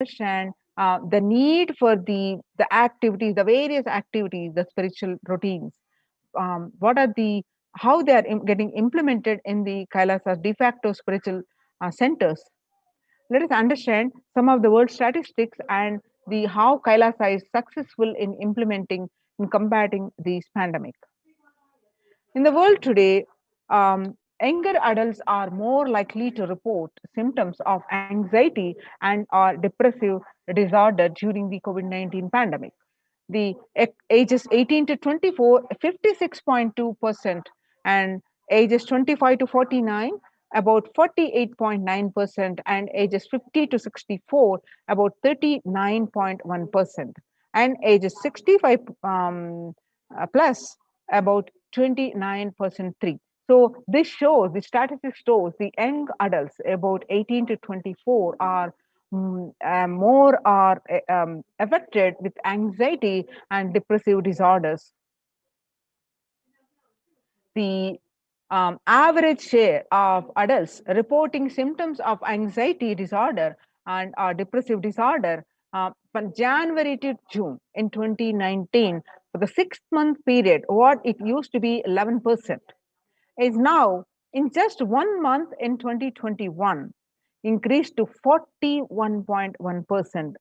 understand the need for the activities, the various activities, the spiritual routines. What are the how they are getting implemented in the Kailasa de facto spiritual centers. Let us understand some of the world statistics and the how Kailasa is successful in implementing in combating this pandemic. In the world today, younger adults are more likely to report symptoms of anxiety and or depressive disorder during the COVID-19 pandemic. The ages 18 to 24, 56.2%, and ages 25 to 49, about 48.9%, and ages 50 to 64, about 39.1%, and ages 65 plus, about 29.3. So this shows, the statistics shows the young adults about 18 to 24 are more are affected with anxiety and depressive disorders. The average share of adults reporting symptoms of anxiety disorder and depressive disorder from January to June in 2019 for the 6 month period, what it used to be 11%, is now in just 1 month in 2021 increased to 41.1%.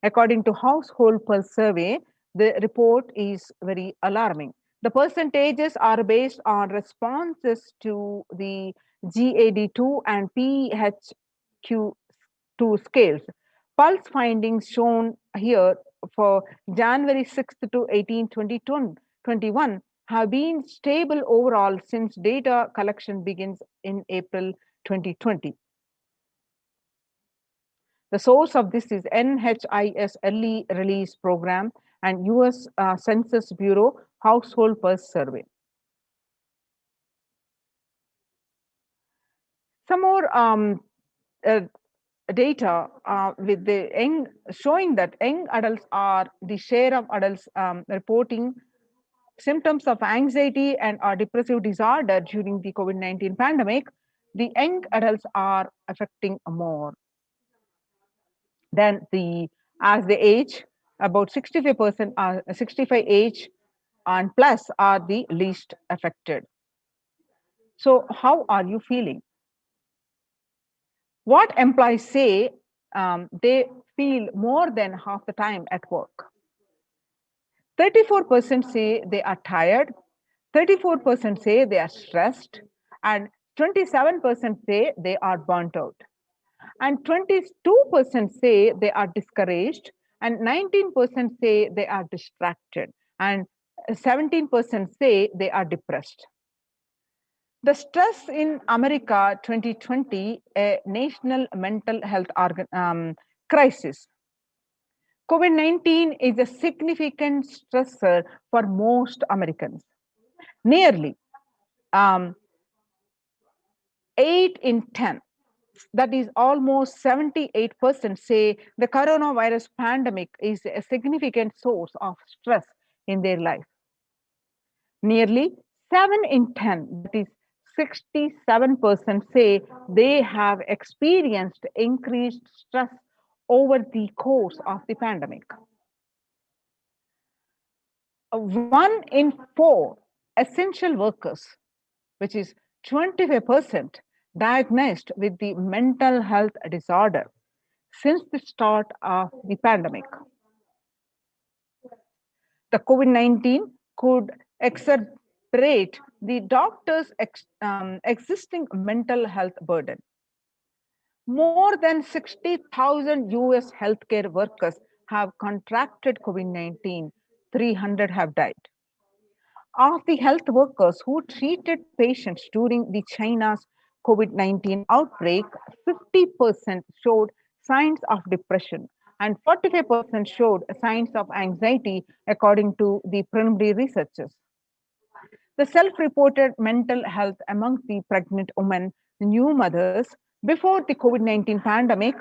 According to Household Pulse survey, the report is very alarming. The percentages are based on responses to the GAD2 and PHQ2 scales. Pulse findings shown here for January 6th to 18, 2021 have been stable overall since data collection begins in April 2020. The source of this is NHIS Early Release Program and US Census Bureau Household Pulse Survey. Some more data with the young, showing that young adults are the share of adults reporting symptoms of anxiety and or depressive disorder during the COVID-19 pandemic. The young adults are affecting more. Then as the age, about 65% are 65 age and plus are the least affected. So how are you feeling? What employees say they feel more than half the time at work. 34% say they are tired, 34% say they are stressed, and 27% say they are burnt out. And 22% say they are discouraged, and 19% say they are distracted, and 17% say they are depressed. The stress in America 2020, a national mental health crisis. COVID-19 is a significant stressor for most Americans. Nearly 8 in 10, that is almost 78%, say the coronavirus pandemic is a significant source of stress in their life. Nearly 7 in 10, that is 67%, say they have experienced increased stress over the course of the pandemic. 1 in 4 essential workers, which is 25%, diagnosed with the mental health disorder since the start of the pandemic. The COVID-19 could exacerbate the doctor's existing mental health burden. More than 60,000 US healthcare workers have contracted COVID-19, 300 have died. Of the health workers who treated patients during the China's COVID-19 outbreak, 50% showed signs of depression and 45% showed signs of anxiety, according to the preliminary researchers. The self-reported mental health among the pregnant women, new mothers, before the COVID-19 pandemic,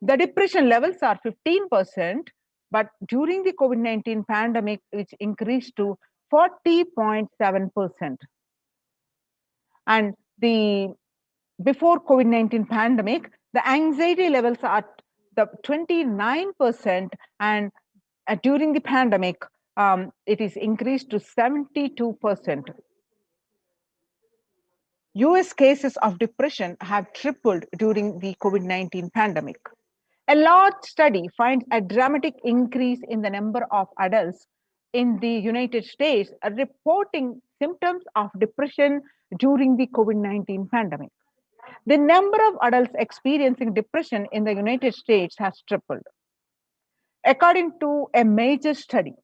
the depression levels are 15%, but during the COVID-19 pandemic, which increased to 40.7%. And the before COVID-19 pandemic, the anxiety levels are the 29%, and during the pandemic, it is increased to 72%. US cases of depression have tripled during the COVID-19 pandemic. A large study finds a dramatic increase in the number of adults in the United States reporting symptoms of depression during the COVID-19 pandemic. The number of adults experiencing depression in the United States has tripled. According to a major study,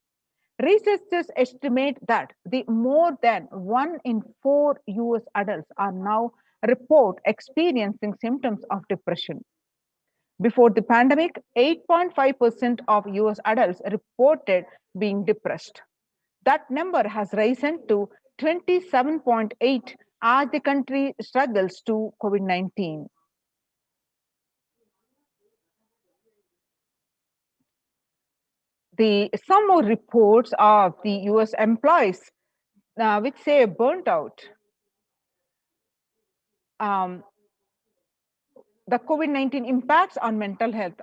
researchers estimate that the more than 1 in 4 US adults are now report experiencing symptoms of depression. Before the pandemic, 8.5% of US adults reported being depressed. That number has risen to 27.8 as the country struggles to COVID-19. Some more reports of the US employees which say burnt out. Um, the COVID-19 impacts on mental health,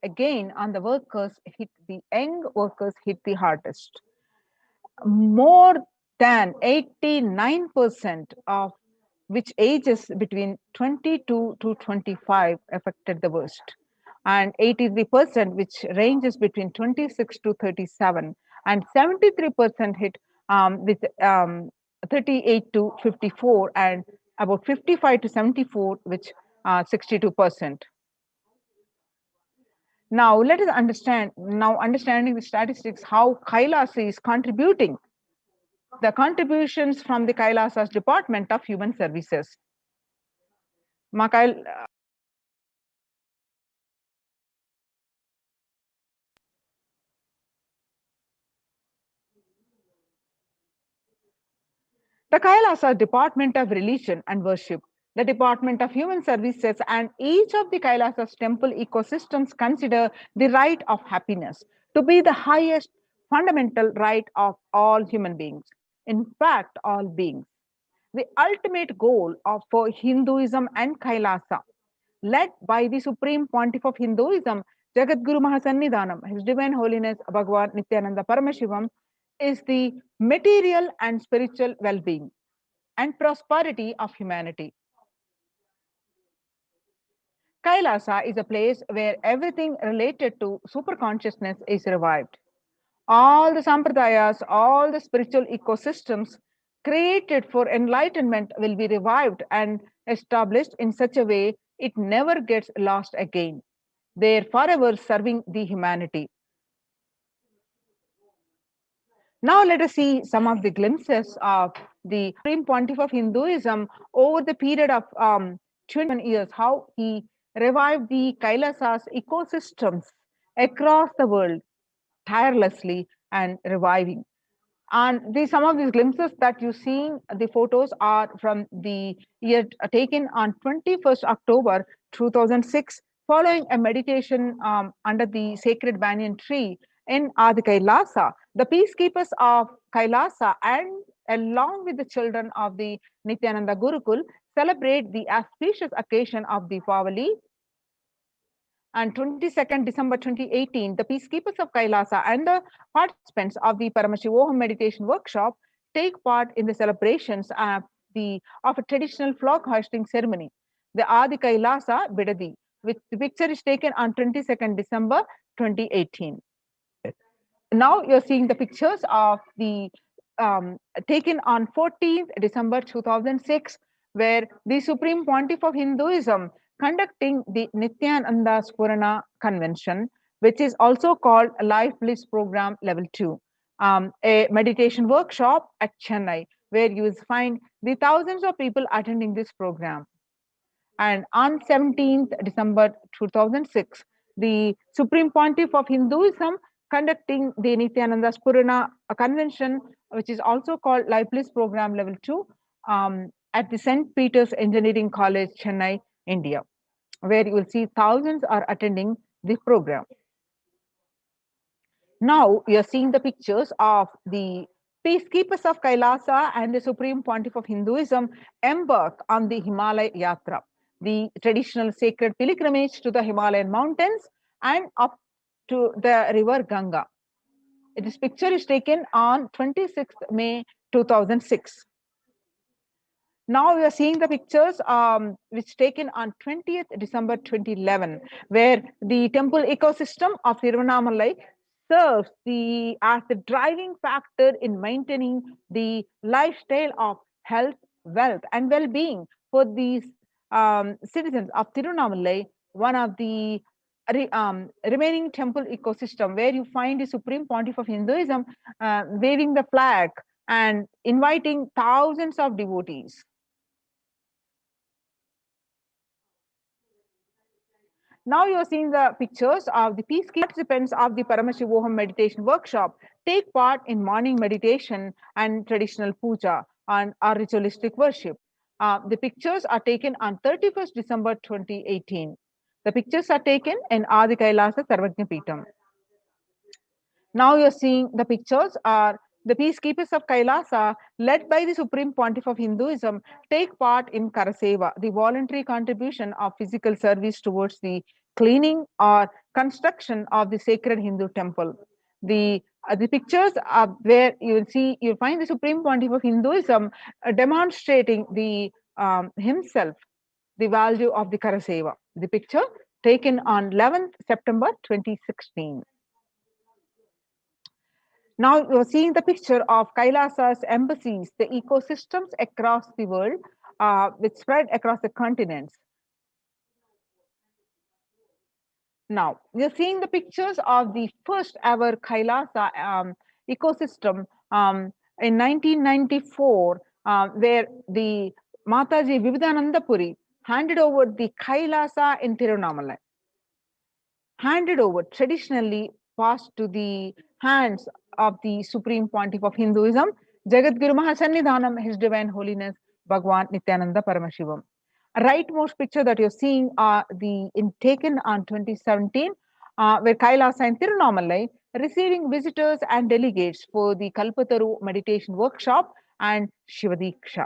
again on the workers, hit the young workers hit the hardest. More than 89% of which ages between 22 to 25 affected the worst, and 83% which ranges between 26 to 37, and 73% hit with 38 to 54, and about 55 to 74, which 62%. Now let us understand, now understanding the statistics, how Kailasa is contributing. The contributions from the Kailasa's Department of Human Services. The Kailasa Department of Religion and Worship, the Department of Human Services, and each of the Kailasa's temple ecosystems consider the right of happiness to be the highest fundamental right of all human beings. In fact, all beings. The ultimate goal for Hinduism and Kailasa, led by the Supreme Pontiff of Hinduism, Jagadguru Mahasannidhanam, His Divine Holiness Bhagavan Nithyananda Paramashivam, is the material and spiritual well-being and prosperity of humanity. Kailasa is a place where everything related to superconsciousness is revived. All the sampradayas, all the spiritual ecosystems created for enlightenment will be revived and established in such a way it never gets lost again. They're forever serving the humanity. Now let us see some of the glimpses of the Supreme Pontiff of Hinduism over the period of 21 years, how he revived the Kailasa's ecosystems across the world tirelessly and reviving. And some of these glimpses that you see, the photos are from the year taken on 21st October 2006, following a meditation under the sacred banyan tree in Adi Kailasa. The peacekeepers of Kailasa, and along with the children of the Nithyananda Gurukul, celebrate the auspicious occasion of Deepavali. And 22nd December 2018, the peacekeepers of Kailasa and the participants of the Paramashivoham meditation workshop take part in the celebrations of a traditional flag hoisting ceremony, the Adi Kailasa Bidadi, which the picture is taken on 22nd December 2018. Now you're seeing the pictures of the taken on 14th December 2006, where the Supreme Pontiff of Hinduism conducting the Nithyananda Spurana Convention, which is also called Life Bliss Program Level 2, a meditation workshop at Chennai, where you will find the thousands of people attending this program. And on 17th December 2006, the Supreme Pontiff of Hinduism conducting the Nithyananda Spurana Convention, which is also called Life Bliss Program Level 2, at the St. Peter's Engineering College, Chennai, India, where you will see thousands are attending this program. Now we are seeing the pictures of the peacekeepers of Kailasa and the Supreme Pontiff of Hinduism embark on the Himalaya Yatra, the traditional sacred pilgrimage to the Himalayan mountains, and up to the river Ganga. This picture is taken on 26th May 2006. Now we are seeing the pictures which taken on 20th December 2011, where the temple ecosystem of Tiruvannamalai serves as the driving factor in maintaining the lifestyle of health, wealth, and well-being for these citizens of Tiruvannamalai, one of the remaining temple ecosystem where you find the supreme pontiff of Hinduism waving the flag and inviting thousands of devotees. Now you are seeing the pictures of the peacekeeping participants of the Paramashivoham meditation workshop take part in morning meditation and traditional puja and our ritualistic worship. The pictures are taken on 31st December 2018. The pictures are taken in Adi Kailasa Sarvajna Peetam. Now you're seeing the pictures are the peacekeepers of Kailasa, led by the Supreme Pontiff of Hinduism, take part in Karaseva, the voluntary contribution of physical service towards the cleaning or construction of the sacred Hindu temple. The pictures are where you'll find the Supreme Pontiff of Hinduism demonstrating himself the value of the Karaseva. The picture taken on 11th September 2016. Now you're seeing the picture of Kailasa's embassies, the ecosystems across the world, which spread across the continents. Now you're seeing the pictures of the first ever Kailasa ecosystem in 1994, where the Mataji Vividananda Puri handed over the Kailasa in Tiruvannamalai. Handed over, traditionally passed to the hands of the Supreme Pontiff of Hinduism, Jagadguru Mahasannidhanam, His Divine Holiness, Bhagwan Nithyananda Paramashivam. Rightmost picture that you're seeing are taken on 2017, where Kailasa and Tiruvannamalai receiving visitors and delegates for the Kalpataru meditation workshop and Shivadiksha.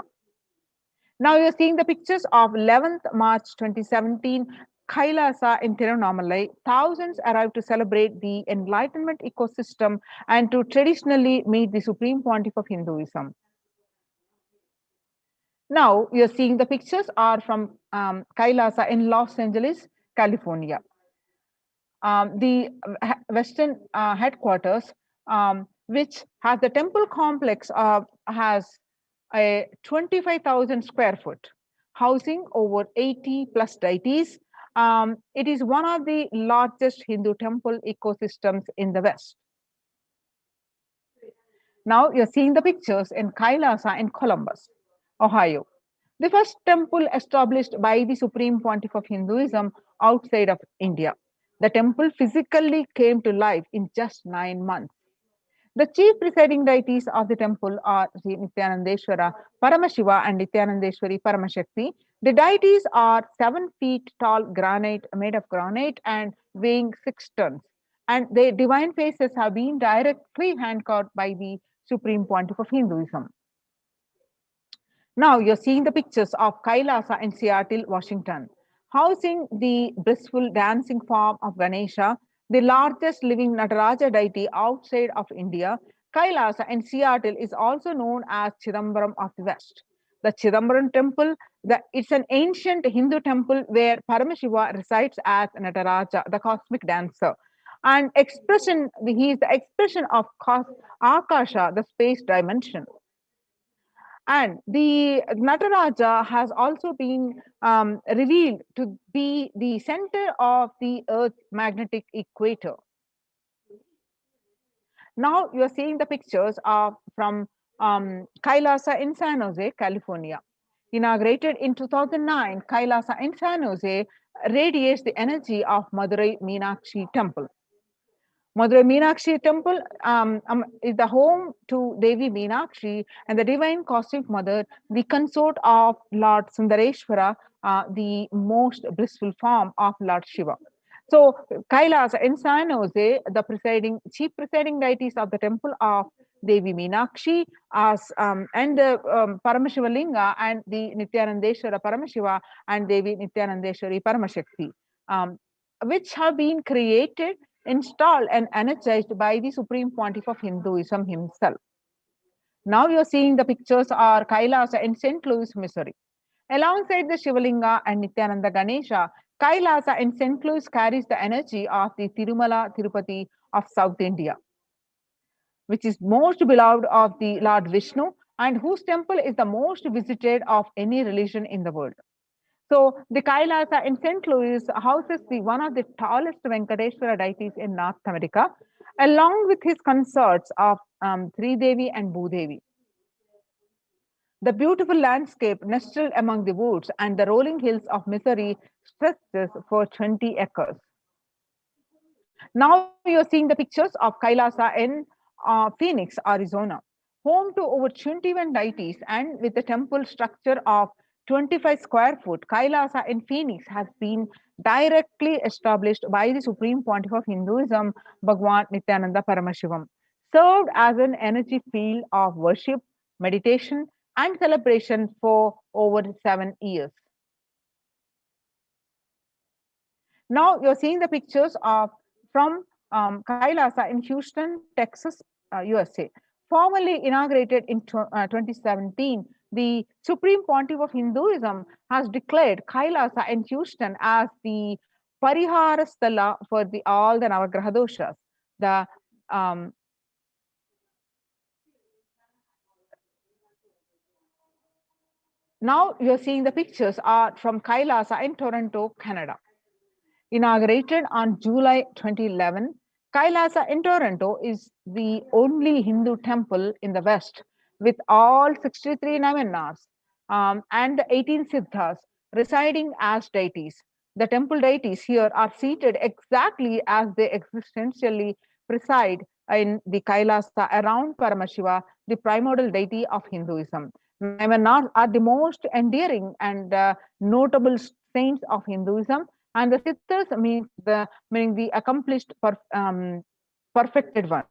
Now you're seeing the pictures of 11th March 2017, Kailasa in Tiruvannamalai. Thousands arrived to celebrate the enlightenment ecosystem and to traditionally meet the Supreme Pontiff of Hinduism. Now you're seeing the pictures are from Kailasa in Los Angeles, California. The Western headquarters, which has the temple complex, has a 25,000 square foot, housing over 80 plus deities. It is one of the largest Hindu temple ecosystems in the West. Now you're seeing the pictures in Kailasa in Columbus, Ohio. The first temple established by the Supreme Pontiff of Hinduism outside of India. The temple physically came to life in just 9 months. The chief presiding deities of the temple are Sri Nithyanandeshwara Paramashiva and Nithyanandeshwari Paramashakti. The deities are 7 feet tall granite, made of granite and weighing 6 tons. And their divine faces have been directly hand-carved by the Supreme Pontiff of Hinduism. Now you're seeing the pictures of Kailasa in Seattle, Washington, housing the blissful dancing form of Ganesha, the largest living Nataraja deity outside of India. Kailasa in Seattle is also known as Chidambaram of the West. The Chidambaram temple, it's an ancient Hindu temple where Paramashiva resides as Nataraja, the cosmic dancer. And he is the expression of Akasha, the space dimension. And the Nataraja has also been revealed to be the center of the Earth's magnetic equator. Now you are seeing the pictures from Kailasa in San Jose, California. Inaugurated in 2009, Kailasa in San Jose radiates the energy of Madurai Meenakshi Temple. Madurai Meenakshi Temple is the home to Devi Meenakshi and the Divine Cosmic Mother, the consort of Lord Sundareshwara, the most blissful form of Lord Shiva. So, Kailas in San Jose, the chief presiding deities of the temple of Devi Meenakshi and Paramashiva Linga and the Nithyanandeshwara Paramashiva and Devi Nithyanandeshwari Paramashakti. which have been created, installed, and energized by the Supreme Pontiff of Hinduism himself. Now you're seeing the pictures are Kailasa in St. Louis, Missouri. Alongside the Shivalinga and Nityananda Ganesha, Kailasa in St. Louis carries the energy of the Tirumala Tirupati of South India, which is most beloved of the Lord Vishnu and whose temple is the most visited of any religion in the world. So the Kailasa in St. Louis houses one of the tallest Venkateshwara deities in North America, along with his consorts of Sri Devi and Bhudevi. The beautiful landscape nestled among the woods and the rolling hills of Missouri stretches for 20 acres. Now you're seeing the pictures of Kailasa in Phoenix, Arizona, home to over 21 deities and with a temple structure of 25 square foot. Kailasa in Phoenix has been directly established by the Supreme Pontiff of Hinduism, Bhagwan Nithyananda Paramashivam, served as an energy field of worship, meditation, and celebration for over 7 years. Now you're seeing the pictures of from Kailasa in Houston, Texas, USA. Formerly inaugurated in 2017, the Supreme Pontiff of Hinduism has declared Kailasa in Houston as the Parihara Sthala for all the Navagraha doshas. The um, Now you're seeing the pictures are from Kailasa in Toronto, Canada. Inaugurated on July 2011, Kailasa in Toronto is the only Hindu temple in the West with all 63 Navanas and 18 Siddhas residing as deities. The temple deities here are seated exactly as they existentially preside in the Kailasa around Paramashiva, the primordial deity of Hinduism. Navanas are the most endearing and notable saints of Hinduism, and the siddhas meaning the accomplished perfected one.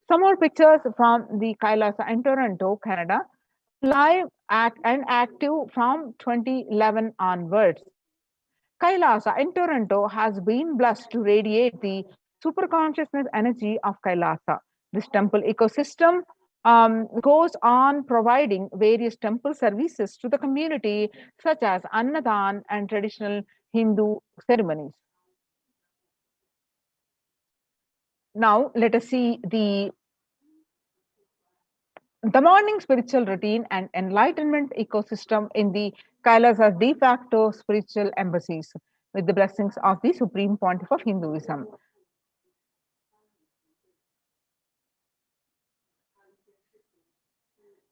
Some more pictures from the Kailasa in Toronto, Canada, live and active from 2011 onwards. Kailasa in Toronto has been blessed to radiate the superconsciousness energy of Kailasa. This temple ecosystem goes on providing various temple services to the community, such as Annadan and traditional Hindu ceremonies. Now, let us see the morning spiritual routine and enlightenment ecosystem in the Kailasa's de facto spiritual embassies with the blessings of the Supreme Pontiff of Hinduism.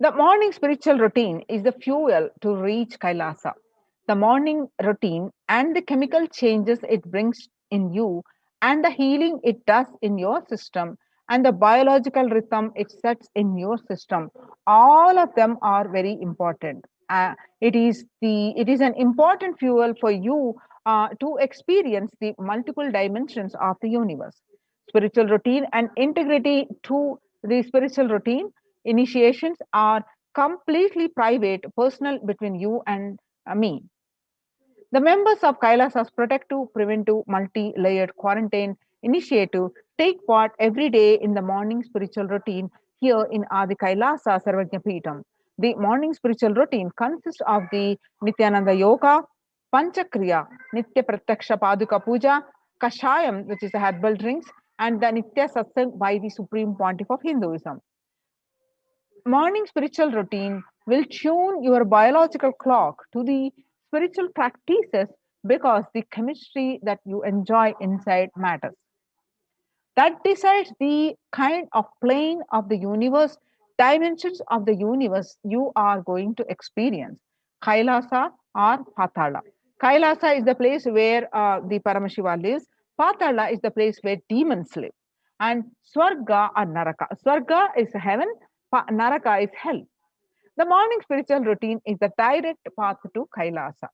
The morning spiritual routine is the fuel to reach Kailasa. The morning routine and the chemical changes it brings in you, and the healing it does in your system, and the biological rhythm it sets in your system, all of them are very important. It is an important fuel for you to experience the multiple dimensions of the universe. Spiritual routine and integrity to the spiritual routine initiations are completely private, personal between you and me. The members of Kailasa's Protective, Preventive, Multi-Layered Quarantine Initiative take part every day in the morning spiritual routine here in Adi Kailasa Sarvajna Peetham. The morning spiritual routine consists of the Nityananda Yoga, Panchakriya, Nitya Pratyaksha Paduka Puja, Kashayam, which is the herbal drinks, and the Nitya Satsang by the Supreme Pontiff of Hinduism. Morning spiritual routine will tune your biological clock to the spiritual practices because the chemistry that you enjoy inside matters. That decides the kind of plane of the universe, dimensions of the universe you are going to experience. Kailasa or Patala. Kailasa is the place where the Paramashiva lives. Patala is the place where demons live. And Swarga or Naraka. Swarga is heaven, Naraka is hell. The morning spiritual routine is the direct path to Kailasa.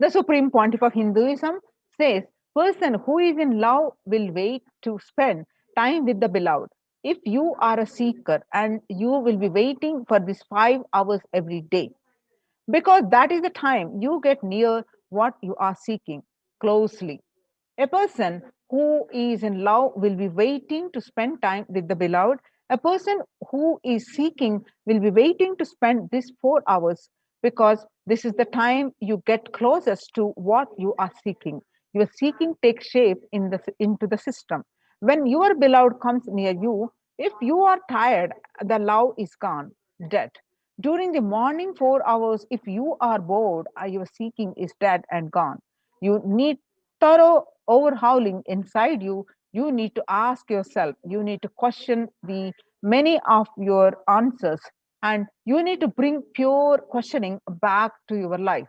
The Supreme Pontiff of Hinduism says, person who is in love will wait to spend time with the beloved. If you are a seeker and you will be waiting for these 5 hours every day, because that is the time you get near what you are seeking closely. A person who is in love will be waiting to spend time with the beloved. A person who is seeking will be waiting to spend these 4 hours, because this is the time you get closest to what you are seeking. Your seeking takes shape into the system. When your beloved comes near you, if you are tired, the love is gone, dead. During the morning 4 hours, if you are bored, your seeking is dead and gone. You need thorough overhauling inside you. You need to ask yourself, you need to question the many of your answers, and you need to bring pure questioning back to your life.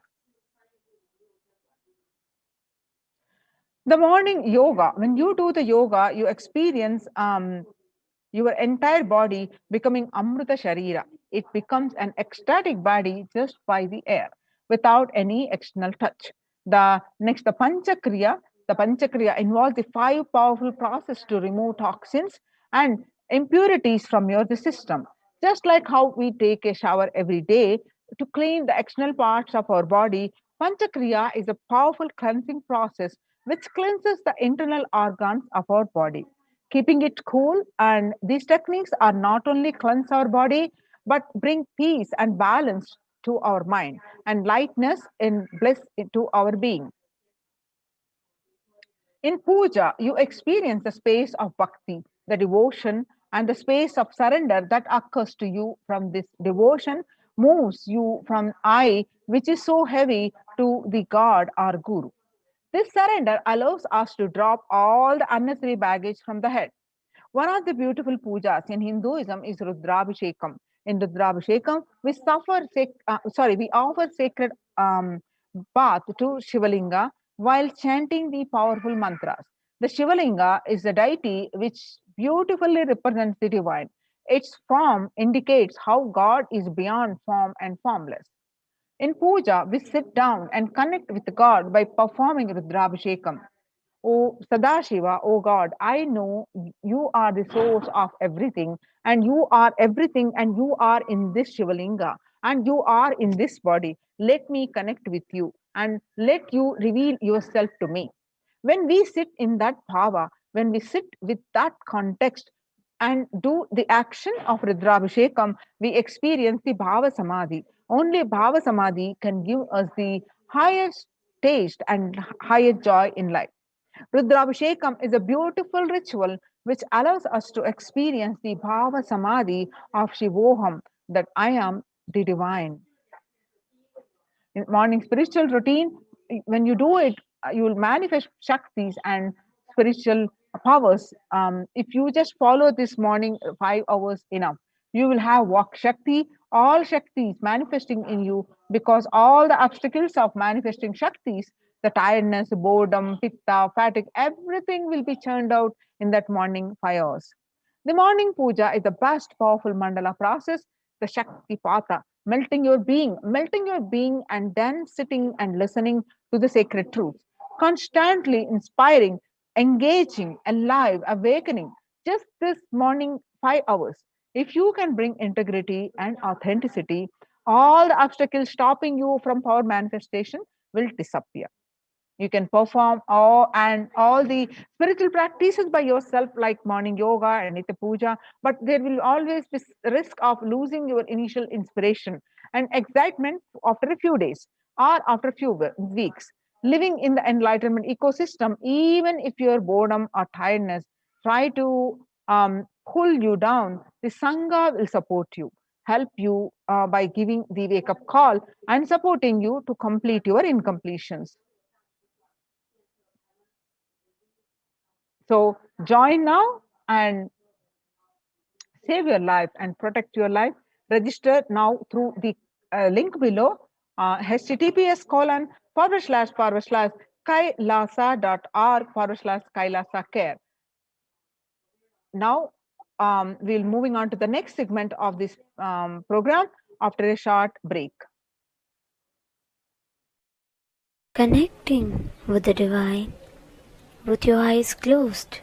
The morning yoga, when you do the yoga, you experience your entire body becoming Amrita Sharira. It becomes an ecstatic body just by the air, without any external touch. The Panchakriya, the Panchakriya involves the five powerful processes to remove toxins and impurities from your the system. Just like how we take a shower every day to clean the external parts of our body, Panchakriya is a powerful cleansing process which cleanses the internal organs of our body, keeping it cool. And these techniques are not only cleanse our body, but bring peace and balance to our mind, and lightness and bliss to our being. In puja, you experience the space of bhakti, the devotion, and the space of surrender that occurs to you. From this devotion moves you from I, which is so heavy, to the God or Guru. This surrender allows us to drop all the unnecessary baggage from the head. One of the beautiful pujas in Hinduism is Rudrabhishekam. In Rudrabhishekam, we offer sacred bath to Shivalinga while chanting the powerful mantras. The Shivalinga is the deity which beautifully represents the divine. Its form indicates how God is beyond form and formless. In puja, we sit down and connect with God by performing Rudrabhishekam. O Sadashiva, O God, I know you are the source of everything, and you are everything, and you are in this Shivalinga, and you are in this body. Let me connect with you, and let you reveal yourself to me. When we sit in that bhava, when we sit with that context and do the action of Rudrabhishekam, we experience the Bhava Samadhi. Only Bhava Samadhi can give us the highest taste and higher joy in life. Rudrabhishekam is a beautiful ritual which allows us to experience the Bhava Samadhi of Shivoham, that I am the divine. In morning spiritual routine, when you do it, you will manifest Shaktis and spiritual powers. If you just follow this morning 5 hours enough, you will have Vak Shakti, all Shaktis manifesting in you, because all the obstacles of manifesting Shaktis, the tiredness, boredom, pitta, fatigue, everything will be churned out in that morning 5 hours. The morning puja is the best powerful mandala process, the Shakti Pata, melting your being, and then sitting and listening to the sacred truths, constantly inspiring, engaging, alive, awakening. Just this morning 5 hours. If you can bring integrity and authenticity, all the obstacles stopping you from power manifestation will disappear. You can perform all the spiritual practices by yourself, like morning yoga and nitya puja, but there will always be risk of losing your initial inspiration and excitement after a few days or after a few weeks. Living in the enlightenment ecosystem, even if your boredom or tiredness try to pull you down, the sangha will support you, help you by giving the wake up call and supporting you to complete your incompletions. So join now and save your life and protect your life. Register now through the link below, https colon / kailasa.org / kailasa care. Now we'll moving on to the next segment of this program after a short break. Connecting with the divine with your eyes closed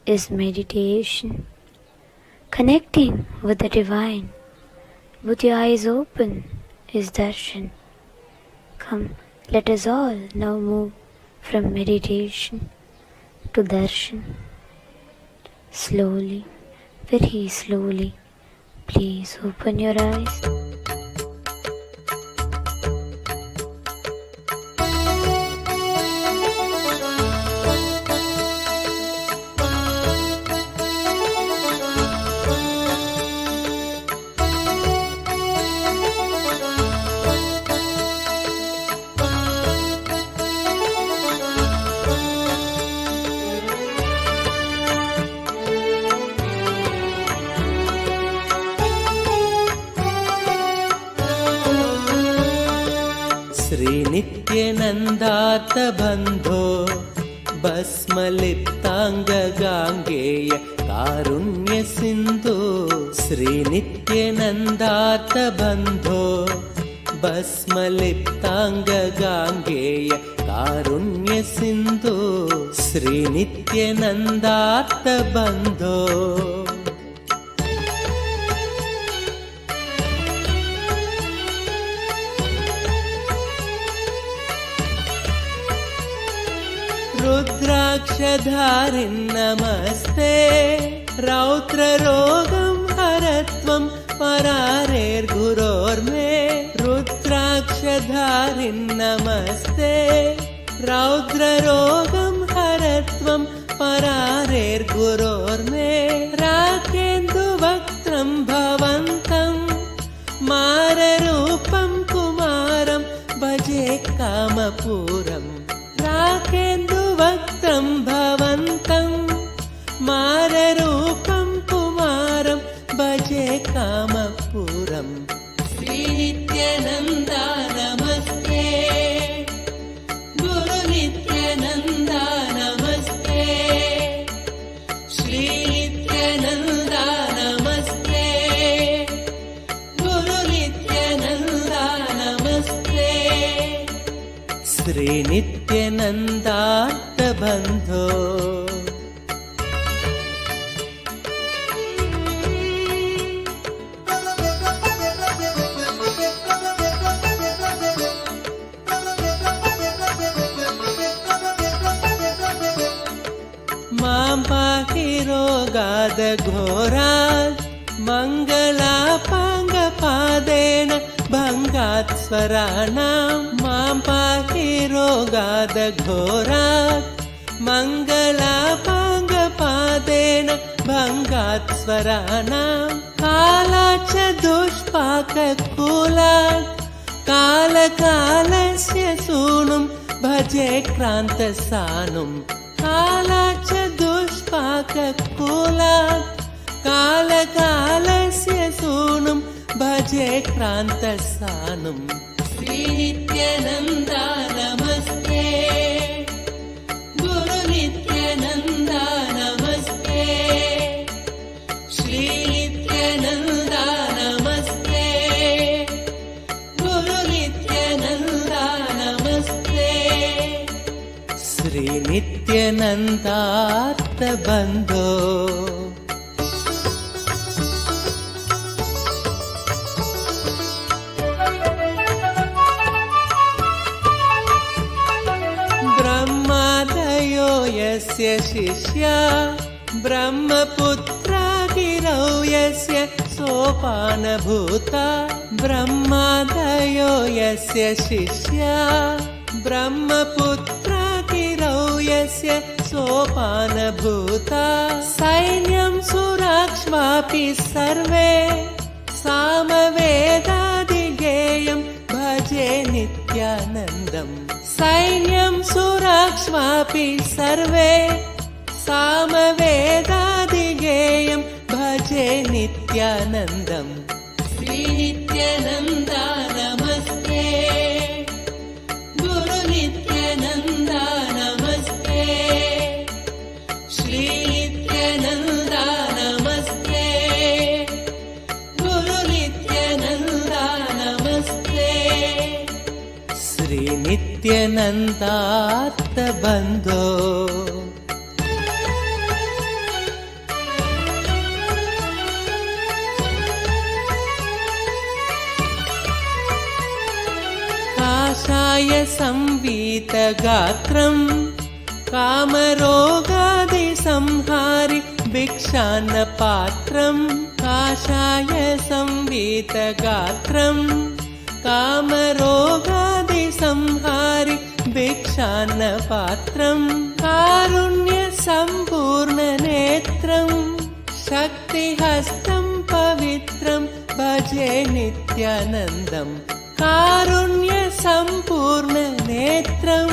is meditation. Connecting with the divine with your eyes open is darshan. Come, Let us all now move from meditation to darshan. Slowly, very slowly, please open your eyes. श्रीनित्यनन्दार्तबन्धो भस्मलिप्ताङ्गगाङ्गेय कारुण्यसिन्धो श्रीनित्यनन्दार्तबन्धो भस्मलिप्ताङ्गगाङ्गेय कारुण्यसिन्धो श्रीनित्यनन्दार्तबन्धो रुद्राक्षधारिन् नमस्ते रौद्ररोगं हरत्वं परारेर्गुरोर्मे रुद्राक्षधारिन् नमस्ते रौद्ररोगं हरत्वं परारेर्गुरोर्मे राकेन्दुवक्त्रं भवन्तं माररूपं कुमारं भजे कामपूरम् राकेन्दुवक्त्रं भवन्तं माररूपं कुमारं भजे कामपूरम् श्रीनित्यानन्दा नमस्ते गुरुनित्यानन्दा नमस्ते श्रीनित्यानन्दा नमस्ते गुरुनित्यानन्दा नमस्ते श्रीनित्यनन्दार्तबन्धो मां पाहि रोगादघोरात् मङ्गलापाङ्गपादेन भङ्गात् स्वराणां मां पाहि रोगादघोरात् मङ्गलापाङ्गपादेन भङ्गात् स्वराणां कालाच्च दुष्पाककूलात् कालकालस्य सूनुं भजे क्रान्तसानुं कालाच्च दुष्पाककूलात् कालकालस्य सूनुं भजे क्रान्तसानुं श्रीनित्यानन्दा नमस्ते गुरुनित्यानन्दा नमस्ते श्रीनित्यानन्दा नमस्ते गुरुनित्यानन्दा नमस्ते श्रीनित्यानन्दार्तबन्धो ब्रह्मादयो यस्य शिष्या ब्रह्मपुत्रा गिरौ यस्य सोपानभूता ब्रह्मादयो यस्य शिष्या ब्रह्मपुत्रा गिरौ यस्य सोपानभूता सैन्यं सुराक्ष्वापि सर्वे सामवेदादिगेयं भजे नित्यानन्दम् सैन्यं सुराक्ष्वापि सर्वे सामवेदादिगेयं भजे नित्यानन्दम् श्रीनित्यानन्दा नमस्ते गुरुनित्यानन्दा नमस्ते श्रीनित्यानन्दा नमस्ते गुरुनित्यानन्दा नमस्ते श्रीनित्यानन्दार्तबन्धो काषाय संवीतगात्रम् कामरोगादिसंहारि भिक्षान्नपात्रम् काषाय संवीतगात्रम् कामरोगादिसंहारि भिक्षान्नपात्रम् कारुण्यसम्पूर्णनेत्रम् शक्तिहस्तं पवित्रं भजे नित्यानन्दम् कारुण्यसम्पूर्णनेत्रं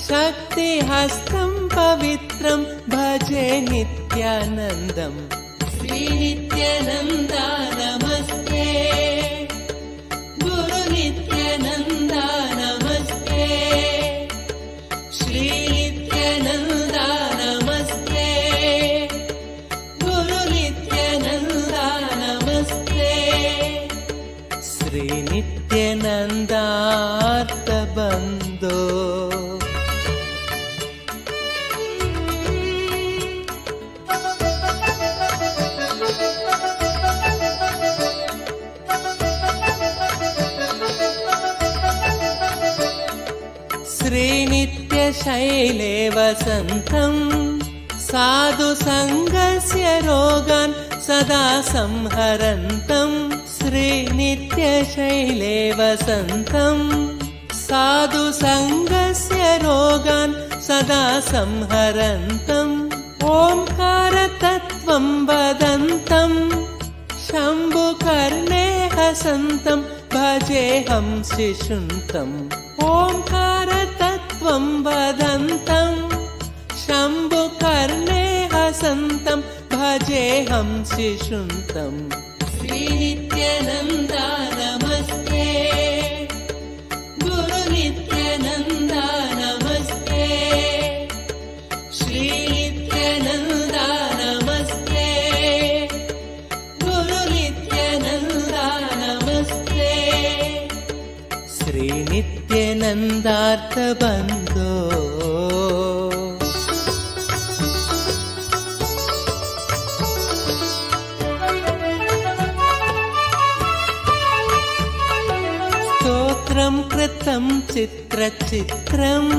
शक्तिहस्तं पवित्रं भजे नित्यानन्दम् श्रीनित्यानन्दा नमस्ते गुरु नित्यानन्दा नमस्ते श्रीनित्यानन्दा नमस्ते गुरु नित्यानन्दा नमस्ते श्रीनित्यानन्दार्थबन्धो श्रीनित्यशैले वसन्तम् साधु सङ्गस्य रोगान् सदा संहरन्तम् श्रीनित्यशैले वसन्तम् साधु सङ्गस्य रोगान् सदा संहरन्तम् ओङ्कारतत्त्वं वदन्तम् शम्भुकर्णे हसन्तम् भजेऽहं शिशुन्तम् ओङ्कारतत्त्वं वदन्तम् शम्भुकर्णे हसन्तम् भजेऽहं शिशुन्तम् श्रीनित्यानन्दा नमस्ते गुरु नित्यानन्दा नमस्ते श्रीनित्यानन्दा नमस्ते गुरु नित्यानन्दा नमस्ते श्रीनित्यानन्दार्थबन्धो कृतं चित्रचित्रम्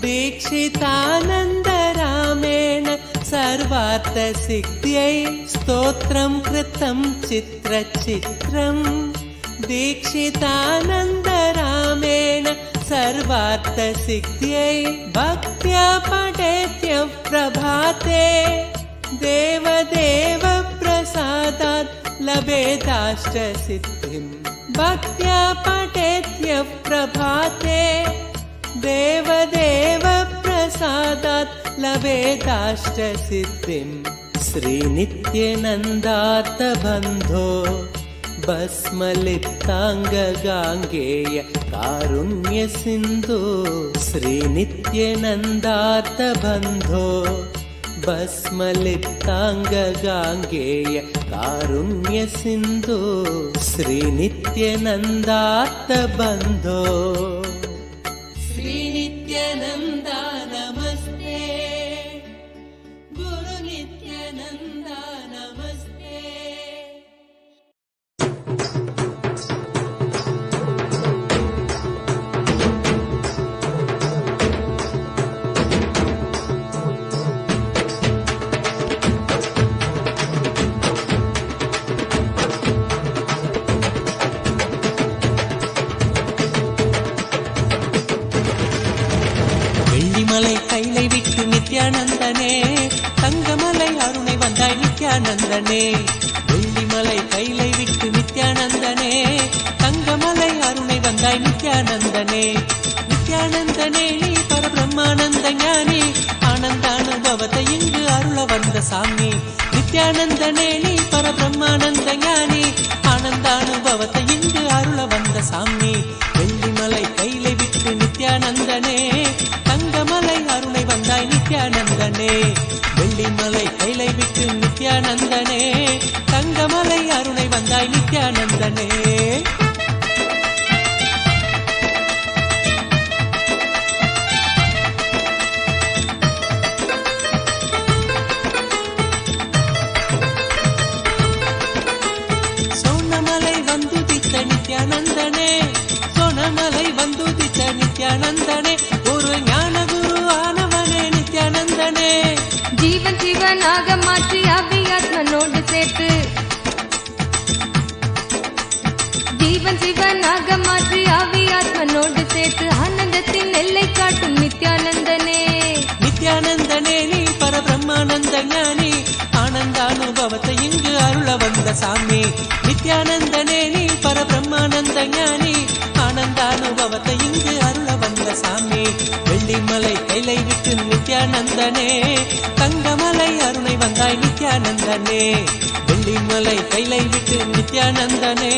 दीक्षितानन्दरामेण सर्वार्थसिद्ध्यै स्तोत्रं कृतं चित्रचित्रम् दीक्षितानन्दरामेण सर्वार्थसिद्ध्यै भक्त्या पठेत्यः प्रभाते देवदेव प्रसादात् लभेदाष्टसिद्धिम् भक्त्या पठेत्यः प्रभाते देवदेव प्रसादात् लभेदाष्टसिद्धिम् श्रीनित्यानन्दार्थबन्धो भस्मलिप्ताङ्गगाङ्गेय कारुण्यसिन्धु श्रीनित्यानन्दार्थबन्धो भस्मलिप्ताङ्गगाङ्गेय कारुण्यसिन्धु श्रीनित्यानन्दार्थबन्धो श्रीनित्यानन्दा नमस्ते गुरु नित्यानन्दा नमस्ते வெள்ளிமலை கைலை விட்டு நித்யானந்தனே தங்கமலை அருணை வந்தாய் நித்யானந்தனே வெள்ளிமலை கைலை விட்டு நித்யானந்தனே தங்கமலை அருணை வந்தாய் நித்யானந்தனே நித்யானந்தனே நீ பரபிரம்மானந்த ஞானி ஆனந்தானுபவத்தை இங்கு அருள வந்த சாமி நித்யானந்தனே நீ பரபிரம்மானந்த ஞானி ஆனந்தானுபவத்தை இங்கு அருள வந்த சாமி வெள்ளிமலை கைலை விட்டு நித்யானந்தனே தங்கமலை அருணை வந்தாய் நித்யானந்தனே வெள்ளிமலை கைலை விட்டு நித்யானந்தனே தங்கமலை அருணை வந்தாய் நித்யானந்தனே நித்யானந்தனே, ஒரு ஞான குரு ஆனவனே நித்யானந்தனே. ஜீவன் சிவனாக மாற்றி அவ்வியாத்மனோடு சேர்த்து, ஜீவன் சிவனாக மாற்றி அவ்வியாத்மனோடு சேர்த்து ஆனந்தத்தின் எல்லை காட்டும் நித்யானந்தனே. நித்யானந்தனே நீ பரபிரம்மானந்த ஞானி, ஆனந்தானுபவத்தை இங்கு அருள வந்த சாமி. நித்யானந்தனே நீ பரபிரம்மானந்த ஞானி, ஆனந்தானுபவத்தை இங்கு அருள வந்த சாமி. வெள்ளிமலை கைலை விட்டு நித்யானந்தனே, தங்கமலை அருணை வந்தாய் நித்யானந்தனே. வெள்ளிமலை கைலை விட்டு நித்யானந்தனே,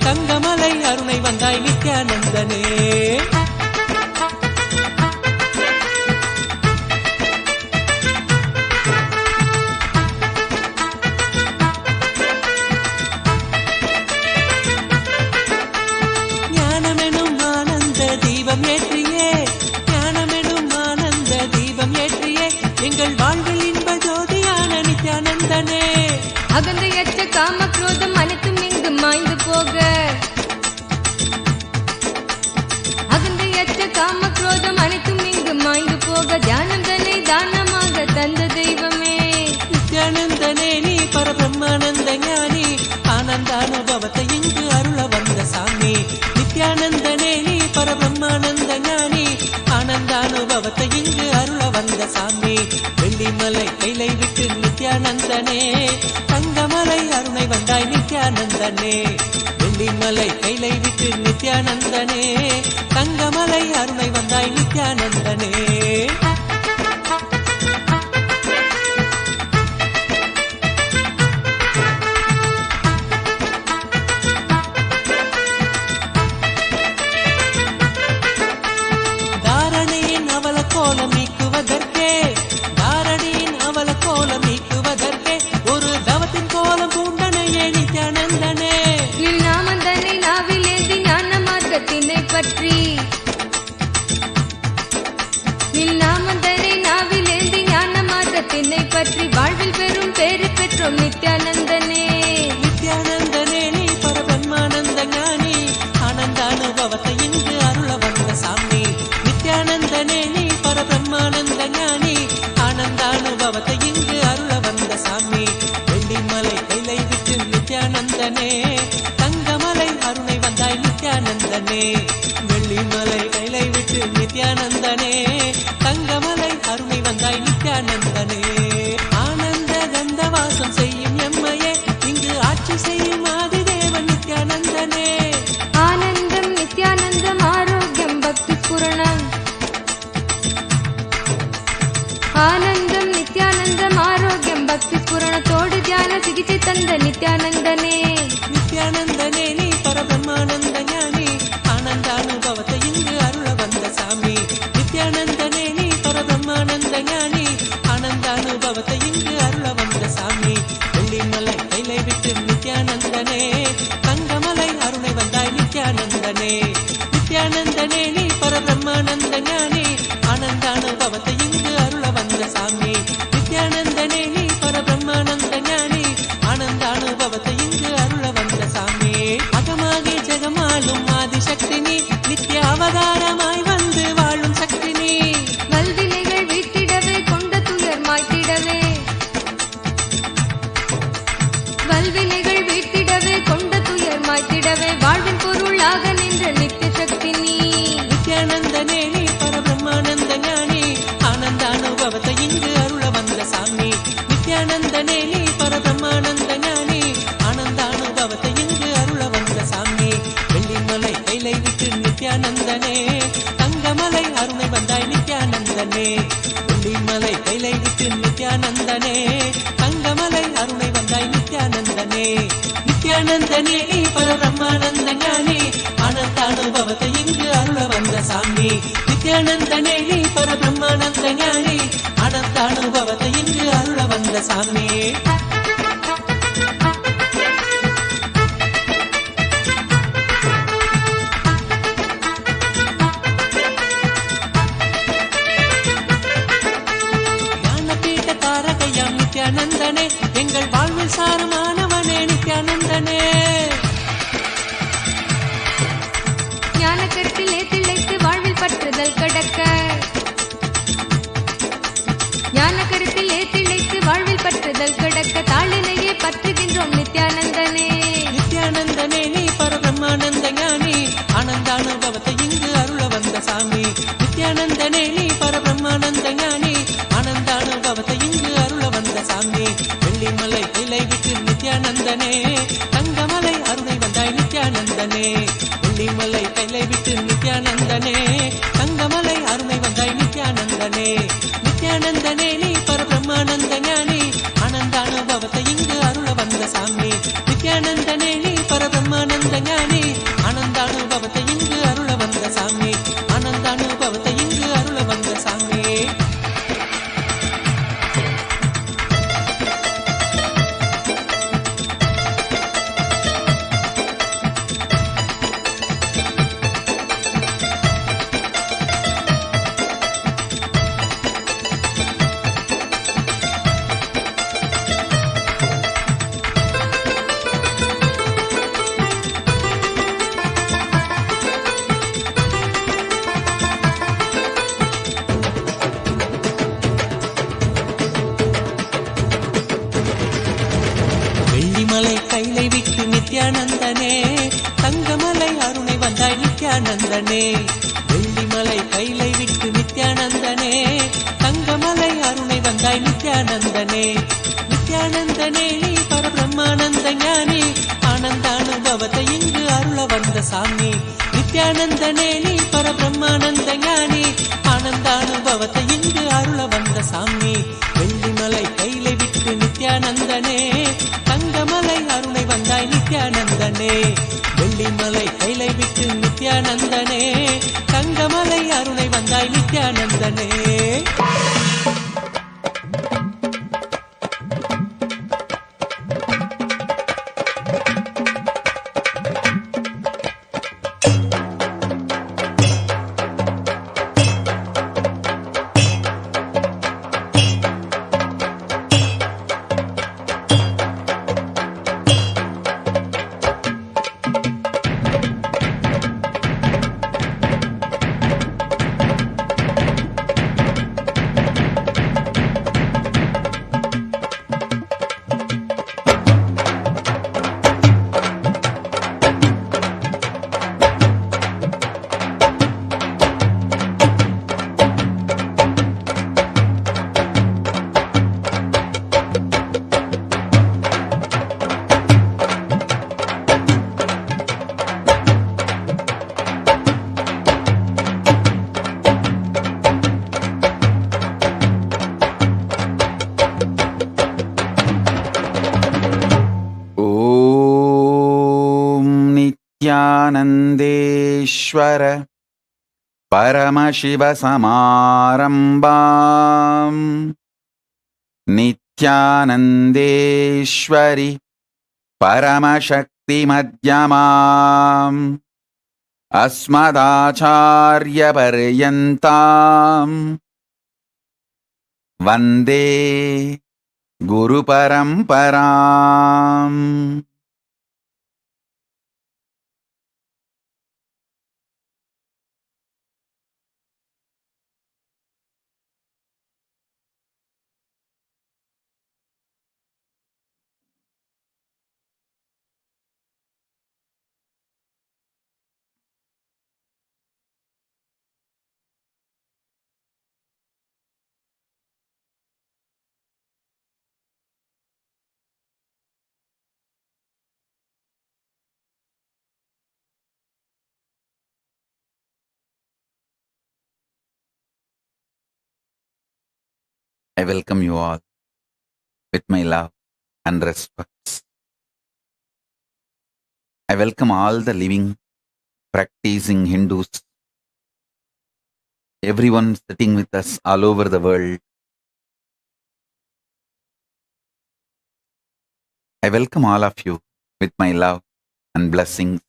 தங்கமலை அருணை வந்தாய் நித்யானந்தனே. ஞானமெனும் ஆனந்த தீபம் ஏற்றியே, ஞானமெனும் ஆனந்த தீபம் ஏற்றியே, எங்கள் வாழ்வில் இன்ப ஜோதியான நித்யானந்தனே. அகந்தையற்ற காம குரோதம் அனைத்தும் இங்கு மாய்ந்து போக, அகந்தையற்ற காம குரோதம் அனைத்தும் இங்கு மாய்ந்து போக, தியானந்தனை தானமாக தந்த தெய்வமே. நித்யானந்தனே நீ பரபிரம்மானந்த ஞானி, ஆனந்தானுபவத்தை இங்கு அருள வந்த சாமி. நித்யானந்தனே நீ பரபிரம்மானந்த ஞானி, ஆனந்தானுபவத்தை இங்கு அருள வந்த சாமி. வெள்ளிமலை கைலை விட்டு நித்யானந்தனே, தங்கமலை அருணை வந்தாய் நித்யானந்தனே. வெள்ளிமலை கைலை விட்டு நித்யானந்தனே, தங்கமலை அருணை வந்தாய் நித்யானந்தனே. தாரணியின் அவல கோலம் நீக்குவதற்கே, தாரணியின் அவல கோலம் நீக்குவதற்கே, ஒரு தவத்தின் கோலம் பூண்டனையே நித்யானந்தனே. நின் நாமந்தனை நாவிலேந்தி ஞான மார்க்கத்தினை பற்றி, நின் நாமந்தனை நாவிலேந்தி ஞான மார்க்கத்தினை பற்றி, வாழ்வில் பெரும் பேறு பெற்றோம் நித்யானந்தனே. நித்யானந்தனே நீ பரபிரம்மானந்த ஞானி, ஆனந்தானுபவத்தை இங்கு அருள வந்த சாமி. நித்யானந்தனே நீ பரபிரம்மானந்த ஞானி, ஆனந்தானுபவத்தை இங்கு அருள வந்த சாமி. வெள்ளிமலை கைலை விட்டு நித்யானந்தனே, தங்கமலை அருணை வந்தாய் நித்யானந்தனே. வெள்ளிமலை கைலை விட்டு நித்யானந்தனே, தங்கமலை அருணை வந்தாய் நித்யானந்தனே. ஆனந்த கந்தவாசம் செய்யும் எம்மையே, இங்கு ஆட்சி செய்யும் ஆதிதேவன் நித்யானந்தனே. ஆனந்தம் நித்யானந்தம் ஆரோக்கியம் பக்தி ஸ்புரணம், ஆனந்தம் நித்யானந்தம் ஆரோக்கியம் பக்தி ஸ்புரணத்தோடு தியான சிகிச்சை தந்த நித்யானந்தனே. நித்யானந்தனே நீ பரபிரம்மானந்த ஞானி, ஆனந்தானுபவத்தை இங்கு அருள வந்த சாமி. நித்யானந்தனே நீ பரபிரம்மானந்த ஞானி, ஆனந்தானுபவத்தை இங்கு அருள வந்த சாமி. வெள்ளிமலை கைலை விட்டு நித்யானந்தனே, தங்கமலை அருணை வந்தாய் நித்யானந்தனே. நித்யானந்தனே நீ பரபிரம்மானந்த ஞானி, ஆனந்தானுபவத்தை இங்கு அருள வந்த சாமி. நித்யானந்தனே நீ பரபிரம்மானந்த ஞானி, ஆனந்தானுபவத்தை இங்கு அருள வந்த சாமி. அகமாகி ஜெகமாளும் ஆதிசக்தி நீ, நித்ய அவதாரமாய் வந்து வாழும் சக்தி நீ. வல்வினைகள் வீட்டிடவே கொண்ட துயர் மாய்த்திடவே, வல்வினைகள் வீட்டிடவே கொண்ட துயர் மாய்த்திடவே, வாழ்வின் பொருளாக நின்ற நித்திய சக்தி நீ. நித்யானந்தனே நீ பரபிரம்மானந்த ஞானி, ஆனந்தானுபவத்தை இங்கு அருள வந்த சாமி. நித்யானந்தனே நீ பரபிரம்மானந்த ஞானி, ஆனந்தானுபவத்தை இங்கு அருள வந்த சாமி. வெள்ளிமலை கைலை விட்டு நித்யானந்தனே, தங்கமலை அருணை வந்தாய் நித்யானந்தனே. வெள்ளிமலை கைலை விட்டு நித்யானந்தனே, தங்கமலை அருணை வந்தாய் நித்யானந்தனே. நித்யானந்தனே நீ பரபிரம்மானந்த ஞானி, ஆனந்தானுபவத்தை இங்கு அருள வந்த சாமி. நித்யானந்தனே நீ பரபிரம்மானந்த ஞானி, ஆனந்தானுபவத்தை இங்கு அருள வந்த சாமி. நித்யானந்தனே, எங்கள் வாழ்வில் சாரமானவனே நித்யானந்தனே. ஞானக்கட்டிலே திளைத்து வாழ்வில் பற்று நித்யானந்தனே. நித்யானந்தனே நீ பரபிரம்மானந்த ஞானி, ஆனந்தானுபவத்தை இங்கு அருள வந்த சாமி. நித்யானந்தனே நீ பரபிரம்மானந்த ஞானி, ஆனந்தானுபவத்தை இங்கு அருள வந்த சாமி. வெள்ளிமலை இலை விட்டு நித்யானந்தனே, தங்கமலை அருளை வந்தாய் நித்யானந்தனே. வெள்ளிமலை கைலை விட்டு நித்யானந்தனே, தங்கமலை அருளை வந்தாய் நித்யானந்தனே. நித்யானந்தனே நீ பரபிரம்மானந்த ஞானி, ஆனந்தானுபவத்தை இங்கு அருள வந்த சாமி. நித்யானந்தனே நீ பரபிரம்மானந்த ஞானி, ஆனந்தானுபவத்தை இங்கு அருள வந்த சாமி. ஆனந்தானுபவத்தை இங்கு அருள வந்த சாமி. வெள்ளிமலை கைலை விட்டு நித்யானந்தனே, தங்கமலை அருணை வந்தாய் நித்யானந்தனே. வெள்ளிமலை கைலை விட்டு நித்யானந்தனே, தங்கமலை அருணை வந்தாய் நித்யானந்தனே. நித்யானந்தனே நீ பரபிரம்மானந்த ஞானி, ஆனந்தானுபவத்தை இங்கு அருள வந்த சாமி. நித்யானந்தனே நீ பரபிரம்மானந்த ஞானி, ஆனந்தானுபவத்தை இங்கு அருள வந்த சாமி. வெள்ளிமலை கைலை விட்டு நித்யானந்தனே, தங்கமலை அருணை வந்தாய் நித்யானந்தனே. வெள்ளிமலை கைலை விட்டு நித்யானந்தனே, தங்கமலை அருணை வந்தாய் நித்யானந்தனே. नित्यानन्देश्वर परमशिवसमारम्भाम् नित्यानन्देश्वरि परमशक्तिमध्यमाम् अस्मदाचार्यपर्यन्ताम् वन्दे गुरुपरम्पराम्. I welcome you all with my love and respect. I welcome all the living, practicing Hindus, everyone sitting with us all over the world. I welcome all of you with my love and blessings.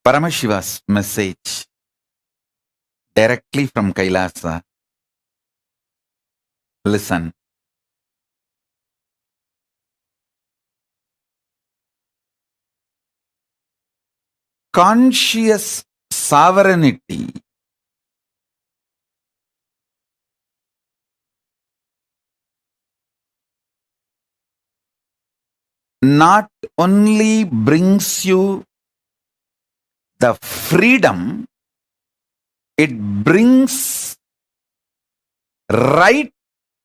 Paramashiva's message directly from Kailasa. Listen. Conscious sovereignty not only brings you the freedom, it brings right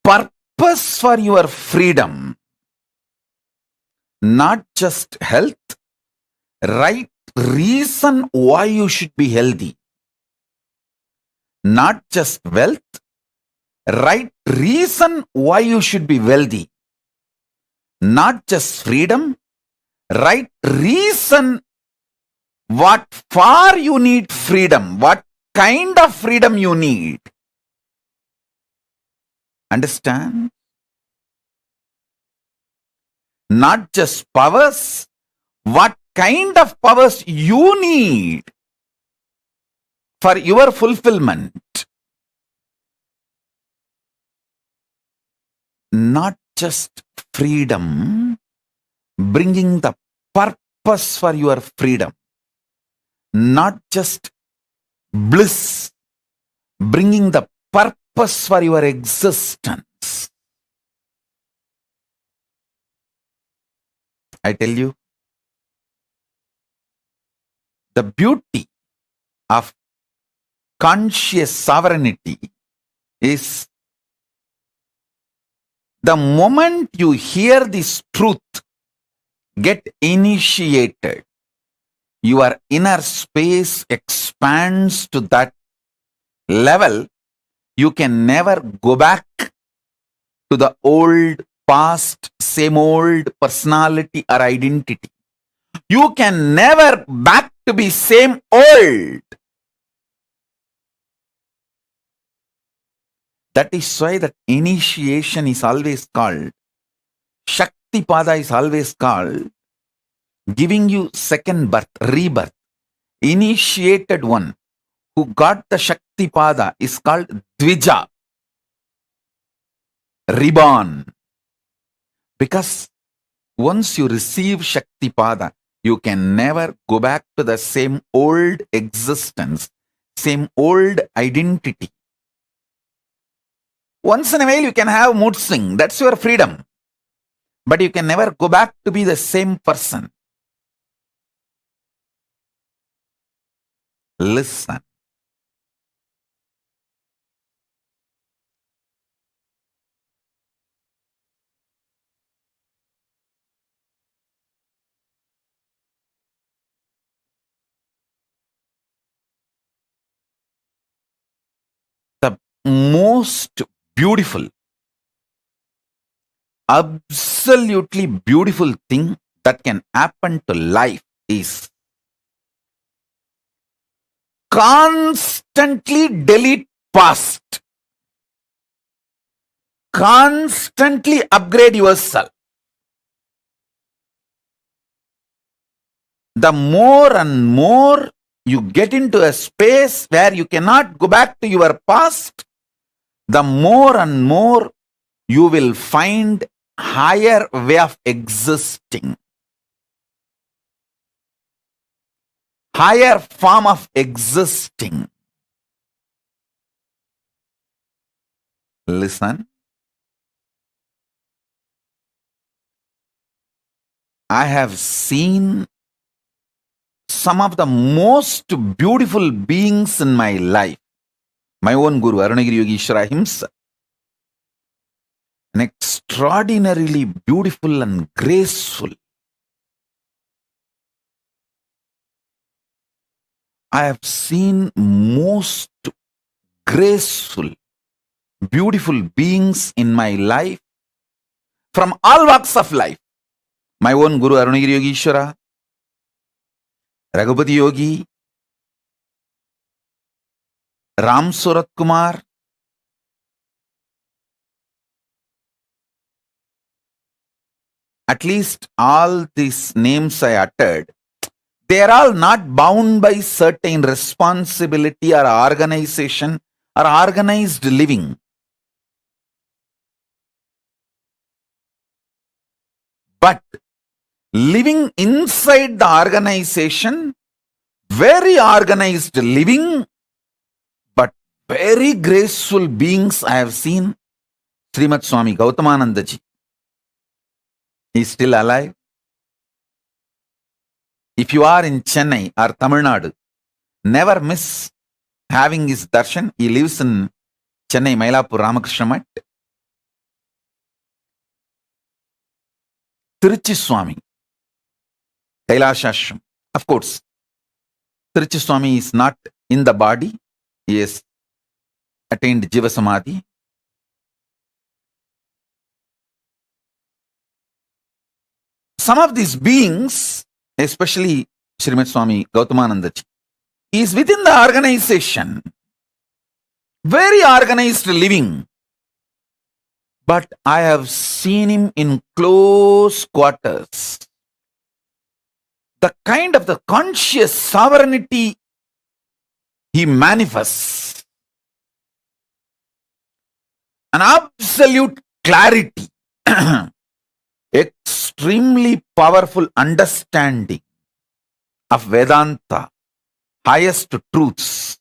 purpose for your freedom. Not just health, right reason why you should be healthy. Not just wealth, right reason why you should be wealthy. Not just freedom, right reason what for you need freedom, what kind of freedom you need. Understand? Not just powers, what kind of powers you need for your fulfillment. Not just freedom, bringing the purpose for your freedom. Not just bliss, bringing the purpose for your existence. I tell you, the beauty of conscious sovereignty is the moment you hear this truth, get initiated, your inner space expands to that level. You can never go back to the old past, same old personality or identity. You can never back to be same old. That is why that initiation is always called, Shakti Pada is always called, giving you second birth, rebirth. Initiated one who got the Shakti Pada is called Dvija, reborn. Because once you receive Shakti Pada, you can never go back to the same old existence, same old identity. Once in a while you can have mood swing, that's your freedom. But you can never go back to be the same person. Listen. The most beautiful, absolutely beautiful thing that can happen to life is constantly delete past. Constantly upgrade yourself. The more and more you get into a space where you cannot go back to your past, the more and more you will find higher way of existing. Higher form of existing. Listen. I have seen some of the most beautiful beings in my life. My own Guru, Arunagiri Yogeshwara himself. An extraordinarily beautiful and graceful. I have seen most graceful, beautiful beings in my life from all walks of life. My own Guru Arunagiri Yogeshwara, Raghupati Yogi, Ram Surat Kumar, at least all these names I uttered, they are all not bound by certain responsibility or organization or organized living. But living inside the organization, very organized living, but very graceful beings I have seen. Srimad Swami Gautamananda ji. He is still alive. If you are in Chennai or Tamil Nadu, never miss having his darshan. He lives in Chennai, Mailapur Ramakrishna Mat. Tiruchi Swami, Kailashashram. Of course, Tiruchi Swami is not in the body. He has attained Jiva Samadhi. Some of these beings, especially Srimad Swami Gautamananda, he is within the organization. Very organized living. But I have seen him in close quarters. The kind of the conscious sovereignty he manifests. An absolute clarity. Extremely powerful understanding of Vedanta, highest truths,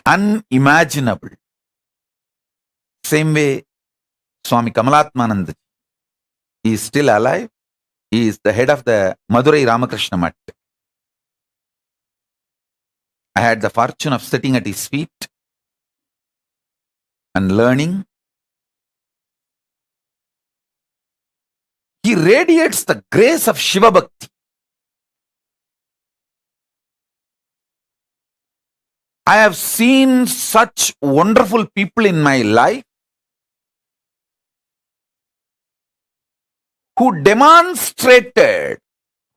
unimaginable. Same way, Swami Kamalatmananda, he is still alive. He is the head of the Madurai Ramakrishna Mat. I had the fortune of sitting at his feet and learning. He radiates the grace of Shiva Bhakti. I have seen such wonderful people in my life who demonstrated,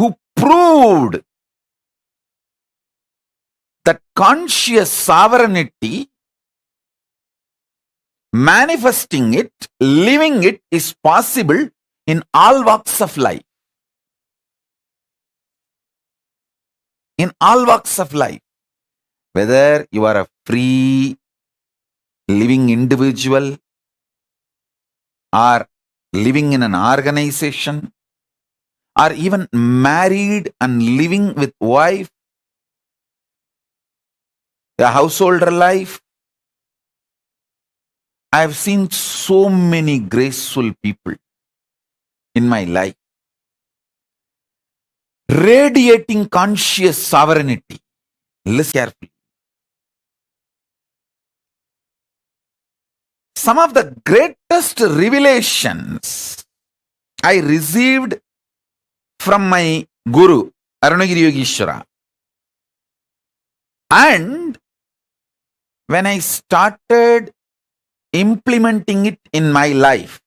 who proved that conscious sovereignty, manifesting it, living it is possible in all walks of life. In all walks of life. Whether you are a free living individual or living in an organization or even married and living with wife, a householder life. I have seen so many graceful people in my life radiating conscious sovereignty. Listen carefully. Some of the greatest revelations I received from my Guru, Arunagiri Yogeshwara. And when I started implementing it in my life,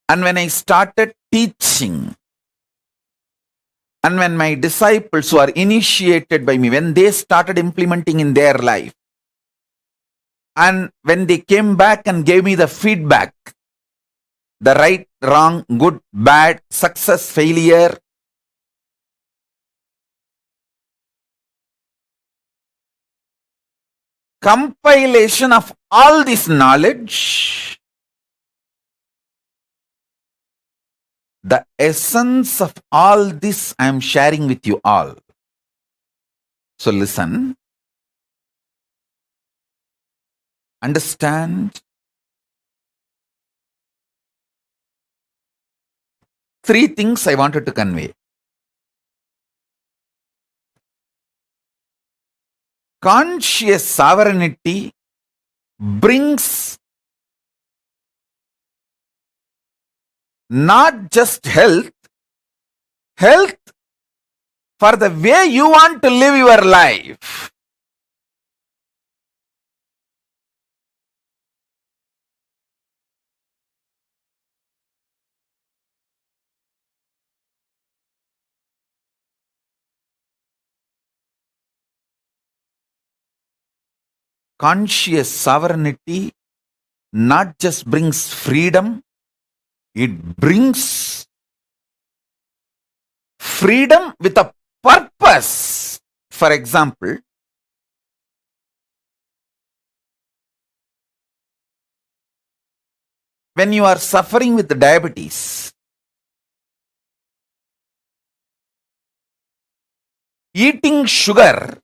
and when I started teaching, and when my disciples who are initiated by me, when they started implementing in their life, and when they came back and gave me the feedback, the right, wrong, good, bad, success, failure, compilation of all this knowledge, the essence of all this I am sharing with you all. So listen, understand. Three things I wanted to convey. Conscious sovereignty brings not just health for the way you want to live your life. Conscious sovereignty not just brings freedom, it brings freedom with a purpose. For example, when you are suffering with diabetes, eating sugar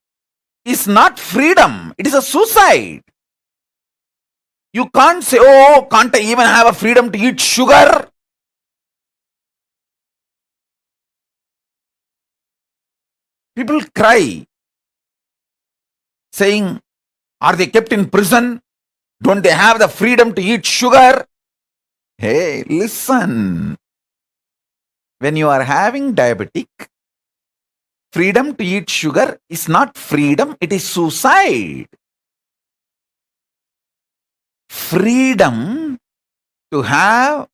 is not freedom, it is a suicide. You can't say, oh, can't I even have a freedom to eat sugar? People cry, saying, are they kept in prison? Don't they have the freedom to eat sugar? Hey, listen. When you are having diabetic, freedom to eat sugar is not freedom, it is suicide. Freedom to have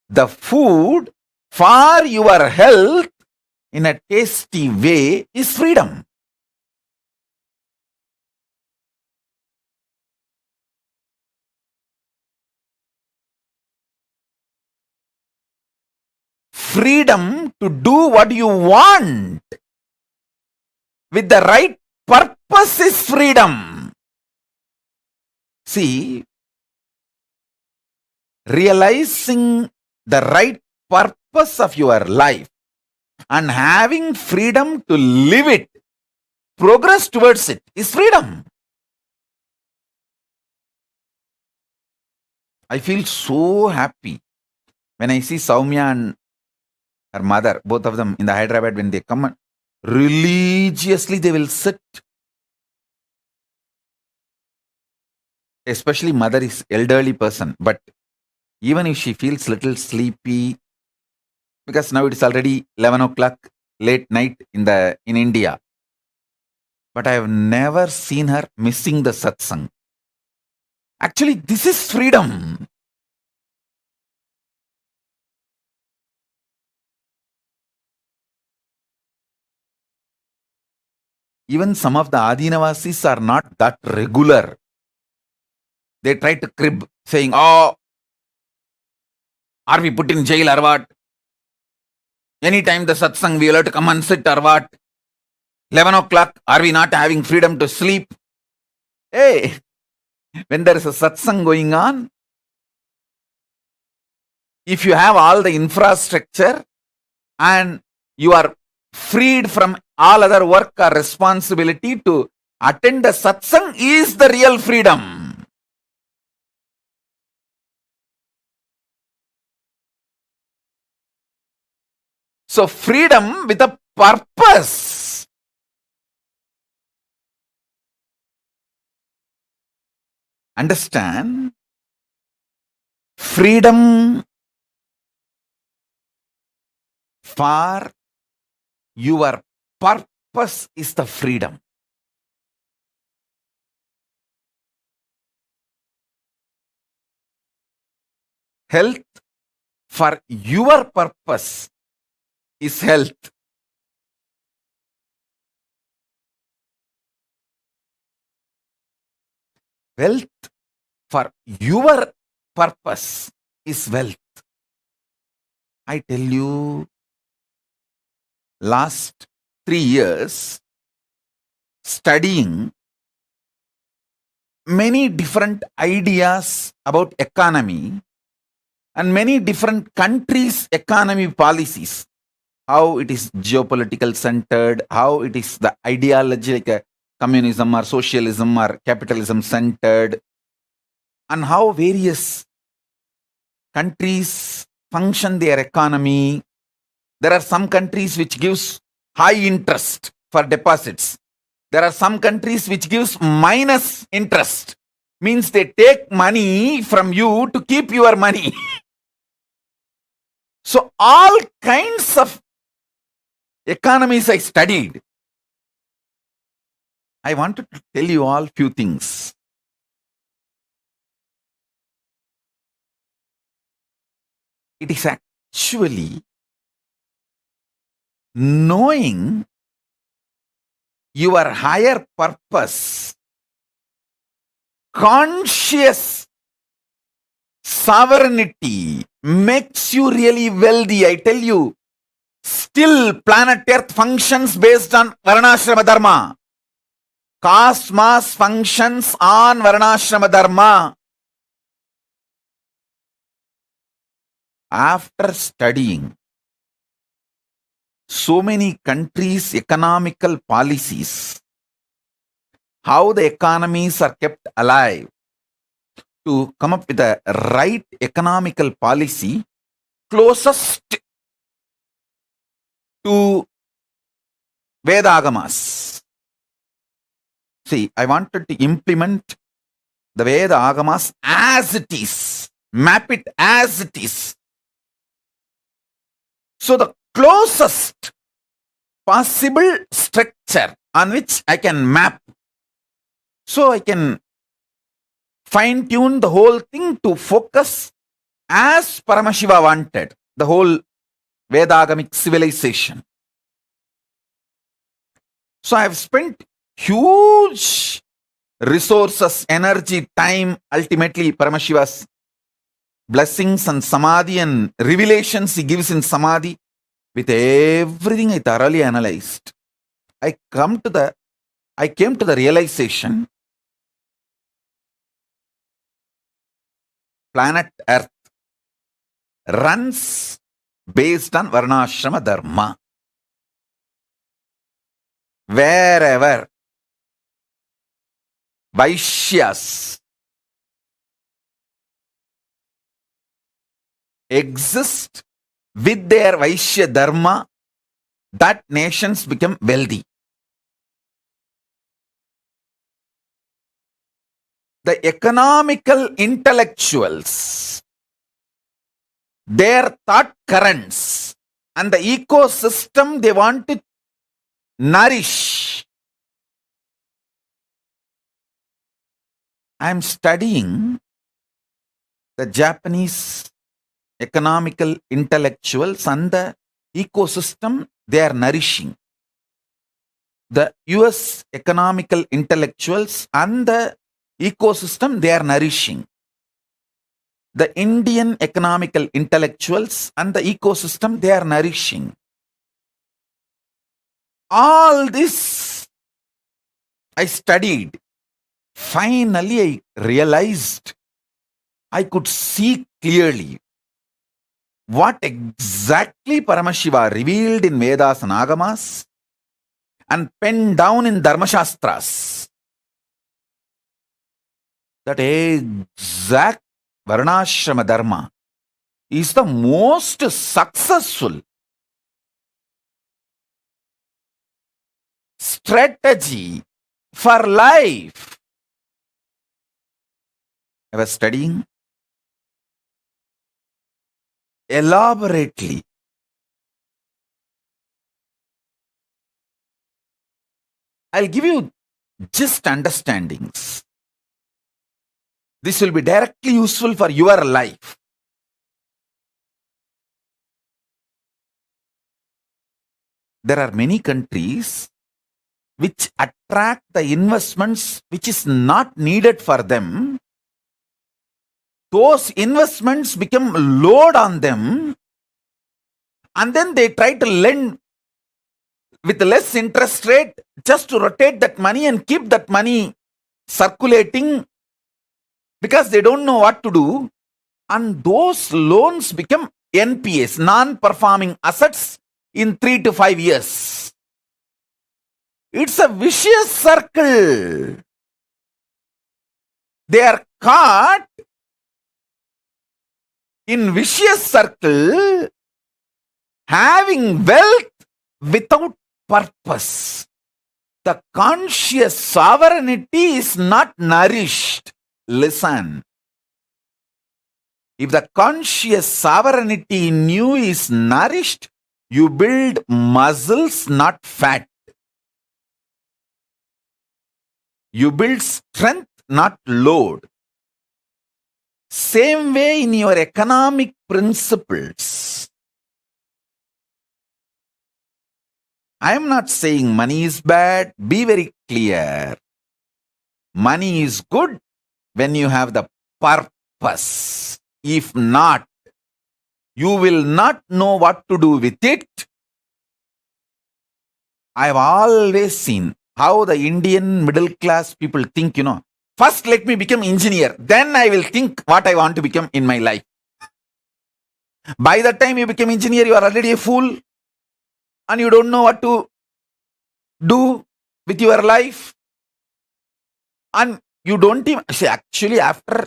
the food for your health in a tasty way is freedom. Freedom to do what you want with the right purpose is freedom. See, realizing the right purpose of your life and having freedom to live it, progress towards it is freedom. I feel so happy when I see Soumya and her mother, both of them in the Hyderabad, when they come and religiously they will sit. Especially mother is elderly person, but even if she feels little sleepy, because now it is already 11 o'clock, late night in India. But I have never seen her missing the satsang. Actually, this is freedom. Even some of the Adinavasis are not that regular. They try to crib, saying, oh, are we put in jail or what? Anytime the satsang, we will have to come and sit or what? 11 o'clock, are we not having freedom to sleep? Hey, when there is a satsang going on, if you have all the infrastructure and you are freed from all other work or responsibility to attend the satsang is the real freedom. So freedom with a purpose. Understand? Freedom for your purpose is the freedom. Health for your purpose is health. Wealth for your purpose is wealth. I tell you, last 3 years studying many different ideas about economy and many different countries' economy policies, how it is geopolitical centered, how it is the ideology like a communism or socialism or capitalism centered, and how various countries function their economy. There are some countries which gives high interest for deposits. There are some countries which gives minus interest. Means they take money from you to keep your money. So all kinds of economies I studied. I wanted to tell you all few things. It is actually knowing your higher purpose, conscious sovereignty makes you really wealthy. I tell you, still planet Earth functions based on Varnashrama Dharma. Cosmos functions on Varnashrama Dharma. After studying so many countries' economical policies, how the economies are kept alive, to come up with a right economical policy closest to Veda-agamas. See, I wanted to implement the Veda-agamas as it is, map it as it is. So the closest possible structure on which I can map, so I can fine-tune the whole thing to focus as Paramashiva wanted, the whole Vedagamic civilization. So I have spent huge resources, energy, time, ultimately Paramashiva's blessings and samadhi and revelations he gives in samadhi. With everything I thoroughly analyzed, I came to the realization planet Earth runs based on Varnashrama Dharma. Wherever Vaishyas exist with their Vaishya Dharma, that nations become wealthy. The economical intellectuals, their thought currents, and the ecosystem they want to nourish. I am studying the Japanese economical intellectuals and the ecosystem they are nourishing. The US economical intellectuals and the ecosystem they are nourishing. The Indian economical intellectuals and the ecosystem they are nourishing. All this I studied. Finally, I realized I could see clearly what exactly Paramashiva revealed in Vedas and Agamas and penned down in Dharmashastras. That exact Varnashrama Dharma is the most successful strategy for life. I was studying elaborately. I'll give you just understandings. This will be directly useful for your life. There are many countries which attract the investments which is not needed for them. Those investments become load on them, and then they try to lend with less interest rate just to rotate that money and keep that money circulating because they don't know what to do. And those loans become NPAs, non-performing assets, in 3 to 5 years. It's a vicious circle. They are caught in vicious circle, having wealth without purpose. The conscious sovereignty is not nourished. Listen. If the conscious sovereignty in you is nourished, you build muscles, not fat. You build strength, not load. Same way in your economic principles. I am not saying money is bad. Be very clear. Money is good when you have the purpose. If not, you will not know what to do with it. I have always seen how the Indian middle class people think, first let me become engineer, then I will think what I want to become in my life. By the time you become engineer, you are already a fool and you don't know what to do with your life. And you don't even see, actually, after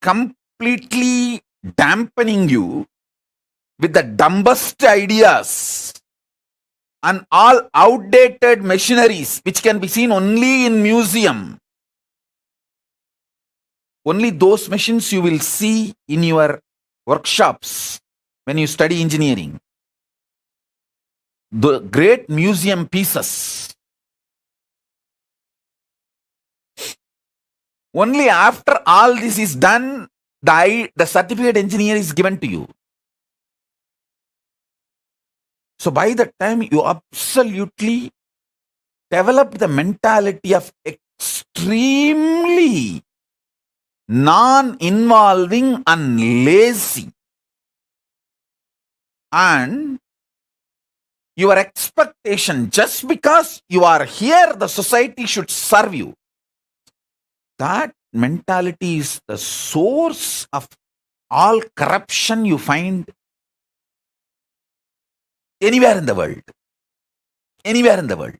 completely dampening you with the dumbest ideas and all outdated machineries which can be seen only in museum. Only those machines you will see in your workshops when you study engineering. The great museum pieces. Only after all this is done, the certificate engineer is given to you. So by the time you absolutely developed the mentality of extremely non-involving and lazy, and your expectation, just because you are here, the society should serve you. That mentality is the source of all corruption you find anywhere in the world. Anywhere in the world.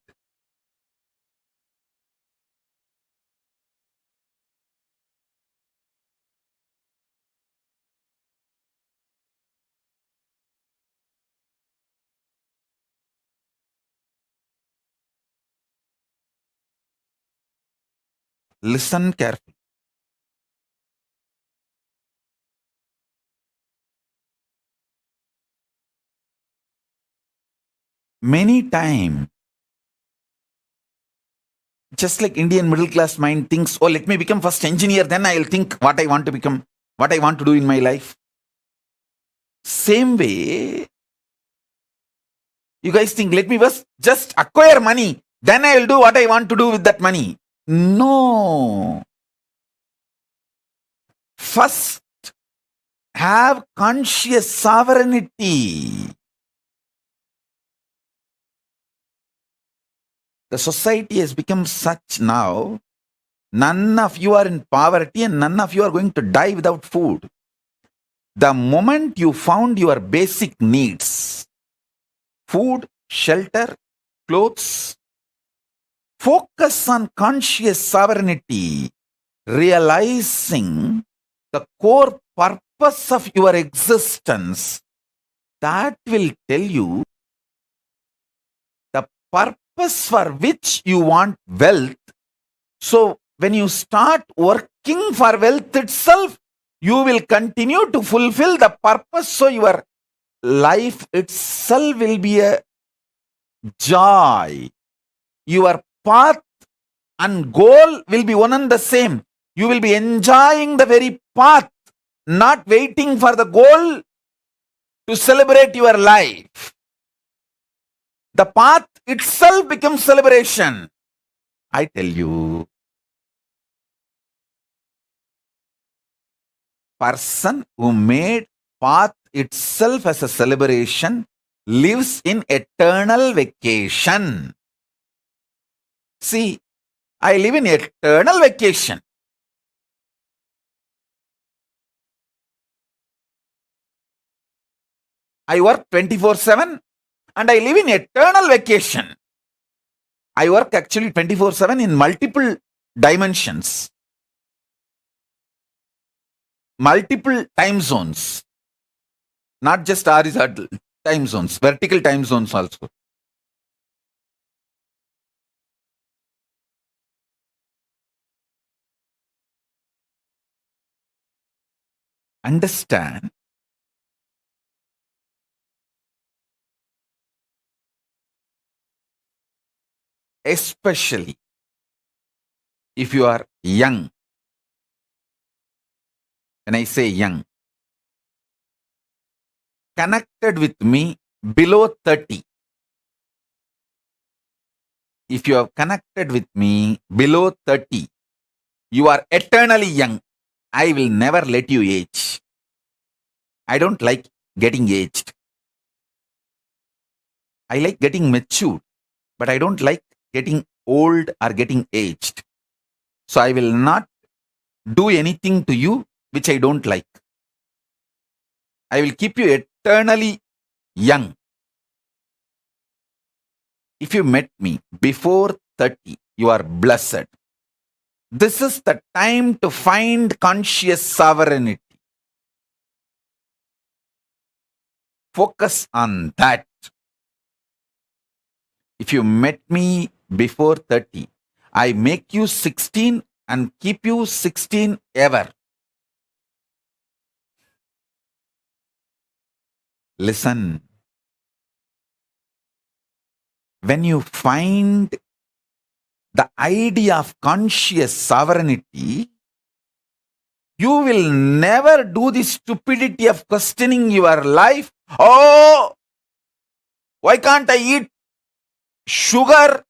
Listen carefully. Many times, just like Indian middle class mind thinks, oh, let me become first engineer, then I'll think what I want to become, what I want to do in my life. Same way, you guys think, let me just acquire money, then I'll do what I want to do with that money. No. First, have conscious sovereignty. The society has become such now, none of you are in poverty and none of you are going to die without food. The moment you found your basic needs, food, shelter, clothes, focus on conscious sovereignty, realizing the core purpose of your existence. That will tell you the purpose for which you want wealth. So when you start working for wealth itself, you will continue to fulfill the purpose. So your life itself will be a joy. Your path and goal will be one and the same. You will be enjoying the very path, not waiting for the goal to celebrate your life. The path itself becomes celebration. I tell you, person who made path itself as a celebration lives in eternal vacation. See, I live in eternal vacation. I work 24/7 and I live in eternal vacation. I work actually 24/7 in multiple dimensions, multiple time zones, not just horizontal time zones, vertical time zones also. Understand, especially if you are young. When I say young, connected with me below 30. If you have connected with me below 30, you are eternally young. I will never let you age. I don't like getting aged. I like getting matured, but I don't like getting old or getting aged. So I will not do anything to you which I don't like. I will keep you eternally young. If you met me before 30, you are blessed. This is the time to find conscious sovereignty. Focus on that. If you met me before 30, I make you 16 and keep you 16 ever. Listen. When you find the idea of conscious sovereignty, you will never do the stupidity of questioning your life. Oh, why can't I eat sugar?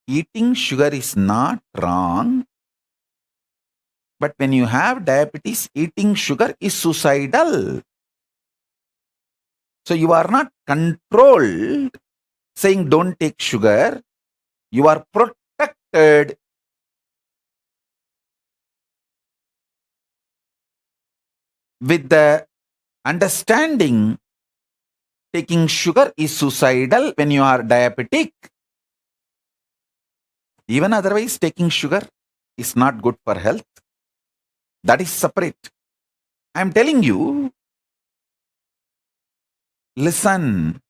Eating sugar is not wrong. But when you have diabetes, eating sugar is suicidal. So you are not controlled saying don't take sugar. You are protected. With the understanding taking sugar is suicidal when you are diabetic. Even otherwise, taking sugar is not good for health. That is separate. I am telling you, listen.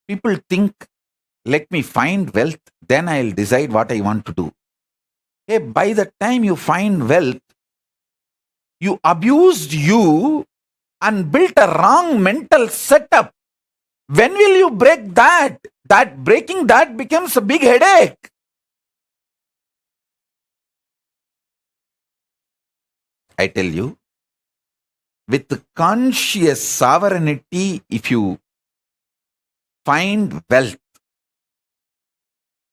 People think, let me find wealth, then I'll decide what I want to do. Hey, by the time you find wealth, you abused you and built a wrong mental setup. When will you break that? That breaking that becomes a big headache. I tell you, with conscious sovereignty, if you find wealth,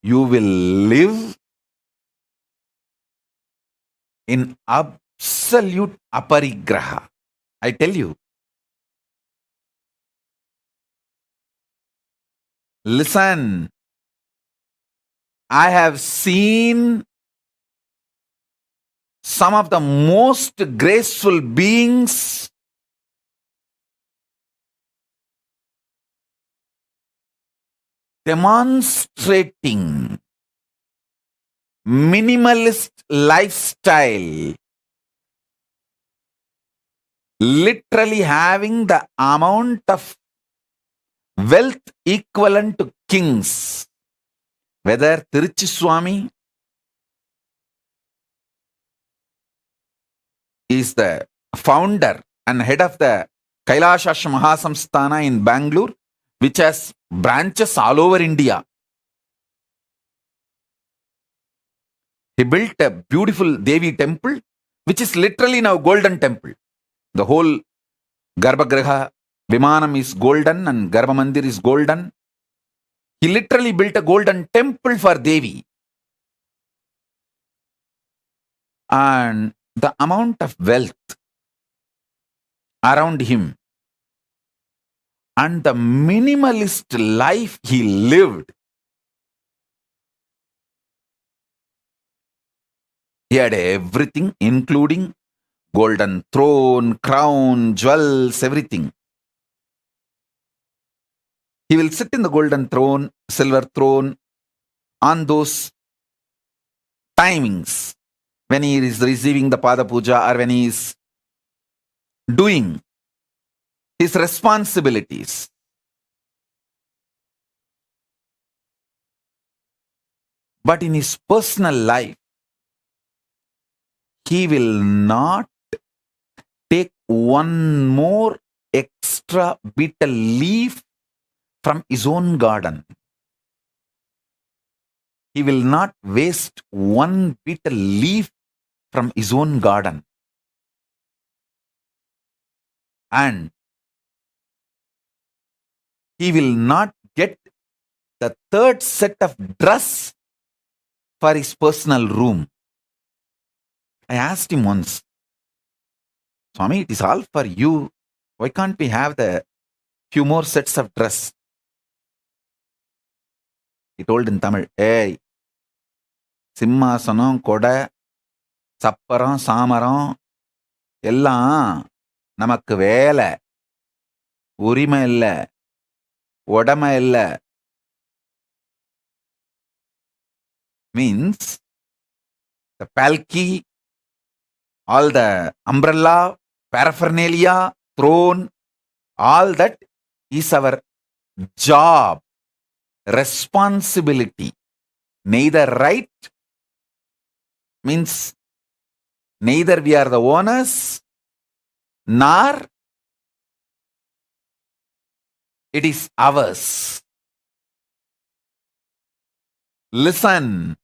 you will live in absolute aparigraha. I tell you. Listen, I have seen some of the most graceful beings demonstrating minimalist lifestyle, literally having the amount of wealth equivalent to kings. Whether Tiruchi Swami is the founder and head of the Kailasha Mahasamsthana in Bangalore, which has branches all over India. He built a beautiful Devi temple, which is literally now golden temple. The whole Garbhagriha, Vimanam is golden and Garbha Mandir is golden. He literally built a golden temple for Devi. And the amount of wealth around him and the minimalist life he lived. He had everything, including golden throne, crown, jewels, everything. He will sit in the golden throne, silver throne, on those timings when he is receiving the Pada Puja or when he is doing his responsibilities. But in his personal life, he will not take one more extra betel leaf from his own garden. He will not waste one betel leaf from his own garden. And he will not get the third set of dress for his personal room. I asked him once, Swami, it is all for you. Why can't we have the few more sets of dress? He told in Tamil, hey, சிம்மாசனம் கொடை சப்பரம் சாமரம் எல்லாம் நமக்கு வேலை, உரிமை இல்லை, உடமை இல்லை. means the palki, all the umbrella, paraphernalia, throne, all that is our job, responsibility. Neither right means neither we are the owners, nor it is ours. Listen.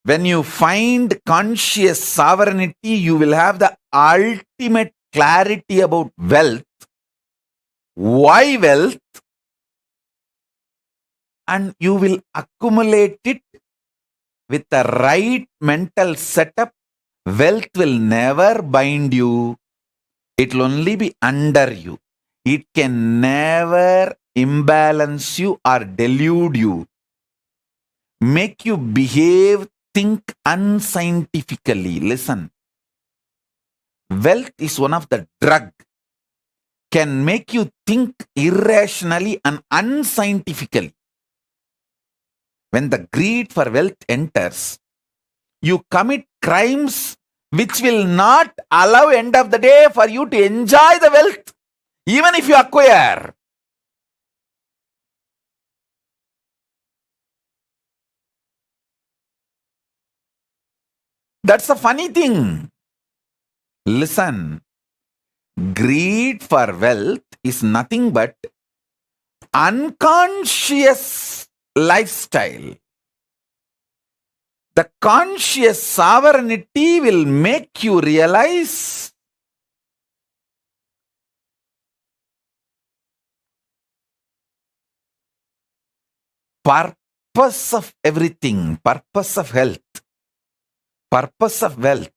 When you find conscious sovereignty, you will have the ultimate clarity about wealth. Why wealth? And you will accumulate it with the right mental setup. Wealth will never bind you. It will only be under you. It can never imbalance you or delude you, make you behave, think unscientifically. Listen. Wealth is one of the drug. Can make you think irrationally and unscientifically. When the greed for wealth enters, you commit crimes which will not allow end of the day for you to enjoy the wealth, even if you acquire. That's the funny thing. Listen, greed for wealth is nothing but unconscious lifestyle. The conscious sovereignty will make you realize purpose of everything, purpose of health, purpose of wealth.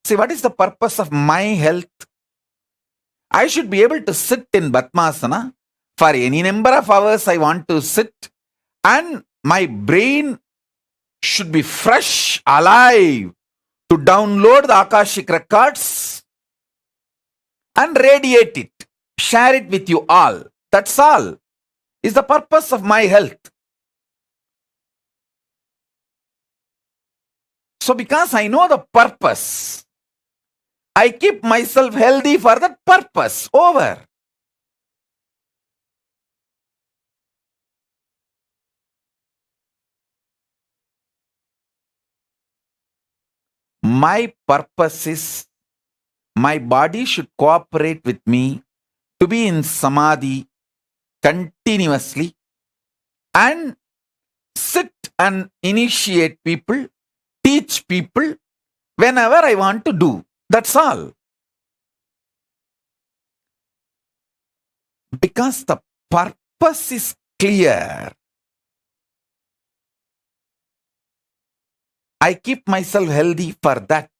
See, what is the purpose of my health? I should be able to sit in Padmasana for any number of hours I want to sit, and my brain should be fresh, alive, to download the Akashic records and radiate it, share it with you all. That's all is the purpose of my health. So because I know the purpose, I keep myself healthy for that purpose. Over. My purpose is my body should cooperate with me to be in samadhi continuously and sit and initiate people, teach people whenever I want to do. That's all. Because the purpose is clear, I keep myself healthy for that.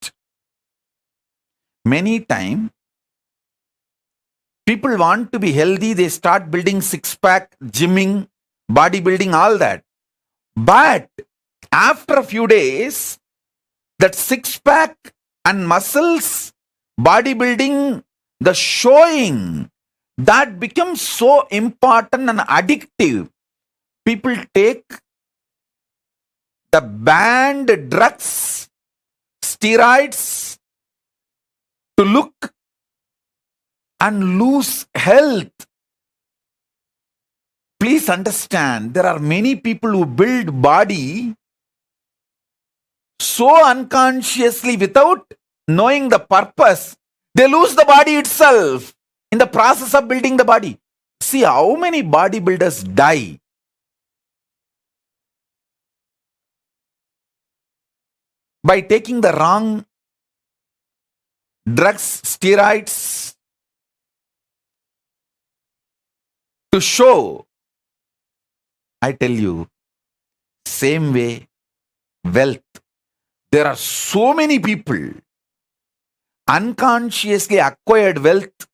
Many times, people want to be healthy, they start building six-pack, gymming, bodybuilding, all that. But after a few days, that six-pack and muscles, bodybuilding, the showing, that becomes so important and addictive. People take the banned drugs, steroids, to look and lose health. Please understand, there are many people who build body so unconsciously without knowing the purpose, they lose the body itself in the process of building the body. See how many bodybuilders die. By taking the wrong drugs, steroids to show. I tell you, same way, wealth. There are so many people unconsciously acquired wealth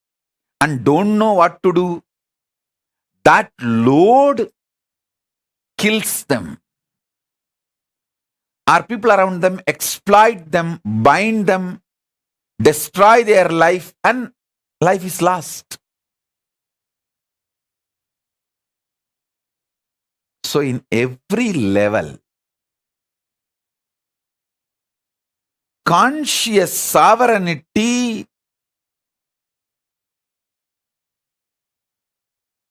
and don't know what to do. That load kills them. Our people around them exploit them, bind them, destroy their life, and life is lost. So in every level, conscious sovereignty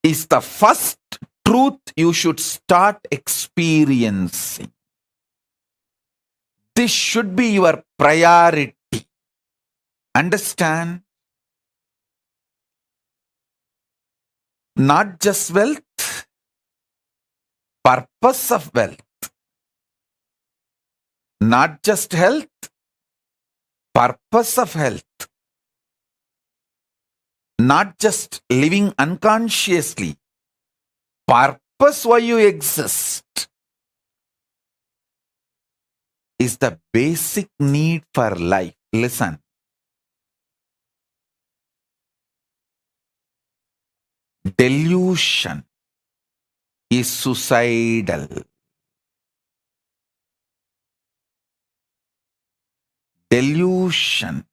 is the first truth you should start experiencing. This should be your priority. Understand? Not just wealth, purpose of wealth. Not just health, purpose of health. Not just living unconsciously, purpose why you exist is the basic need for life. Listen. Delusion is suicidal. Delusion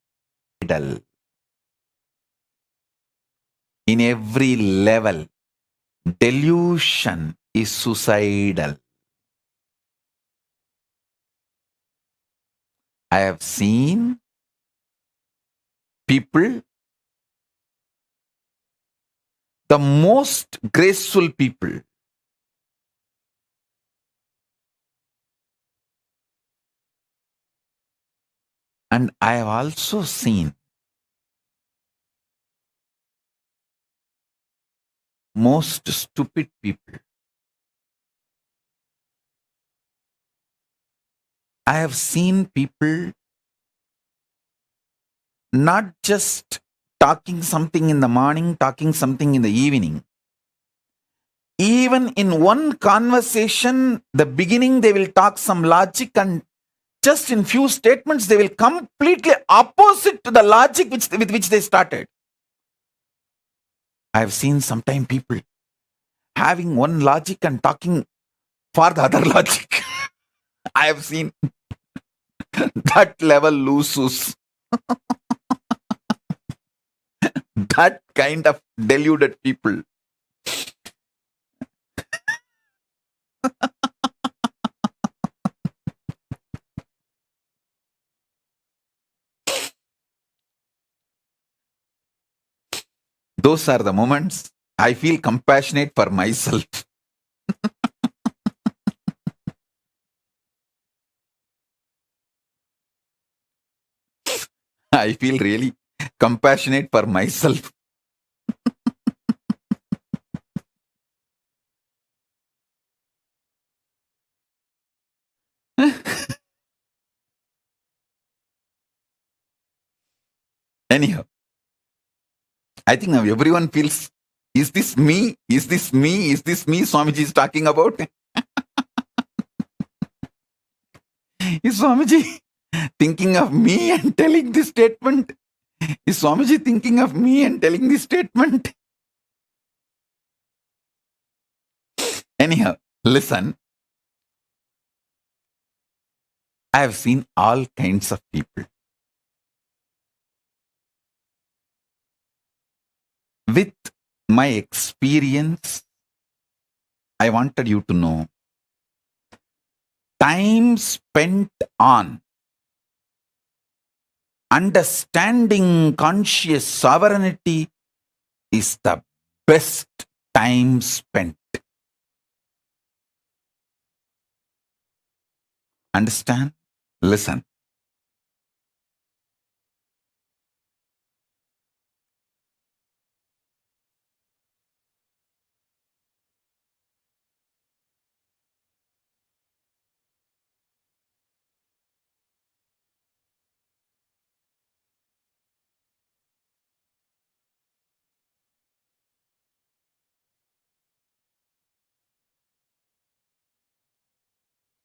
in every level. Delusion is suicidal. I have seen people, the most graceful people, and I have also seen most stupid people. I have seen people not just talking something in the morning, talking something in the evening. Even in one conversation, the beginning they will talk some logic, and just in few statements they will completely opposite to the logic with which they started. I have seen sometimes people having one logic and talking for the other logic. I have seen that level lose. That kind of deluded people. Those are the moments I feel compassionate for myself. I feel really compassionate for myself. Anyhow, I think now everyone feels, is this me? Is this me? Is this me Swamiji is talking about? Is Swamiji thinking of me and telling this statement? Is Swamiji thinking of me and telling this statement? Anyhow, listen. I have seen all kinds of people. With my experience, I wanted you to know time spent on understanding conscious sovereignty is the best time spent. Understand? Listen.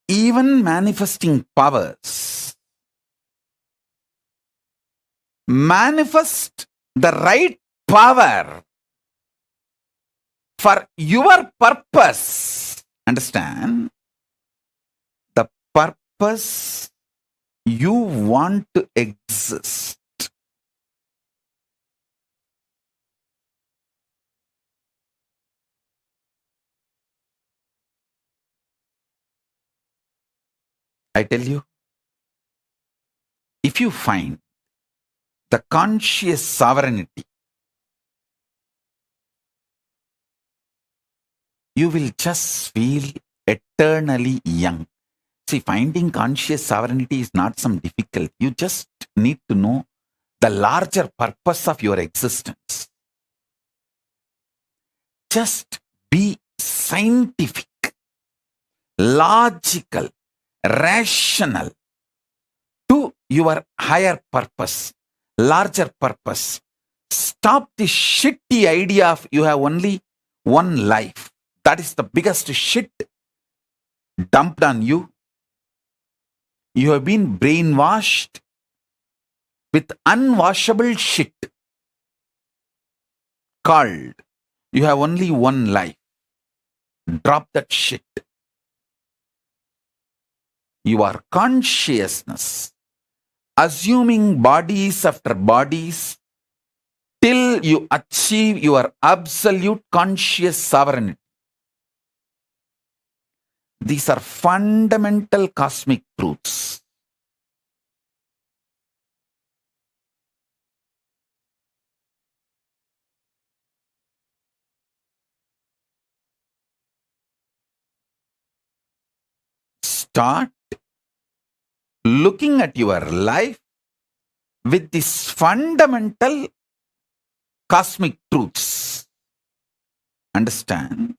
Even manifesting powers manifest the right power for your purpose. Understand? The purpose you want to exist. I tell you, if you find the conscious sovereignty, you will just feel eternally young. See, finding conscious sovereignty is not some difficult. You just need to know the larger purpose of your existence. Just be scientific, logical, rational to your higher purpose, larger purpose. Stop the shitty idea of you have only one life. That is the biggest shit dumped on you. You have been brainwashed with unwashable shit called you have only one life. Drop that shit. Your consciousness, assuming bodies after bodies, till you achieve your absolute conscious sovereignty. These are fundamental cosmic truths. Start looking at your life with these fundamental cosmic truths. Understand?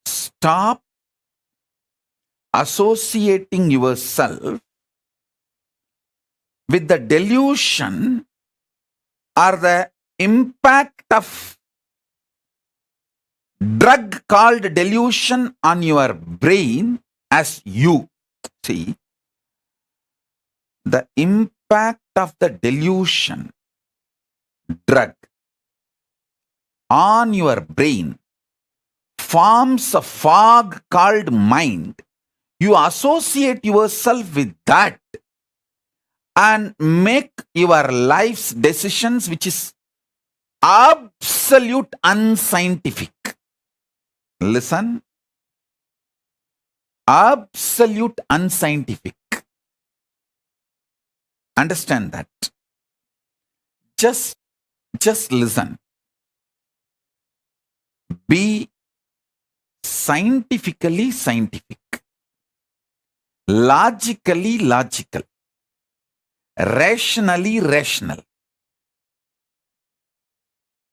Stop associating yourself with the delusion or the impact of drug called delusion on your brain as you. See, the impact of the delusion drug on your brain forms a fog called mind. You associate yourself with that and make your life's decisions, which is absolute unscientific. Listen, absolute unscientific. Understand that. Just listen. Be scientifically scientific, logically logical, rationally rational.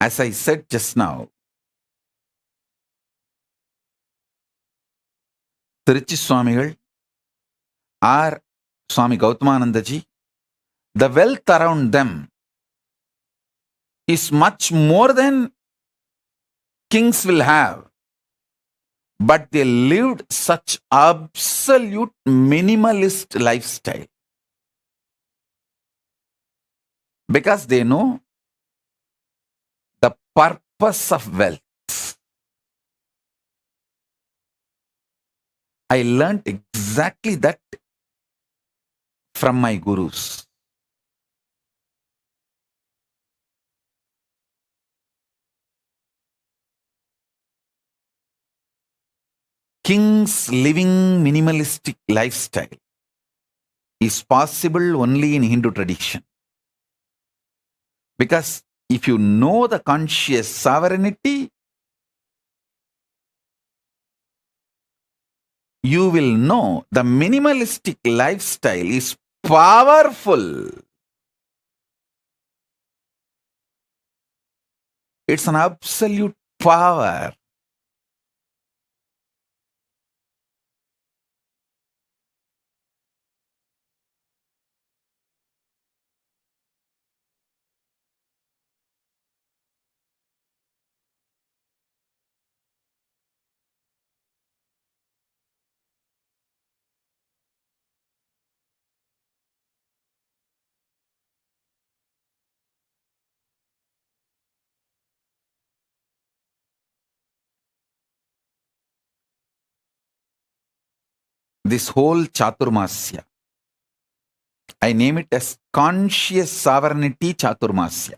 As I said just now, Tiruchi Swamigal or Swami Gautamananda ji, the wealth around them is much more than kings will have. But they lived such absolute minimalist lifestyle. Because they know the purpose of wealth. I learned exactly that from my gurus. Kings living minimalistic lifestyle is possible only in Hindu tradition. Because if you know the conscious sovereignty, you will know the minimalistic lifestyle is powerful. It's an absolute power. This whole Chaturmasya, I name it as conscious sovereignty Chaturmasya.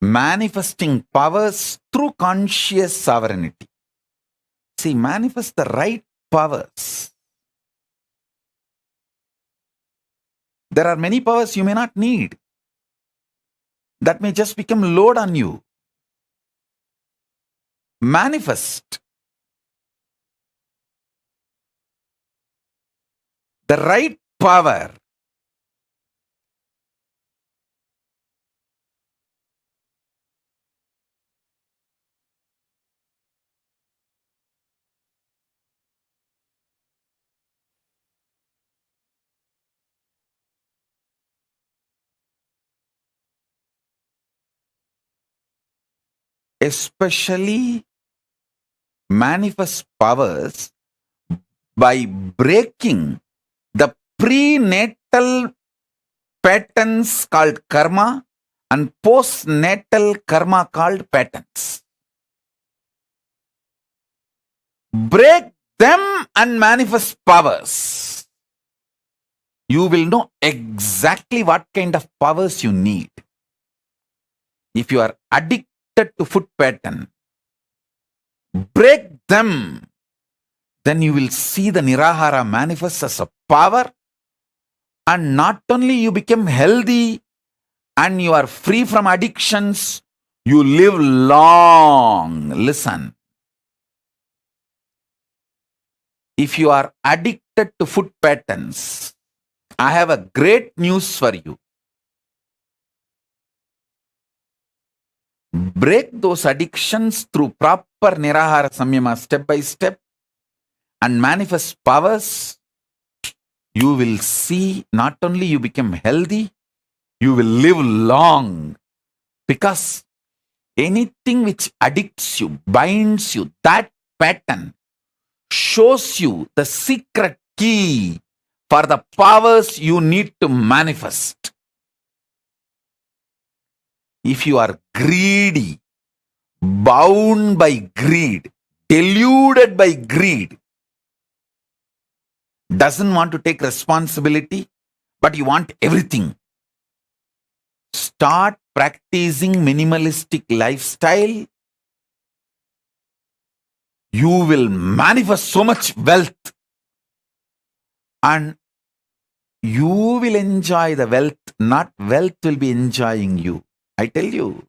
manifesting powers through conscious sovereignty. See, manifest the right powers. There are many powers you may not need. That may just become load on you. Manifest the right power. Especially manifest powers by breaking the prenatal patterns called karma and postnatal karma called patterns. Break them and manifest powers. You will know exactly what kind of powers you need. If you are addicted to food pattern, break them. Then you will see the Nirahara manifest as a power, and not only you become healthy and you are free from addictions, you live long. Listen. If you are addicted to food patterns, I have a great news for you. Break those addictions through proper Nirahara Samyama step by step and manifest powers. You will see not only you become healthy, you will live long. Because anything which addicts you, binds you, that pattern shows you the secret key for the powers you need to manifest. If you are greedy, bound by greed, deluded by greed, doesn't want to take responsibility, but you want everything, start practicing minimalistic lifestyle. You will manifest so much wealth and you will enjoy the wealth, not wealth will be enjoying you. I tell you,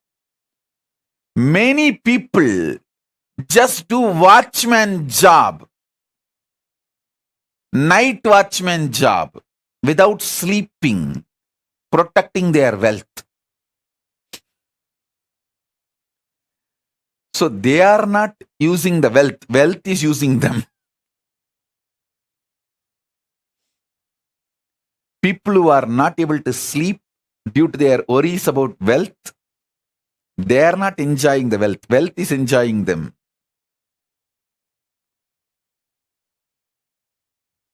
many people just do watchman job, night watchman job, without sleeping, protecting their wealth. So they are not using the wealth, wealth is using them. People who are not able to sleep due to their worries about wealth, they are not enjoying the wealth, wealth is enjoying them.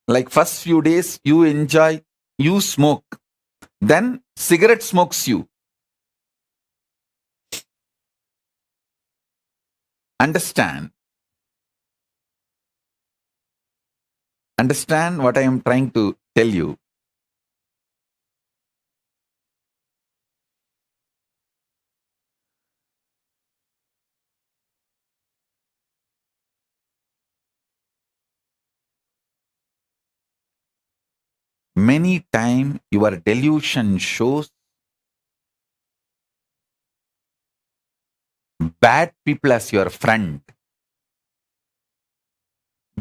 Like first few days you enjoy, you smoke, then cigarette smokes you. Understand what I am trying to tell you. Many times your delusion shows bad people as your friend,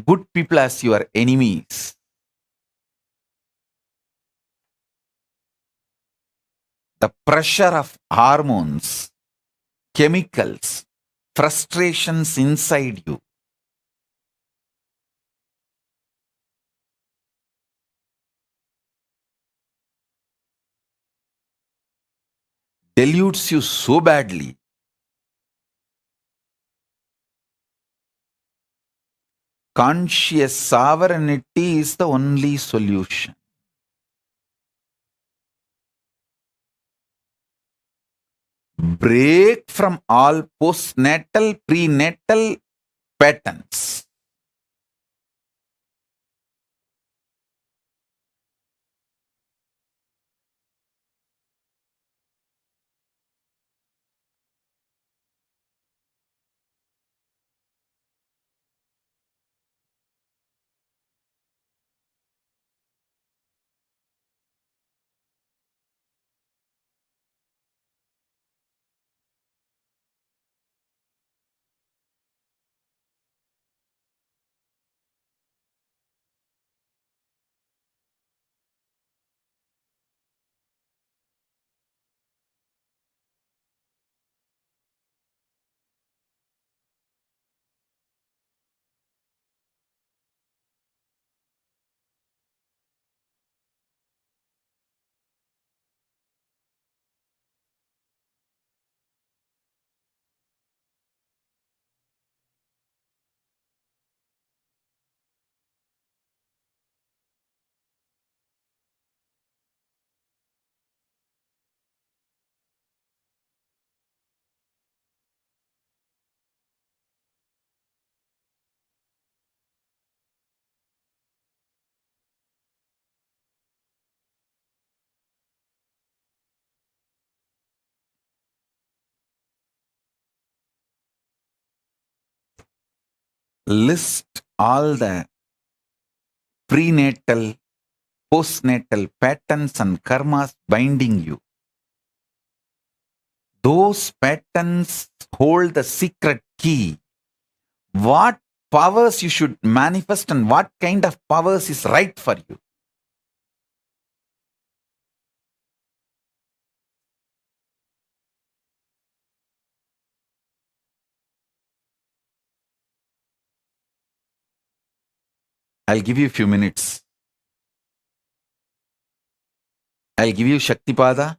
good people as your enemies. The pressure of hormones, chemicals, frustrations inside you deludes you so badly. Conscious sovereignty is the only solution. Break from all postnatal, prenatal patterns. list all the prenatal, postnatal patterns and karmas binding you. Those patterns hold the secret key. What powers you should manifest and what kind of powers is right for you. I'll give you a few minutes. I'll give you Shaktipada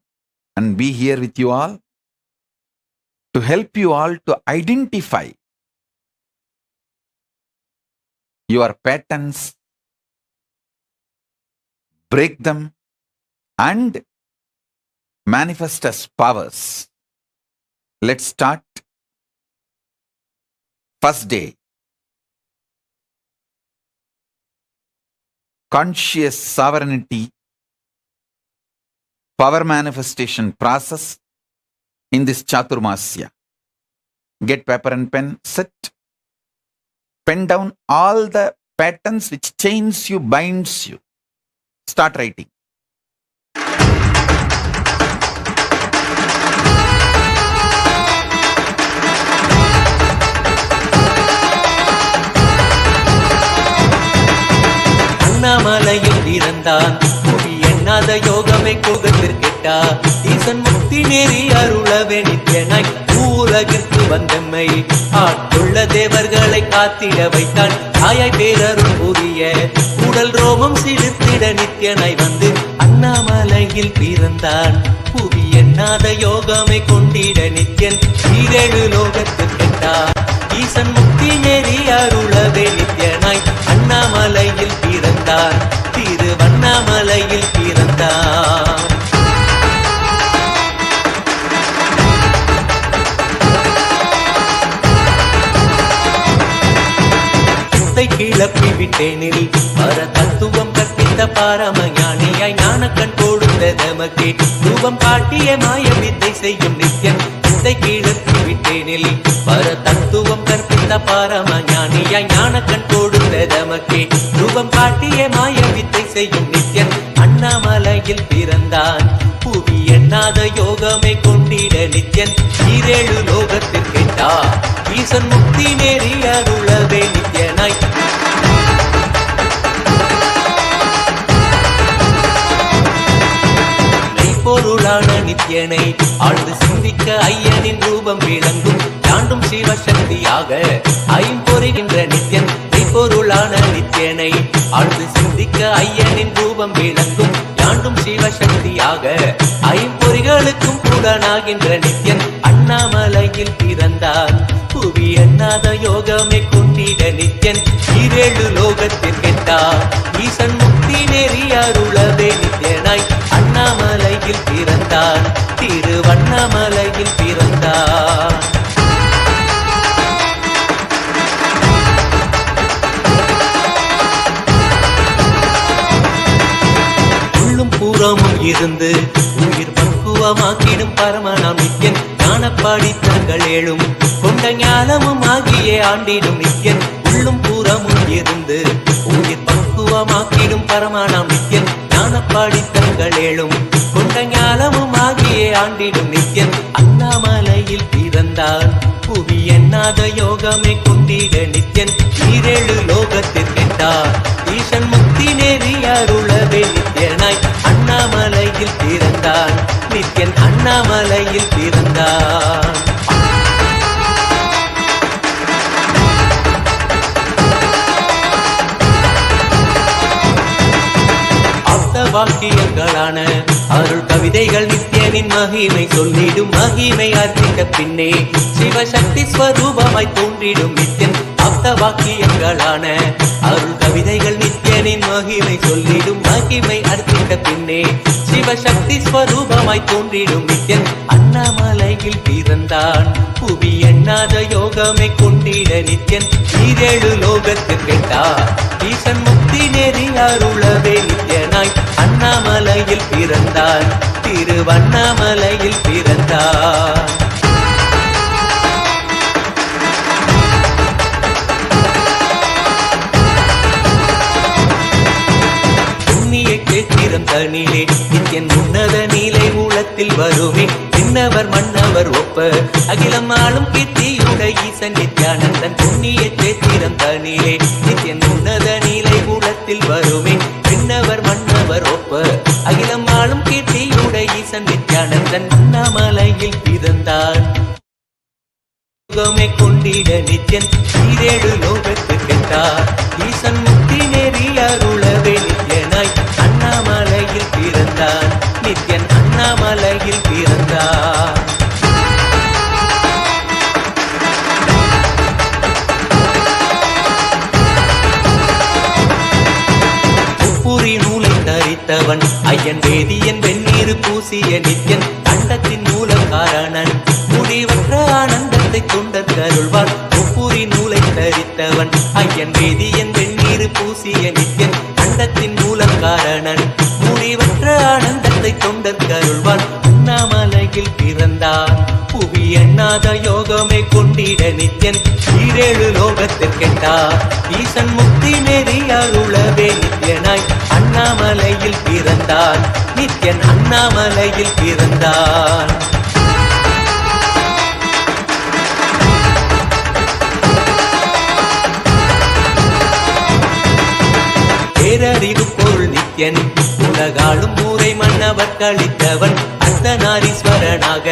and be here with you all to help you all to identify your patterns, break them, and manifest as powers. Let's start. First day. Conscious sovereignty, power manifestation process in this Chaturmasya. Get paper and pen, sit. Pen down all the patterns which chains you, binds you. Start writing. அண்ணாமலையில் பிறந்தான் புவி எண்ணாத யோகமை கோகத்திற்கிட்டா ஈசன் முக்தி நெறி அருளவே நித்யனாய் ஊரகிற்கு வந்தம்மை ஆட்கொள்ள தேவர்களை காத்திட வைத்தான் தாயாய் பேரருள் புரிய உடல் ரோமம் சிலிர்த்திட நித்யனாய் வந்து அண்ணாமலையில் பிறந்தான் புவி எண்ணாத யோகமை கொண்டிட நித்யன் ஈரேழு லோகத்திற்கிட்டா ஈசன் முக்தி நெறி அருளவே நித்யனாய் அண்ணாமலையில் பிறந்தார் திருவண்ணாமலையில் பிறந்தார். கிளப்பி விட்டேனில் பர தத்துவம் கற்பித்த பாரமஞானியாய் ஞானக்கண் கொடுத்த தமக்கே ரூபம் காட்டிய மாய வித்தை செய்யும் நித்யன் வித்தை கிளப்பி விட்டேனில் பர தத்துவம் கற்பித்த பாரமஞானியாய் ஞானக்கண் கொடுத்த தமக்கே ரூபம் காட்டிய மாய வித்தை செய்யும் நித்யன் அண்ணாமலையில் பிறந்தான் புவி எண்ணாத யோகமை கொண்டிட நித்யன் ஈரேழு லோகத்திற்கெட்டா ஈசன் முக்தி நெறி அருளவே நித்யனாய் பொருளான நித்யனை ஆழ்ந்து சிந்திக்க ஐயனின் ரூபம் விளங்கும் தாண்டும் சிவசக்தியாக ஐம்பொறிகின்ற நித்யன் பொருளான நித்யனை ஆழ்ந்து சிந்திக்க ஐயனின் ரூபம் விளங்கும் தாண்டும் சிவசக்தியாக ஐம்பொறிகளுக்கும் புலனாகின்ற நித்யன் அண்ணாமலையில் பிறந்தார் புவி எண்ணாத யோகமை கொண்டிட நித்யன் ஈரேழு லோகத்திற்கெட்டா ஈசன் முக்தி நெறி அருளவே நித்யனாய் அண்ணாமலையில் பிறந்தார் திருவண்ணாமலையில் பிறந்தார். உள்ளும் பூரமும் இருந்து உயிர் பக்குவமாக்கிடும் பரமனாம் நித்யன் ஞானப்பாடி தங்கள் ஏழும் கொண்ட ஞானமும் ஆகியே ஆண்டிடும் நித்யன் உள்ளும் பூரமும் இருந்து உயிர் பக்குவமாக்கிடும் பரமனாம் நித்யன் ஞானப்பாடி தங்கள் ஏழும் கொண்ட ஞானமும் ஆகியே ஆண்டிடும் நித்யன் அண்ணாமலையில் பிறந்தார் புவி எண்ணாத யோகமை கொண்டிட நித்யன் ஈரேழு லோகத்திற்கெட்டார் ஈசன் முக்தி நெறி அருளவே நித்யனாய் அண்ணாமலையில் பிறந்தார் நித்யன் அண்ணாமலையில் பிறந்தார். வாக்கியங்களான அருள் கவிதைகள் நித்யனின் மகிமை சொல்லிடும் மகிமை அர்ப்பித்த பின்னே சிவசக்தி ஸ்வரூபமாய் தோன்றிடும் நித்யன் அப்த வாக்கியங்களான அருள் கவிதைகள் நித்யனின் மகிமை சொல்லிடும் மகிமை அர்ப்பித்த பின்னே சிவசக்தி ஸ்வரூபமாய் தோன்றிடும் நித்யன் அண்ணாமலையில் பிறந்தான் புவி எண்ணாத யோகமை கொண்டிட நித்யன் ஈரேழு லோகத்திற்கெட்டா ஈசன் முக்தி நெறி அருளவே நித்யனாய் அண்ணாமலையில் பிறந்தார் திருவண்ணாமலையில் பிறந்தார். சேத்திரம் தனிலே நித்தியன் உன்னத நீலை ஊழத்தில் வருமே விண்ணவர் மன்னவர் ஒப்ப அகிலம் ஆளும் கீர்த்தியுட ஈசன் நித்யானந்தன் புண்ணிய சேத்திரம் தனிலே நித்தியன் உன்னத நீலை ஊழத்தில் வருமே விண்ணவர் மன்னவர் ஒப்ப அகிலம் ஆளும் கீர்த்தியுட ஈசன் நித்யானந்தன் அண்ணாமலையில் பிறந்தான் கொண்டிட நித்யன் ஈரேழு லோகத்து கெட்டார் ஈசன் முக்தி நெறி அருளவே நித்யனாய் அண்ணாமலையில் பிறந்தான் நித்யன் அண்ணாமலையில் பிறந்தார் முப்புரி நூலை தரித்தவன் ஐயன் வேதியன் வெந்நீர் பூசிய நித்யன் அண்டத்தின் மூலம் காரணன் முடிவற்ற ஆனந்தத்தை தொண்டர் கருள்வார் முப்புரி நூலை தரித்தவன் ஐயன் வேதியன் வெந்நீர் பூசிய நித்யன் அண்டத்தின் மூலம் காரணன் முடிவற்ற ஆனந்தத்தை தொண்டர் கருள்வார் அண்ணாமலையில் பிறந்தான் புவி எண்ணாத யோகமே கொண்டிட நித்யன் ஈரேழு லோகத்திற்கெட்டார் ஈசன் முக்தி நெறி அருளவே நித்யனாய் அண்ணாமலையில் பிறந்தான் நித்யன் அண்ணாமலையில் பிறந்தான் பேரறிவு பொருள் நித்யன் உலகாளும் ஊரை மன்னவர் கழித்தவன் அர்த்தநாரீஸ்வரனாக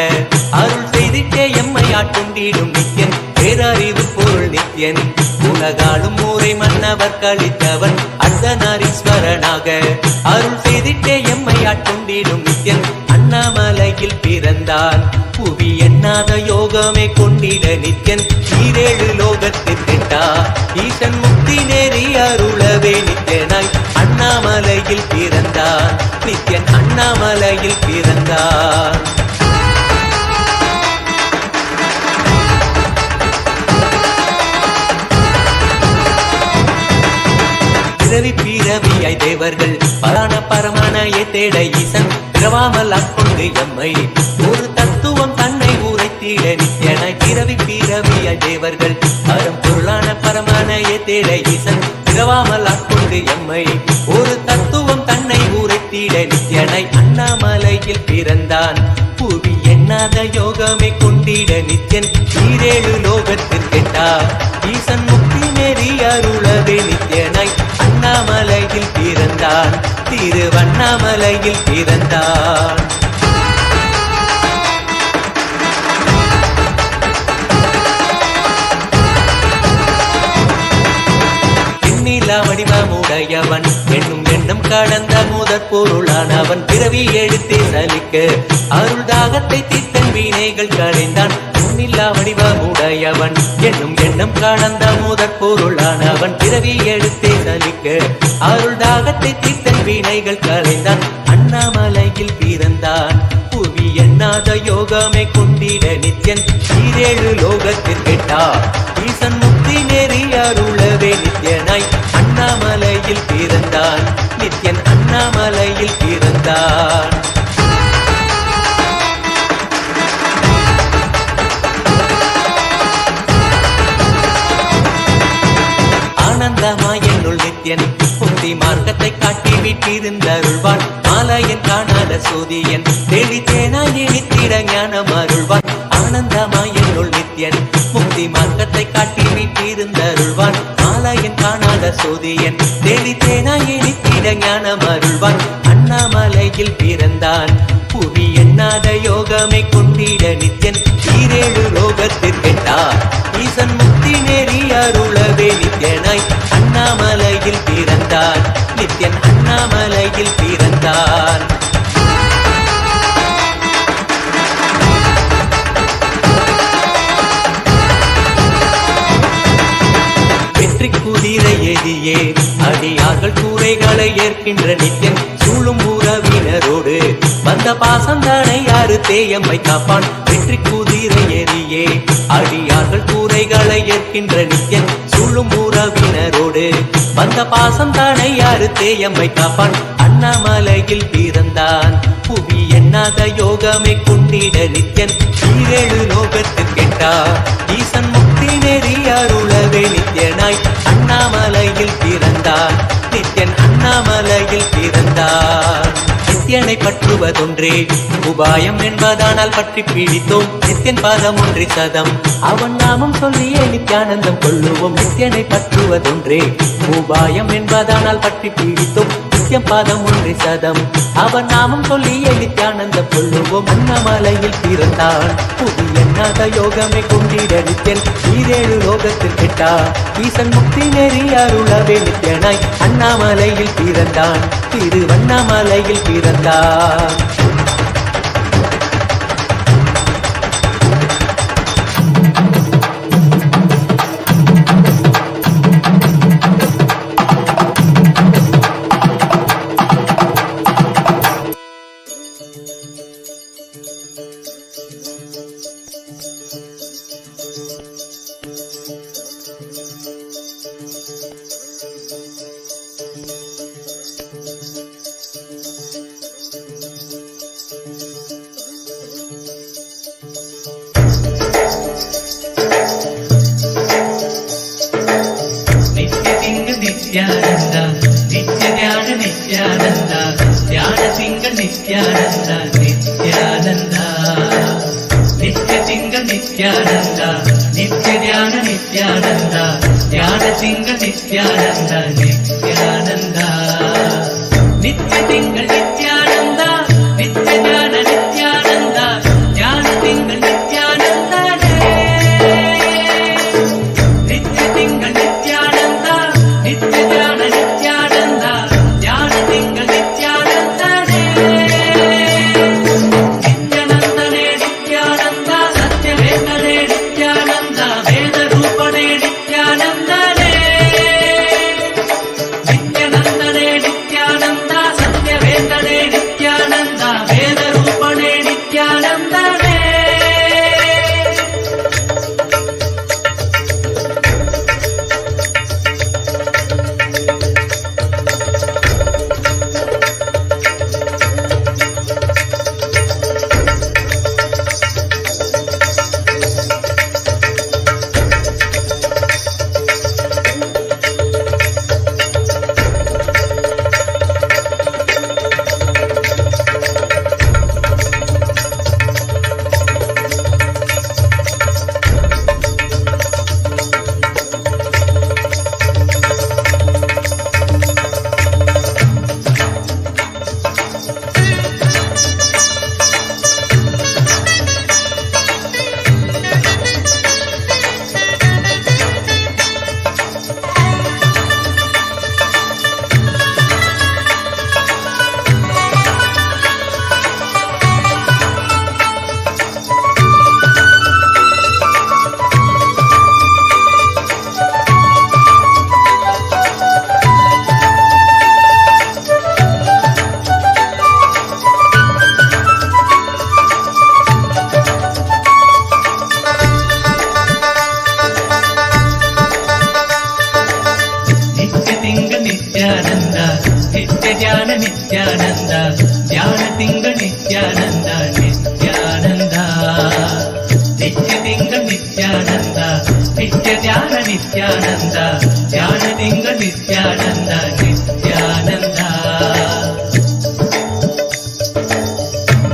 அருள் செய்திட்டே எம்மை ஆட்கொண்டிடும் நித்யன் பேரறிவு பொருள் நித்யன் உலகாளும் ஊரை மன்னவர் கழித்தவன் அர்த்தநாரீஸ்வரனாக அருள் செய்திட்டே எம்மை ஆட்கொண்டிடும் நித்யன் அண்ணாமலையில் பிறந்தான் புவி எண்ணாத யோகமே கொண்டிட நித்யன் ஈரேழு லோகத்திற்கெட்டார் ஈசன் முக்தி நெறி அருளவே நித்யனாய் அண்ணாமலையில் பிறந்தான் நித்யன் அண்ணாமலையில் பிறந்தான் பிறவி பிறவியாய் தேவர்கள் பரான பரமானையை தேட ஈசன் பிறவாமல் ஆட்கொண்டு எம்மை ஒரு தத்துவம் தன்னை உரைத்திட நித்யனாய் பிறவி பிறவியாய் தேவர்கள் பரம்பொருளான பரமானையை தேட ஈசன் பிறவாமல் ஆட்கொண்டு எம்மை ஒரு தத்துவம் தன்னை உரைத்திட நித்யனாய் அண்ணாமலையில் பிறந்தான் புவி எண்ணாத யோகமே கொண்டிட நித்யன் ஈரேழு லோகத்திற்கெட்டார் ஈசன் முக்தி நெறி அருளவே நித்யனாய் அண்ணாமலையில் பிறந்தான் திருவண்ணாமலையில் பிறந்தான் வடிவமுடையவன் என்னும் எண்ணம் கடந்த முதற் பொருளானவன் பிறவி எடுத்தே சலிக்க அருள் தாகத்தை தீர்த்தன் வினைகள் களைந்தான் பொன்னில்லா வடிவமுடையவன் என்னும் எண்ணம் கடந்த முதற் பொருளானவன் பிறவி எடுத்தே சலிக்க அருள் தாகத்தை தீர்த்தன் வினைகள் களைந்தான் அண்ணாமலையில் பிறந்தான் புவி எண்ணாத யோகமே கொண்டிட நித்யன் ஈரேழு லோகத்திற்கெட்டார் ஈசன் முக்தி நெறி அருளவே நித்யனாய் அண்ணாமலையில் பிறந்தான் நித்யன் அண்ணாமலையில் பிறந்தான் ஆனந்தமாய் என்னுள் நித்யன் முக்தி மார்க்கத்தை காட்டி விட்டிருந்தருள்வான் மாலையன் காணாத சோதியன் தெளித்தேனாய் இனித்திட ஞானம் அருள்வான் ஆனந்தமாய் என்னுள் நித்யன் முக்தி மார்க்கத்தை காட்டி விட்டிருந்தருள்வான் மாலையன் காணாத சோதியன் தெளித்தேனாய் இனித்திட ஞானம் அருள்வான் அண்ணாமலையில் பிறந்தான் புவி எண்ணாத யோகமே கொண்டிட நித்யன் ஈரேழு லோகத்திற்கெட்டார் ஈசன் முக்தி நெறி அருளவே நித்யனாய் அண்ணாமலையில் பிறந்தான் நித்யன் அண்ணாமலையில் பிறந்தான் வெற்றி குதிரை எதியே அடியார்கள் கூரைகளை ஏற்கின்ற நித்யன் சூழும் உறவினரோடு வந்த பாசம் தானே யாரு தேயம்மை காப்பான் வெற்றி குதிரை எதியே அடியார்கள் கூரைகளை ஏற்கின்ற நித்யன் சூழும் உறவினரோடு வந்த பாசம் தானே யாரு தேயம்மை காப்பான் அண்ணாமலையில் பிறந்தான் புவி எண்ணாத யோகமே கொண்டிட நித்யன் ஈரேழு லோகத்திற்கெட்டார் ஈசன் முக்தி நெறி அருளவே நித்யனாய் அண்ணாமலையில் பிறந்தான் நித்யன் அண்ணாமலையில் பிறந்தான் நித்யனை பற்றுவதொன்றே உபாயம் என்பதானால் பற்றி பீடித்தோம் நித்யன் பாதம் ஒன்றி சதம் அவன் நாமம் சொல்லியே நித்யானந்தம் கொள்ளுவோம் நித்யனை பற்றுவதொன்றே உபாயம் என்பதானால் பற்றி பீடித்தோம் நித்யம் பாதம் ஒன்றி சதம் அவன் நாமம் சொல்லியே நித்யானந்தம் கொள்ளுவோம் அண்ணாமலையில் பிறந்தான் புதிய நாத யோகமே கொண்டிட நித்யன் ஈரேழு லோகத்தில் கெட்டார் ஈசன் முக்தி நெறி அருளவே நித்யனாய் அண்ணாமலையில் பிறந்தான் திருவண்ணாமலையில் பிறந்தான் நித்யானந்த நித்ய தியான நித்யானந்த தியான திங்கள் நித்யானந்த நித்யானந்த நித்ய திங்கள் நித்யானந்த நித்ய தியான நித்யானந்த தியான திங்கள் நித்யானந்த நித்யானந்த நித்ய திங்கள் நித்யானந்த நித்ய தியான நித்யானந்த தியான திங்கள் நித்யானந்த நித்ய திங்கள் நித்யானந்த நித்ய தியான நித்யானந்த தியான திங்கள் நித்யானந்தனே நித்யானந்தனே நித்யானந்த சத்யவேதனே நித்யானந்த வேத ரூபனே நித்யானந்தனே நித்யானந்தனே நித்யானந்த சத்யவேதனே நித்யானந்த வேத ரூபனே நித்யானந்தனே நித்யானந்த நித்ய தியான நித்யானந்த தியான திங்கள் நித்யானந்த நித்யானந்த நித்ய திங்கள் நித்யானந்த நித்ய தியான நித்யானந்த தியான திங்கள் நித்யானந்த நித்யானந்த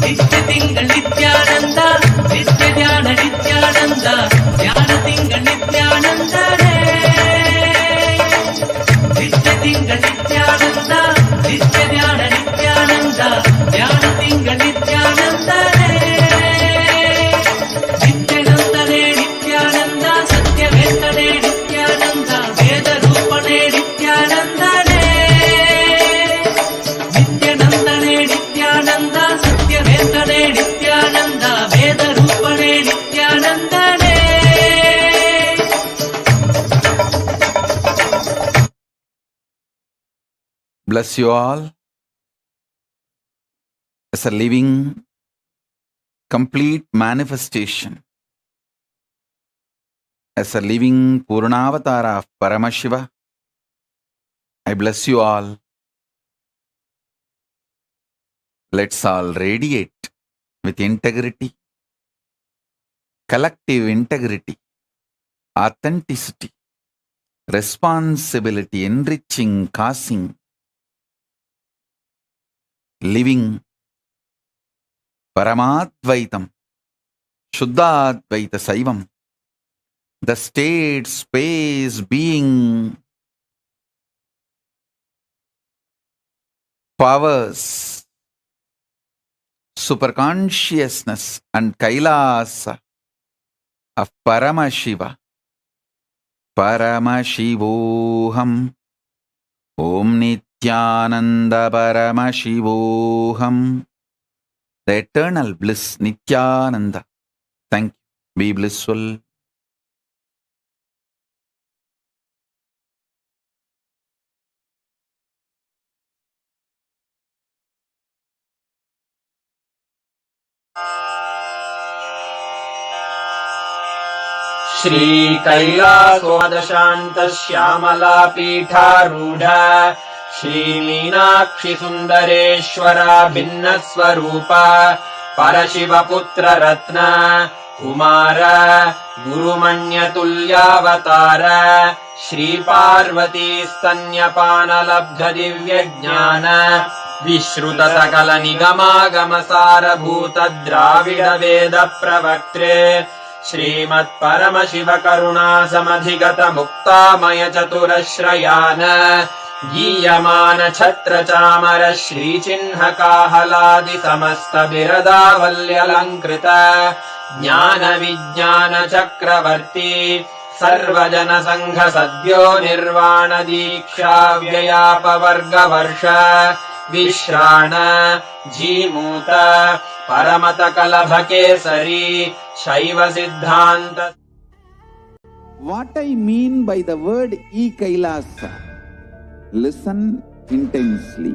நித்ய திங்கள் நித்யானந்த நித்ய தியான நித்யானந்த தியான திங்கள் நித்யானந்தனே நித்ய திங்கள் நித்யானந்த நித்ய தியான நித்யானந்த தியான திங்கள் நித்யானந்தனே நித்யானந்தனே நித்யானந்த சத்யவேதனே நித்யானந்த வேத ரூபனே நித்யானந்தனே நித்யானந்தனே நித்யானந்த சத்யவேதனே நித்யானந்த வேத ரூபனே நித்யானந்தனே. Bless you all as a living, complete manifestation, as a living Purnavatara of Paramashiva. I bless you all. Let's all radiate with integrity, collective integrity, authenticity, responsibility, enriching, causing, living Paramadvaitam, Shuddhadvaita Saivam, the state, space, being, powers, superconsciousness and Kailasa of Paramashiva. Paramashivoham, Om Nithyananda Paramashivoham, the eternal bliss, Nithyananda. Thank you. Be blissful. श्रीकैलासोदशान्तश्यामलापीठारूढ श्रीमीनाक्षिसुन्दरेश्वरा भिन्नस्वरूप परशिवपुत्ररत्न Kumar गुरुमण्यतुल्यावतार श्रीपार्वतीस्तन्यपानलब्धदिव्यज्ञान विश्रुतसकलनिगमागमसारभूतद्राविडवेदप्रवक्त्रे श्रीमत्परमशिवकरुणासमधिगतमुक्तामय चतुरश्रयान गीयमान छत्रचामर श्रीचिह्नकाहलादि समस्त बिरदावल्यलङ्कृत ज्ञानविज्ञान चक्रवर्ती सर्वजन संघ सद्यो निर्वाण दीक्षा व्ययापवर्गवर्ष विश्राण जीमूत परमत कलभ केसरी शैव सिद्धांत. What I mean by the word E-Kailasa? Listen intensely.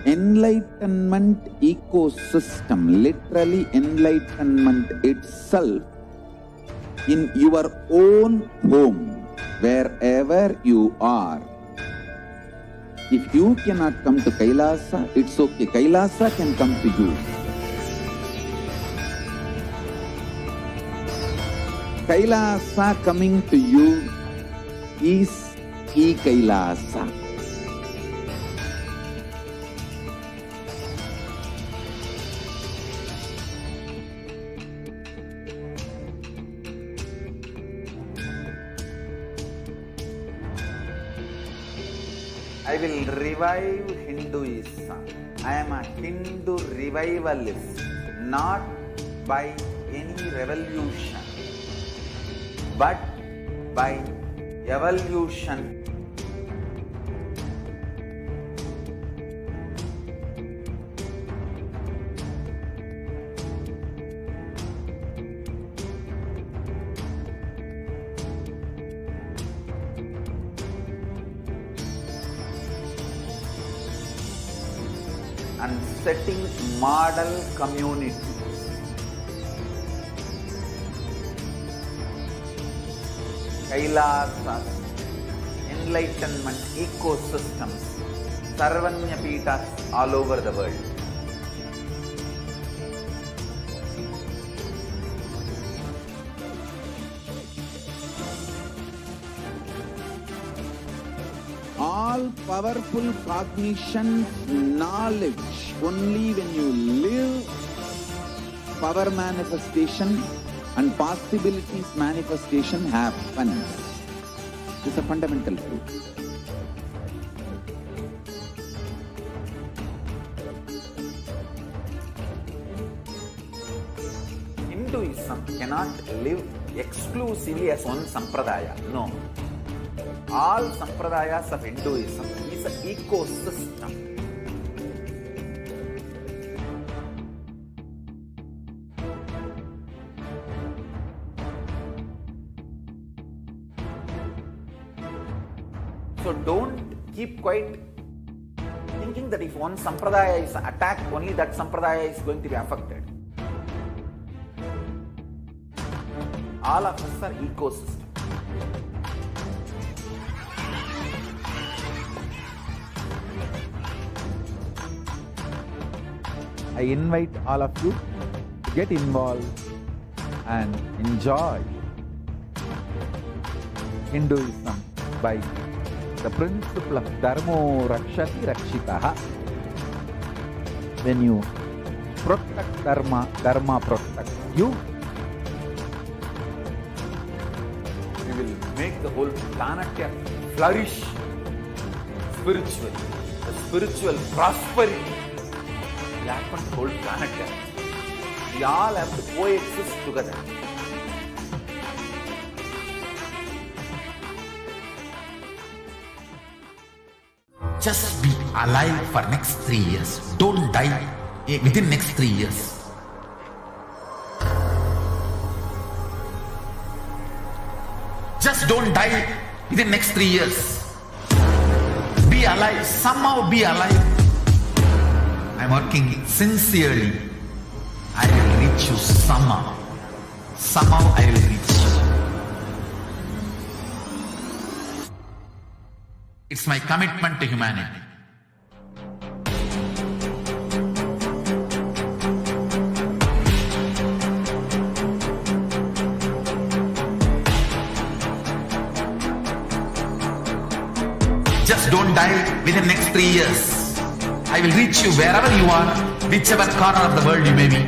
Enlightenment ecosystem, literally enlightenment itself, in your own home, wherever you are. If you cannot come to Kailasa, it's okay. Kailasa can come to you. Kailasa coming to you is E-Kailasa. I will revive Hinduism. I am a Hindu revivalist, not by any revolution, but by evolution. And setting model communities. Kailasas, enlightenment ecosystems, Sarvanya Pitas all over the world. All powerful cognition, knowledge, only when you live, power manifestation and possibilities manifestation happens. This is a fundamental truth. Hinduism cannot live exclusively as one sampradaya. No. All sampradayas of Hinduism is an ecosystem. So don't keep quiet thinking that if one sampradaya is attacked, only that sampradaya is going to be affected. All of us are ecosystem. I invite all of you to get involved and enjoy Hinduism by the principle of Dharmo Rakshati Rakshitaha. When you protect Dharma, Dharma protect you. We will make the whole planet flourish spiritually. The spiritual prosperity will happen to the whole planet. We all have to coexist together. Just be alive for next 3 years. Don't die within next 3 years. Just don't die within next 3 years. Be alive. Somehow be alive. I'm working sincerely. I will reach you somehow. Somehow I will reach you. It's my commitment to humanity. Just don't die within the next 3 years. I will reach you wherever you are, whichever corner of the world you may be.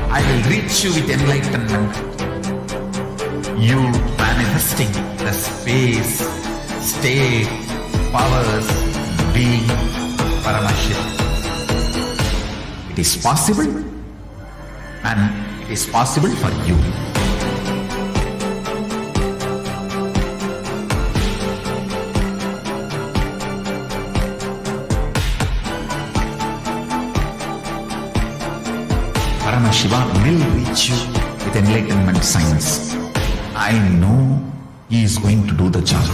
I will reach you with enlightenment. You manifesting the space, state, powers, being, Paramashivoham. It is possible, and it is possible for you. Paramashivoham will reach you with enlightenment science. I know he is going to do the job.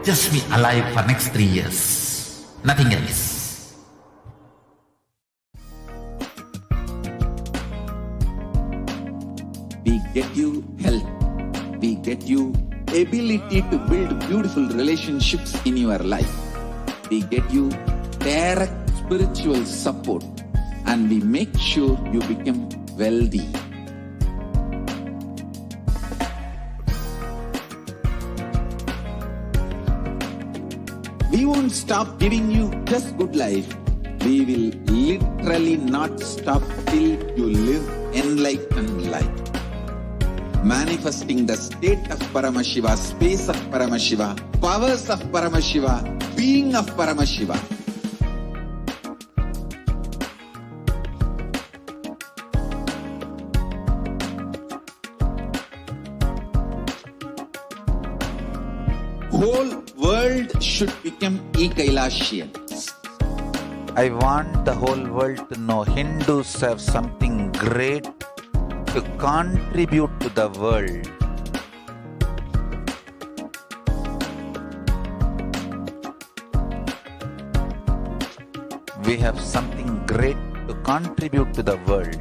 Just be alive for next 3 years. Nothing else. We get you health. We get you ability to build beautiful relationships in your life. We get you direct spiritual support, and we make sure you become wealthy. We won't stop giving you just good life. We will literally not stop till you live enlightened life. Manifesting the state of Paramashiva, space of Paramashiva, powers of Paramashiva, being of Paramashiva. Whole world should become Ekailashian. I want the whole world to know Hindus have something great to contribute to the world. We have something great to contribute to the world.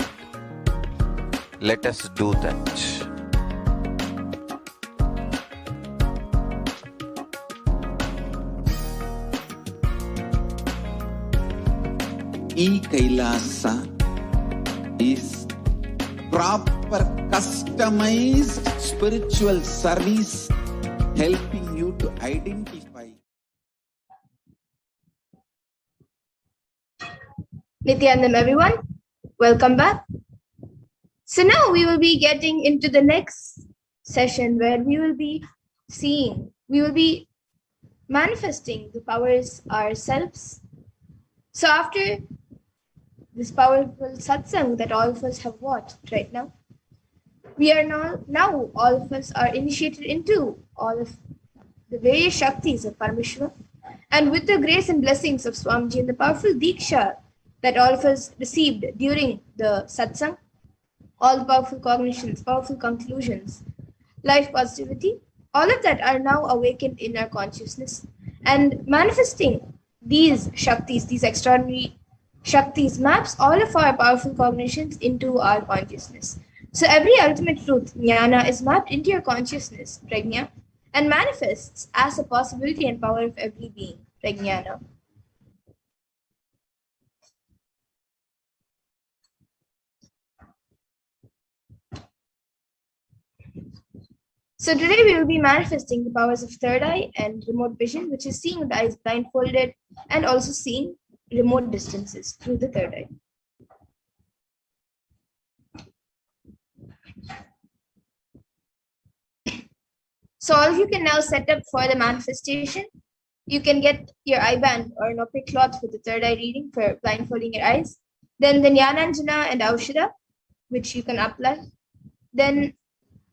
Let us do that. E-Kailasa is proper customized spiritual service helping you to identify. Nithyanandam, everyone, welcome back. So now we will be getting into the next session where we will be manifesting the powers ourselves. So after this powerful satsang that all of us have watched right now, we are now all of us are initiated into all of the various Shaktis of Paramashiva, and with the grace and blessings of Swamiji and the powerful Diksha that all of us received during the satsang, all the powerful cognitions, powerful conclusions, life positivity, all of that are now awakened in our consciousness, and manifesting these Shaktis, these extraordinary Shaktis, maps all of our powerful cognitions into our consciousness. So every ultimate truth, jnana, is mapped into your consciousness, prajna, and manifests as a possibility and power of every being, prajnana. So today we will be manifesting the powers of third eye and remote vision, which is seeing with the eyes blindfolded and also seeing remote distances through the third eye. So all of you can now set up for the manifestation. You can get your eye band or an opaque cloth for the third eye reading for blindfolding your eyes. Then the Jnananjana and Aushadha, which you can apply. Then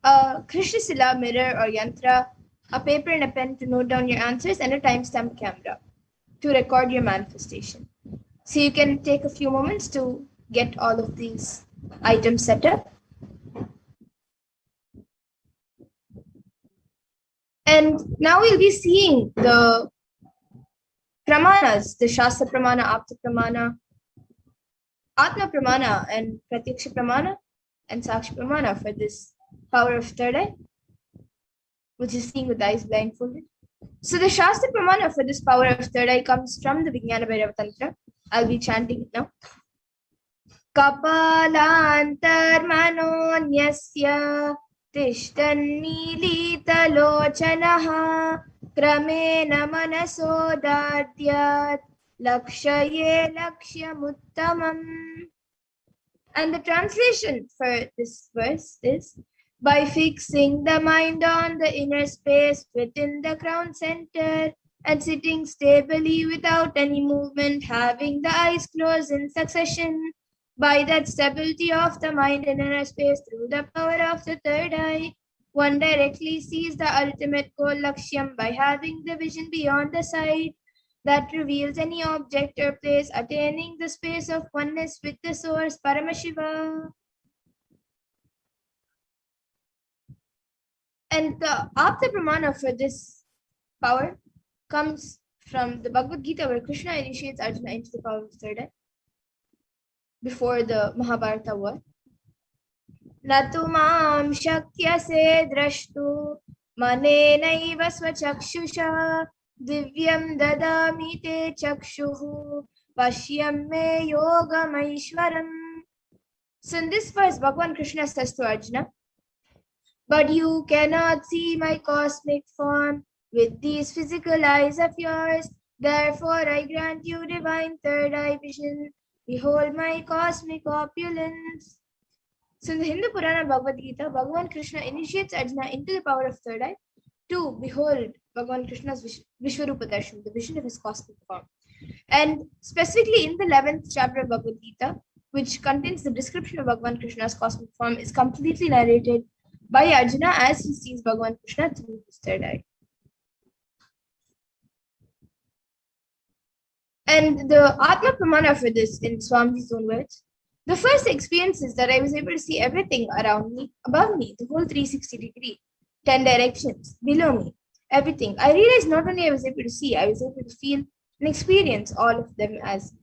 a Krishna Sila mirror or yantra, a paper and a pen to note down your answers, and a timestamp camera to record your manifestation. So you can take a few moments to get all of these items set up. And now we'll be seeing the pramanas, the Shastra Pramana, Apta Pramana, Atma Pramana, and Pratyaksha Pramana, and Sakshi Pramana for this power of third eye, which is seeing with the eyes blindfolded. So the Shastra Pramana for this power of third eye comes from the Vijnana Bhairava Tantra. I'll be chanting it now. Kapalantar manonyasya tishtannilitalochanaha kramena manasodadyat lakshaye lakshyamuttamam. And the translation for this verse is, by fixing the mind on the inner space within the crown center and sitting stably without any movement, having the eyes closed in succession, by that stability of the mind in inner space through the power of the third eye, one directly sees the ultimate goal Lakshyam by having the vision beyond the sight that reveals any object or place, attaining the space of oneness with the source, Paramashiva. And the Apta Pramana for this power comes from the Bhagavad Gita, where Krishna initiates Arjuna into the power of the third eye before the Mahabharata war. Natu mam shakyase drashtu manenaiva swachakshusha divyam dadami te chakshuhu pashyam me yogamaishwaram. So in this verse, Bhagavan Krishna says to Arjuna, but you cannot see my cosmic form with these physical eyes of yours. Therefore, I grant you divine third eye vision. Behold my cosmic opulence. So in the Hindu Purana Bhagavad Gita, Bhagavan Krishna initiates Arjuna into the power of third eye to behold Bhagavan Krishna's Vishwarupa Darshan, the vision of his cosmic form. And specifically in the 11th chapter of Bhagavad Gita, which contains the description of Bhagavan Krishna's cosmic form, is completely narrated by Arjuna as he sees Bhagavan Krishna through his third eye. And the Atma Pramana for this, in Swamiji's own words, the first experience is that I was able to see everything around me, above me, the whole 360-degree, 10 directions, below me, everything. I realized not only I was able to see, I was able to feel and experience all of them as me.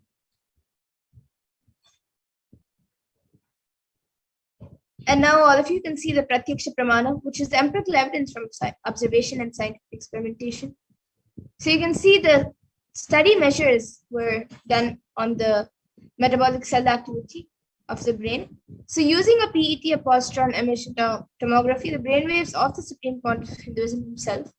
And now all of you can see the Pratyaksha Pramana, which is the empirical evidence from observation and scientific experimentation. So you can see the study measures were done on the metabolic cell activity of the brain. So using a PET, a positron emission tomography, the brain waves of the Supreme Pontiff of Hinduism himself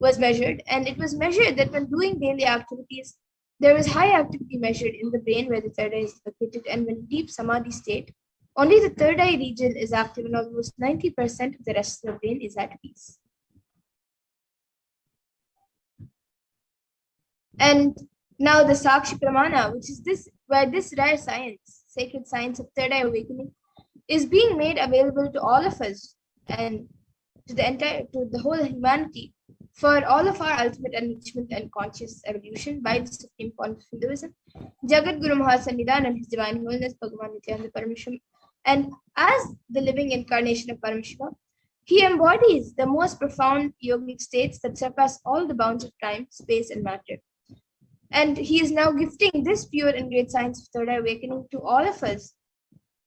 was measured. And it was measured that when doing daily activities, there was high activity measured in the brain where the third eye is located. And when deep samadhi state, only the third eye region is active and almost 90% of the rest of the brain is at peace. And now the Sakshi Pramana, which is this, where this rare science, sacred science of third eye awakening, is being made available to all of us and to the whole humanity for all of our ultimate enrichment and conscious evolution by the Supreme Pontiff of Hinduism, Jagat Guru Mahasannidhan and His Divine Holiness Bhagavan Nithyananda Paramashivam. And as the living incarnation of Paramashiva, he embodies the most profound yogic states that surpass all the bounds of time, space, and matter. And he is now gifting this pure and great science of third eye awakening to all of us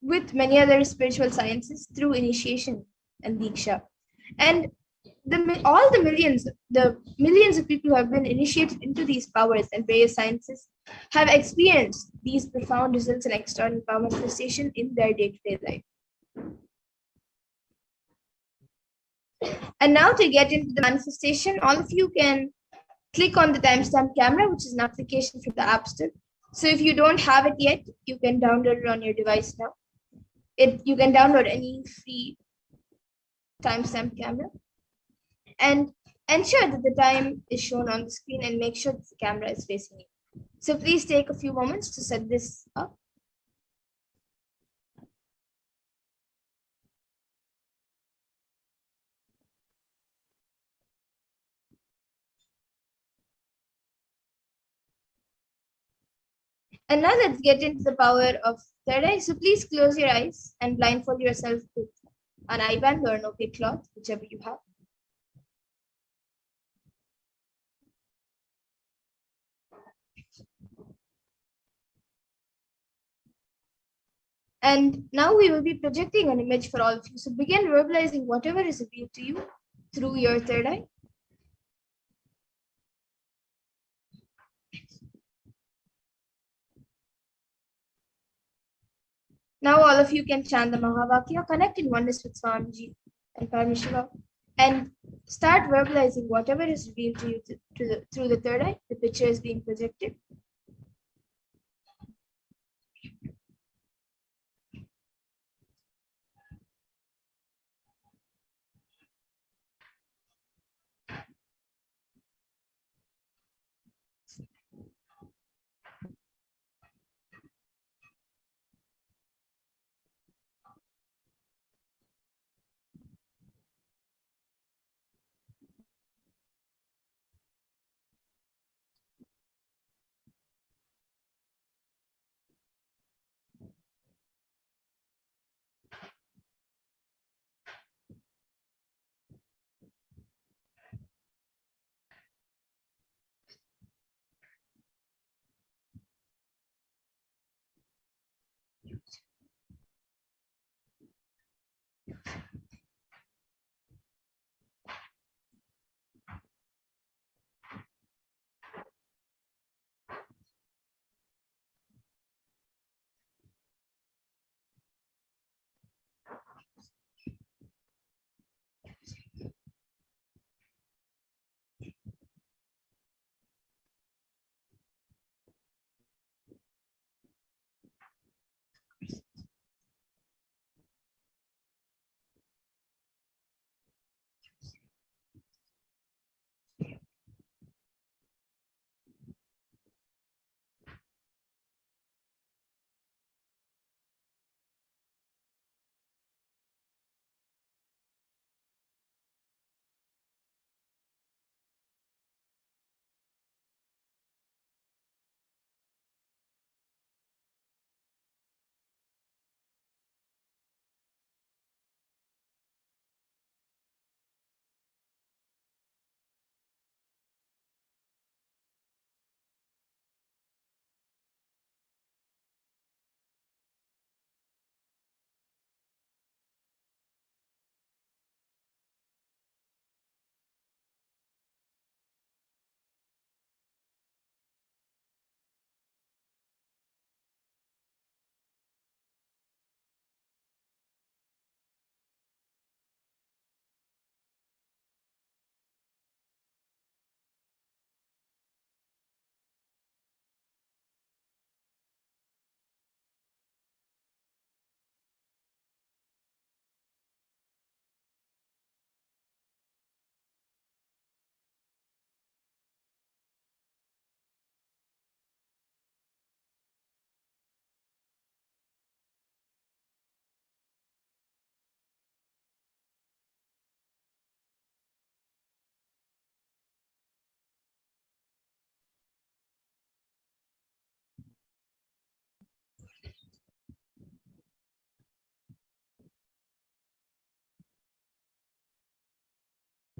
with many other spiritual sciences through initiation and Diksha. And all the millions of people who have been initiated into these powers and various sciences have experienced these profound results and extraordinary power manifestation in their day-to-day life. And now to get into the manifestation, all of you can click on the timestamp camera, which is an application from the App Store. So if you don't have it yet, you can download it on your device now. You can download any free timestamp camera and ensure that the time is shown on the screen and make sure that the camera is facing you. So please take a few moments to set this up. And now let's get into the power of third eye. So please close your eyes and blindfold yourself with an eye band or an opaque cloth, whichever you have. And now we will be projecting an image for all of you. So begin verbalizing whatever is revealed to you through your third eye. Now all of you can chant the Mahavakya, connect in oneness with Swamiji and Paramashivoham, and start verbalizing whatever is revealed to you through the third eye. The picture is being projected.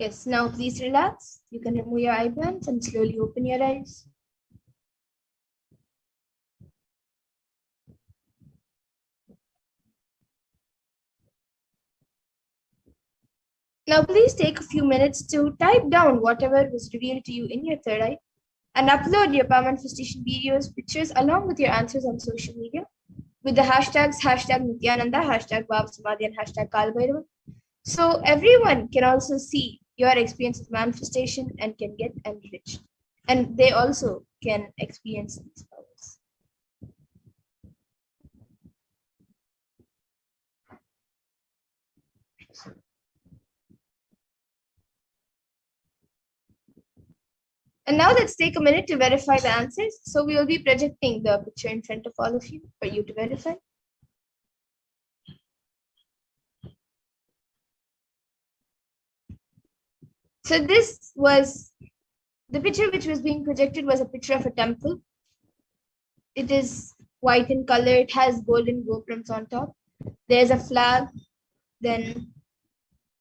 Yes, now please relax. You can remove your eye bands and slowly open your eyes. Now please take a few minutes to type down whatever was revealed to you in your third eye and upload your power manifestation videos, pictures along with your answers on social media with the hashtags #Nithyananda, #Bhavasamadhi, and #Kalbhairava. So everyone can also see your experience of manifestation and can get enriched. And they also can experience these powers. And now let's take a minute to verify the answers. So we will be projecting the picture in front of all of you for you to verify. So this was the picture which was being projected was a picture of a temple. It is white in color. It has golden gopurams on top. There's a flag, then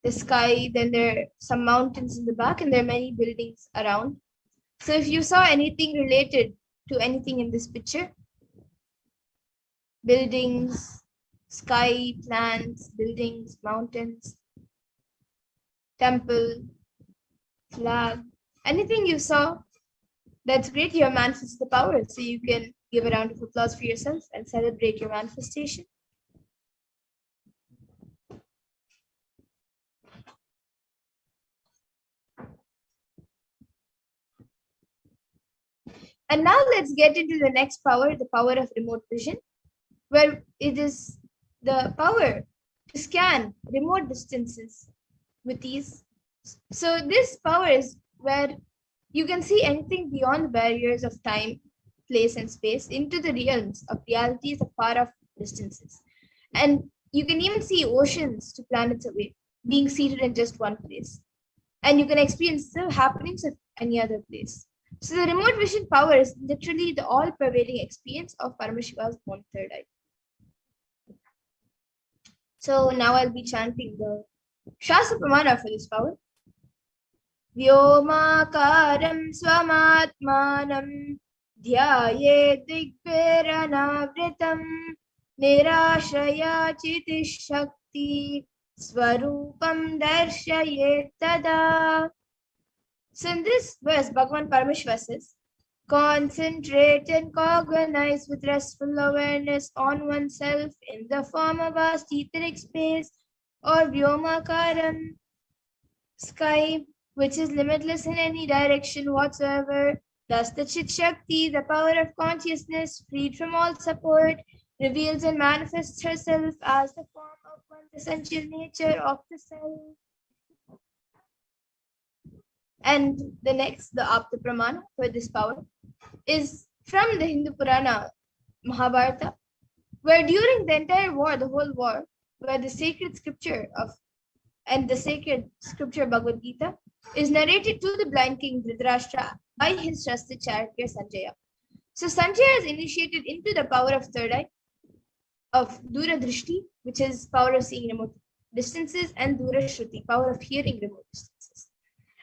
the sky, then there are some mountains in the back, and there are many buildings around. So if you saw anything related to anything in this picture, buildings, sky, plants, buildings, mountains, temple, flag, anything you saw, that's great. You have manifested the power. So you can give a round of applause for yourself and celebrate your manifestation. And now let's get into the next power, the power of remote vision, where it is the power to scan remote distances with ease. So this power is where you can see anything beyond barriers of time, place, and space into the realms of realities afar off distances. And you can even see oceans to planets away, being seated in just one place. And you can experience the happenings of any other place. So the remote vision power is literally the all-pervading experience of Paramashiva's own third eye. So now I'll be chanting the Shastra Pramana for this power. Vyomakaram swamatmanam dhyaye digviranavritam nirashaya chitishakti swarupam darshayet tada. So in this verse, Bhagavan Parameshwara says, concentrate and cognize with restful awareness on oneself in the form of vast etheric space or Vyomakaram, sky, which is limitless in any direction whatsoever. Thus the Chit Shakti, the power of consciousness, freed from all support, reveals and manifests herself as the form of one's essential nature of the self. And the next, the Apta Pramana for this power, is from the Hindu Purana Mahabharata, where during the entire war, the whole war, where the sacred scripture Bhagavad Gita is narrated to the blind king Dhritarashtra by his trusted charioteer Sanjaya. So Sanjaya is initiated into the power of third eye, of Dura Drishti, which is power of seeing remote distances, and Dura Shruti, power of hearing remote distances.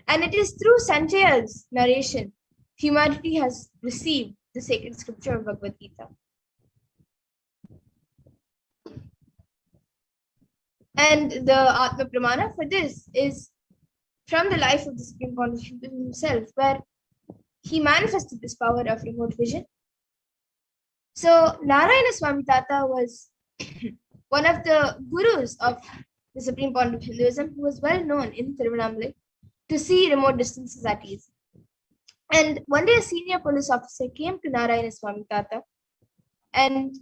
And it is through Sanjaya's narration, humanity has received the sacred scripture of Bhagavad Gita. And the Atma Pramana for this is from the life of the Supreme Pontiff himself, where he manifested this power of remote vision. So Narayana Swami Tata was one of the gurus of the Supreme Pontiff of Hinduism, who was well known in Tiruvannamalai to see remote distances at ease. And one day a senior police officer came to Narayana Swami Tata, and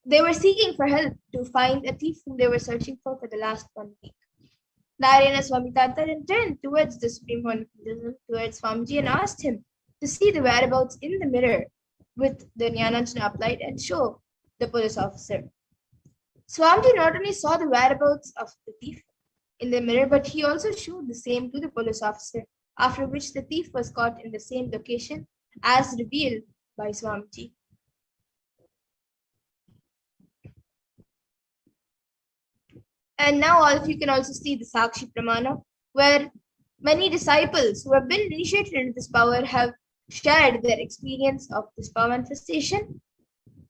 they were seeking for help to find a thief whom they were searching for the last 1 week. Narayana Swami Tata then turned towards the Supreme Pontiff, towards Swamiji, and asked him to see the whereabouts in the mirror with the Jnananjana applied and show the police officer. Swamiji not only saw the whereabouts of the thief in the mirror, but he also showed the same to the police officer, after which the thief was caught in the same location as revealed by Swamiji. And now all of you can also see the Sakshi Pramana, where many disciples who have been initiated into this power have shared their experience of this power manifestation,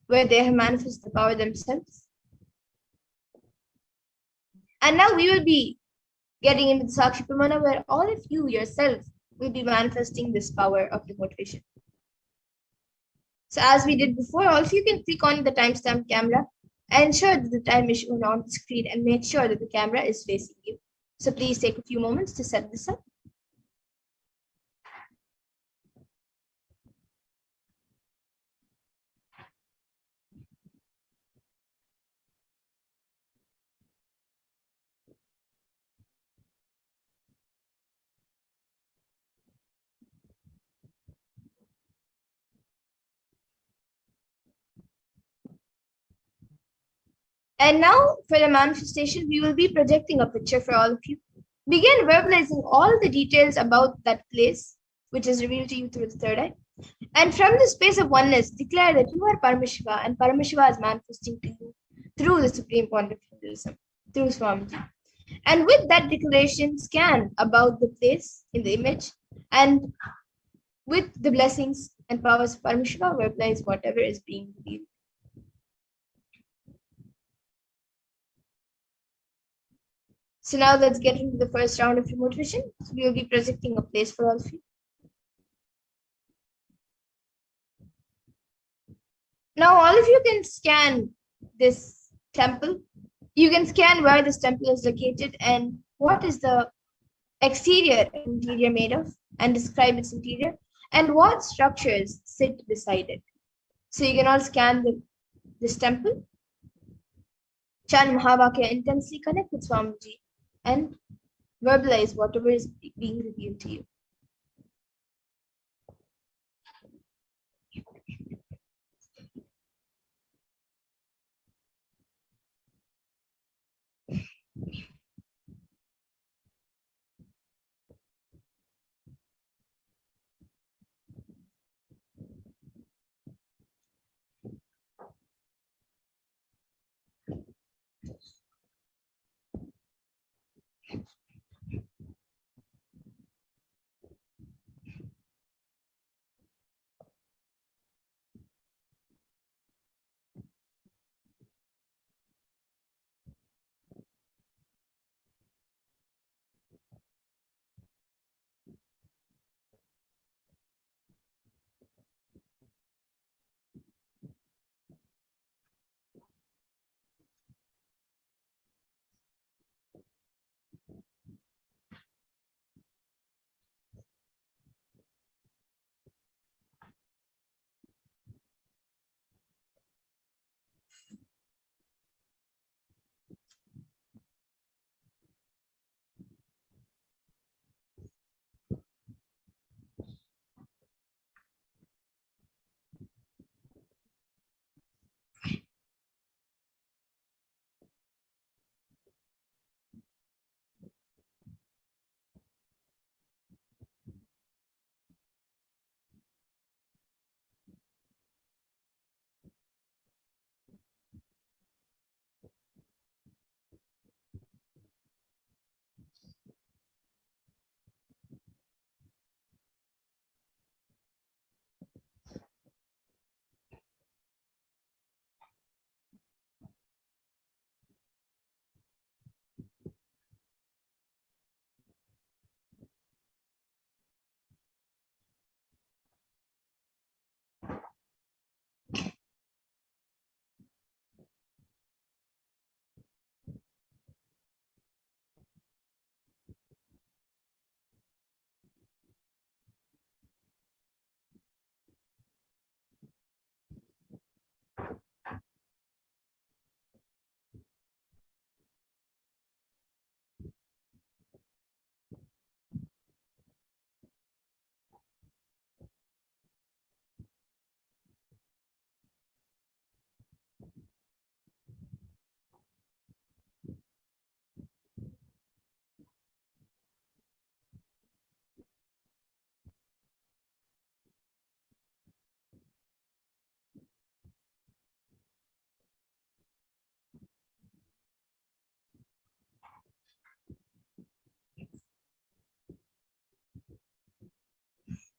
where they have manifested the power themselves. And now we will be getting into the Sakshi Pramana, where all of you yourself will be manifesting this power of remote vision. So as we did before, all of you can click on the timestamp camera and ensure that the time is shown on the screen and make sure that the camera is facing you. So please take a few moments to set this up. And now for the manifestation, we will be projecting a picture for all of you. Begin verbalizing all the details about that place, which is revealed to you through the third eye. And from the space of oneness, declare that you are Paramashiva and Paramashiva is manifesting to you through the Supreme Point of Hinduism, through Swamiji. And with that declaration, scan about the place in the image, and with the blessings and powers of Paramashiva, verbalize whatever is being revealed. So now let's get into the first round of remote vision. So we will be projecting a place for all of you. Now all of you can scan this temple. You can scan where this temple is located and what is the exterior and interior made of, and describe its interior, and what structures sit beside it. So you can all scan this temple, chant Mahavakya intensely, connect with Swamiji, and verbalize whatever is being revealed to you.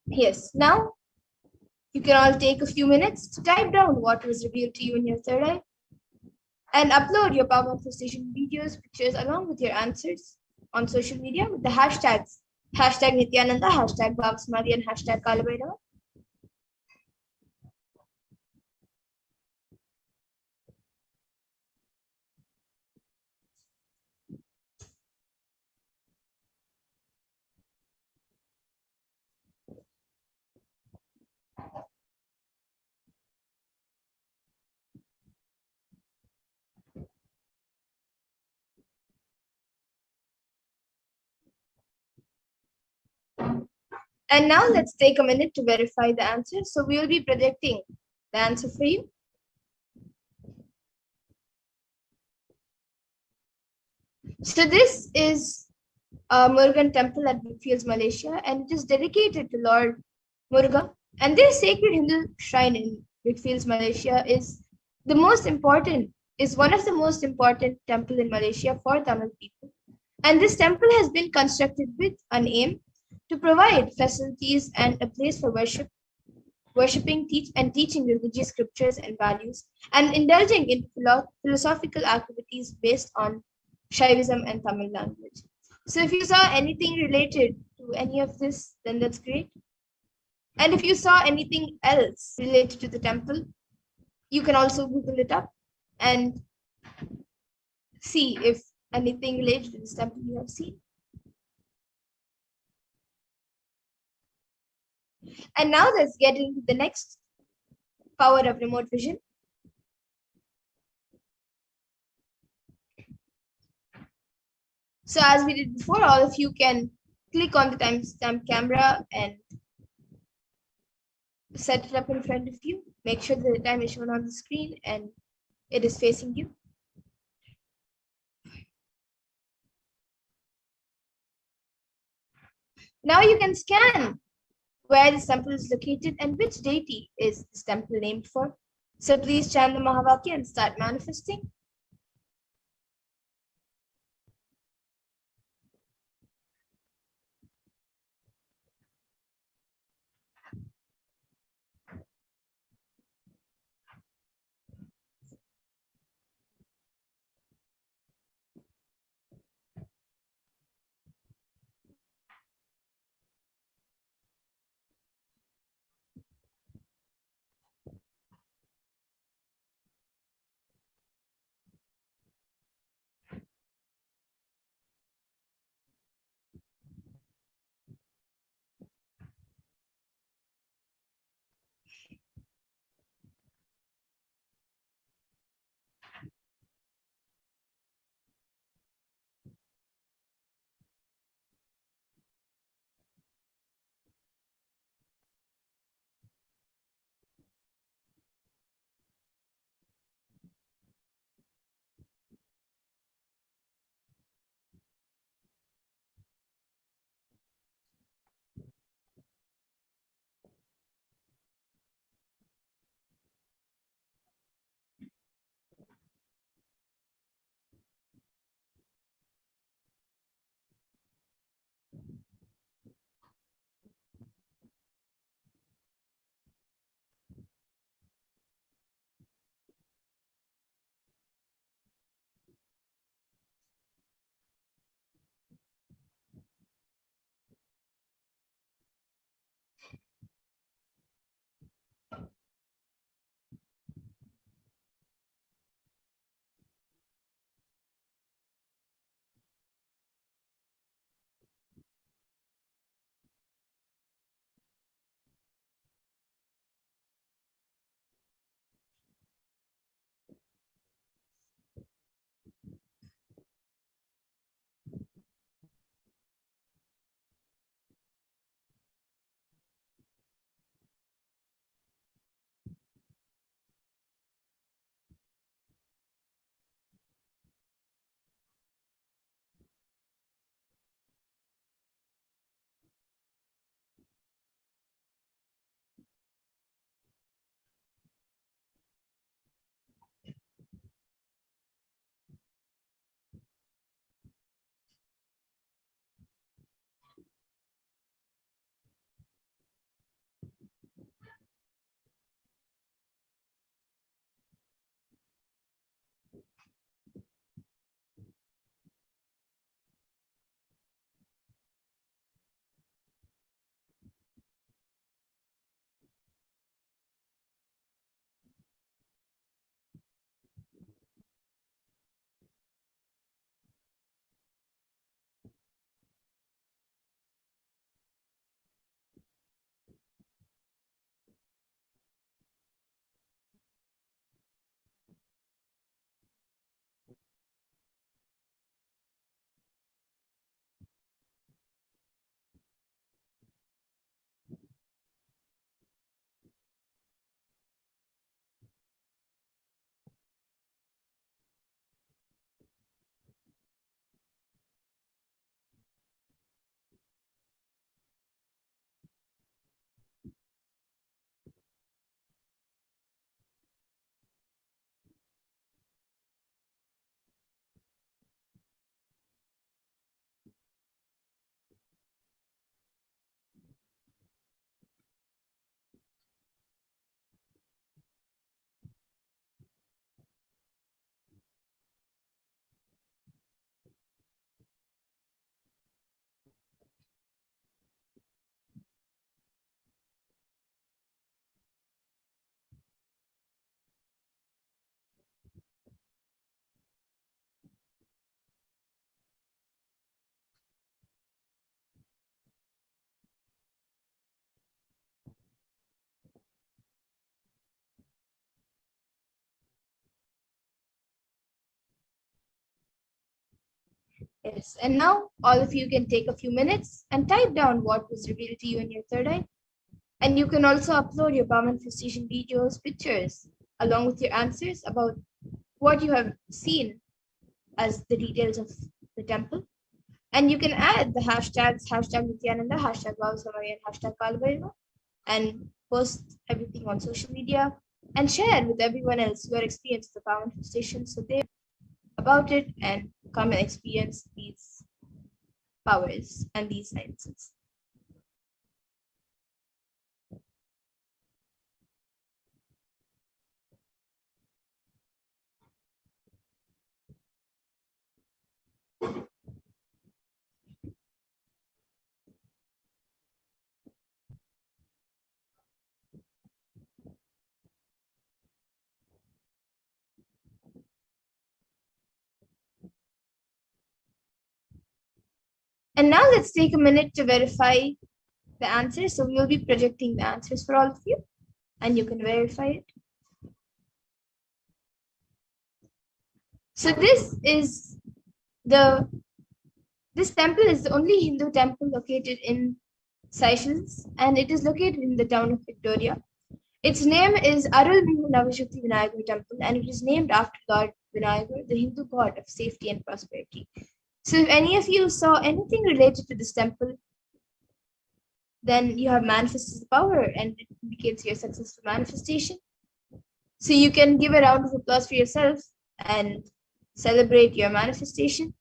Yes, now you can all take a few minutes to type down what was revealed to you in your third eye and upload your power manifestation videos, pictures along with your answers on social media with the hashtags #Nithyananda, #Bhavasmadhi, and #Kalabhairava. And now let's take a minute to verify the answer. So we will be projecting the answer for you. So this is a Murugan temple at Brookfields, Malaysia, and it is dedicated to Lord Murugan. And this sacred Hindu shrine in Brookfields, Malaysia is one of the most important temple in Malaysia for Tamil people. And this temple has been constructed with an aim to provide facilities and a place for worshipping, teaching religious scriptures and values, and indulging in philosophical activities based on Shaivism and Tamil language. So if you saw anything related to any of this, then that's great. And if you saw anything else related to the temple, you can also Google it up and see if anything related to this temple you have seen. And now let's get into the next power of remote vision. So as we did before, all of you can click on the timestamp camera and set it up in front of you. Make sure that the time is shown on the screen and it is facing you. Now you can scan where this temple is located and which deity is this temple named for. So please chant the Mahavakya and start manifesting. Yes, and now all of you can take a few minutes and type down what was revealed to you in your third eye. And you can also upload your power manifestation videos, pictures, along with your answers about what you have seen as the details of the temple. And you can add the hashtags, #Nithyananda, #Vavasamavi, and #Kalbhaiva, and post everything on social media and share with everyone else your experience of the power manifestation so they about it and come and experience these powers and these sciences. And now let's take a minute to verify the answers. So we will be projecting the answers for all of you, and you can verify it. So this temple is the only Hindu temple located in Seychelles, and it is located in the town of Victoria. Its name is Arulmigu Navashakti Vinayagar Temple, and it is named after Lord Vinayagar, the Hindu god of safety and prosperity. So if any of you saw anything related to this temple, then you have manifested the power and it indicates your successful manifestation. So you can give a round of applause for yourself and celebrate your manifestation.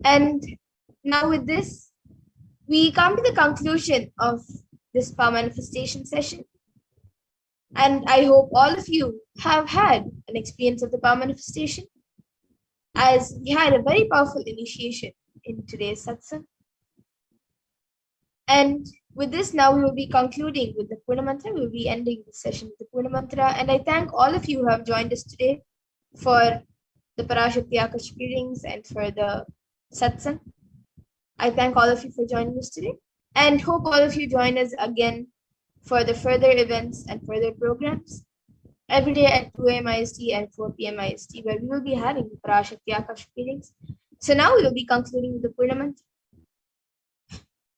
And now with this, we come to the conclusion of this power manifestation session. And I hope all of you have had an experience of the power manifestation, as we had a very powerful initiation in today's satsang. And with this, now we will be concluding with the Purna Mantra. We will be ending the session with the Purna Mantra. And I thank all of you who have joined us today for the Parashakti Akashic readings and for the satsang. I thank all of you for joining us today and hope all of you join us again for the further events and further programs every day at 2 a.m. IST and 4 p.m. IST, where we will be having the Parashakti Akashic readings. So now we will be concluding with the Purna Mantra.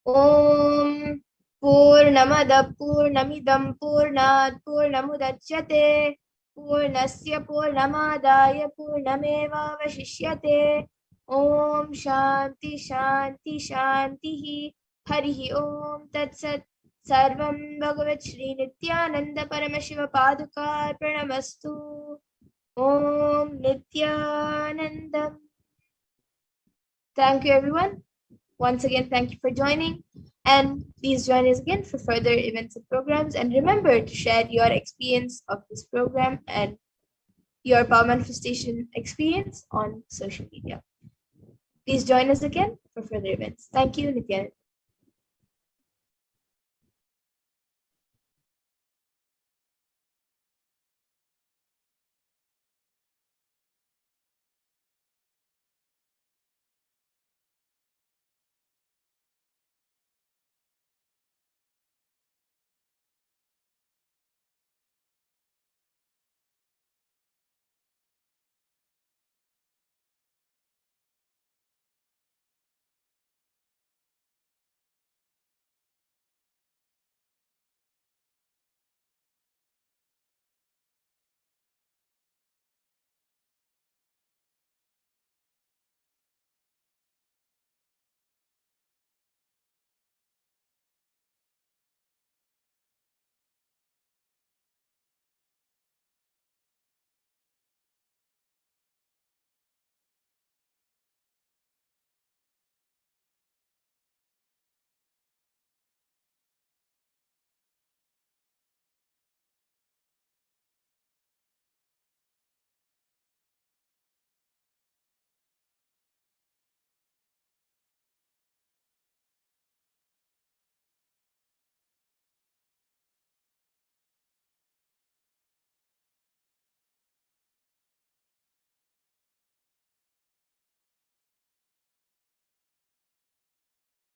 Om Purnamada Purnamidam Purnat Purnamudachyate Purnasya Purnamadaya Purnameva Vashishyate. Om Shanti Shanti Shanti Harihi Om Tat Sat Sarvam Bhagavat Shri Nithyananda Paramashiva Paduka Pranamastu. Om Nithyanandam. Thank you, everyone. Once again, thank you for joining. And please join us again for further events and programs. And remember to share your experience of this program and your power manifestation experience on social media. Please join us again for further events. Thank you, Nithyananda.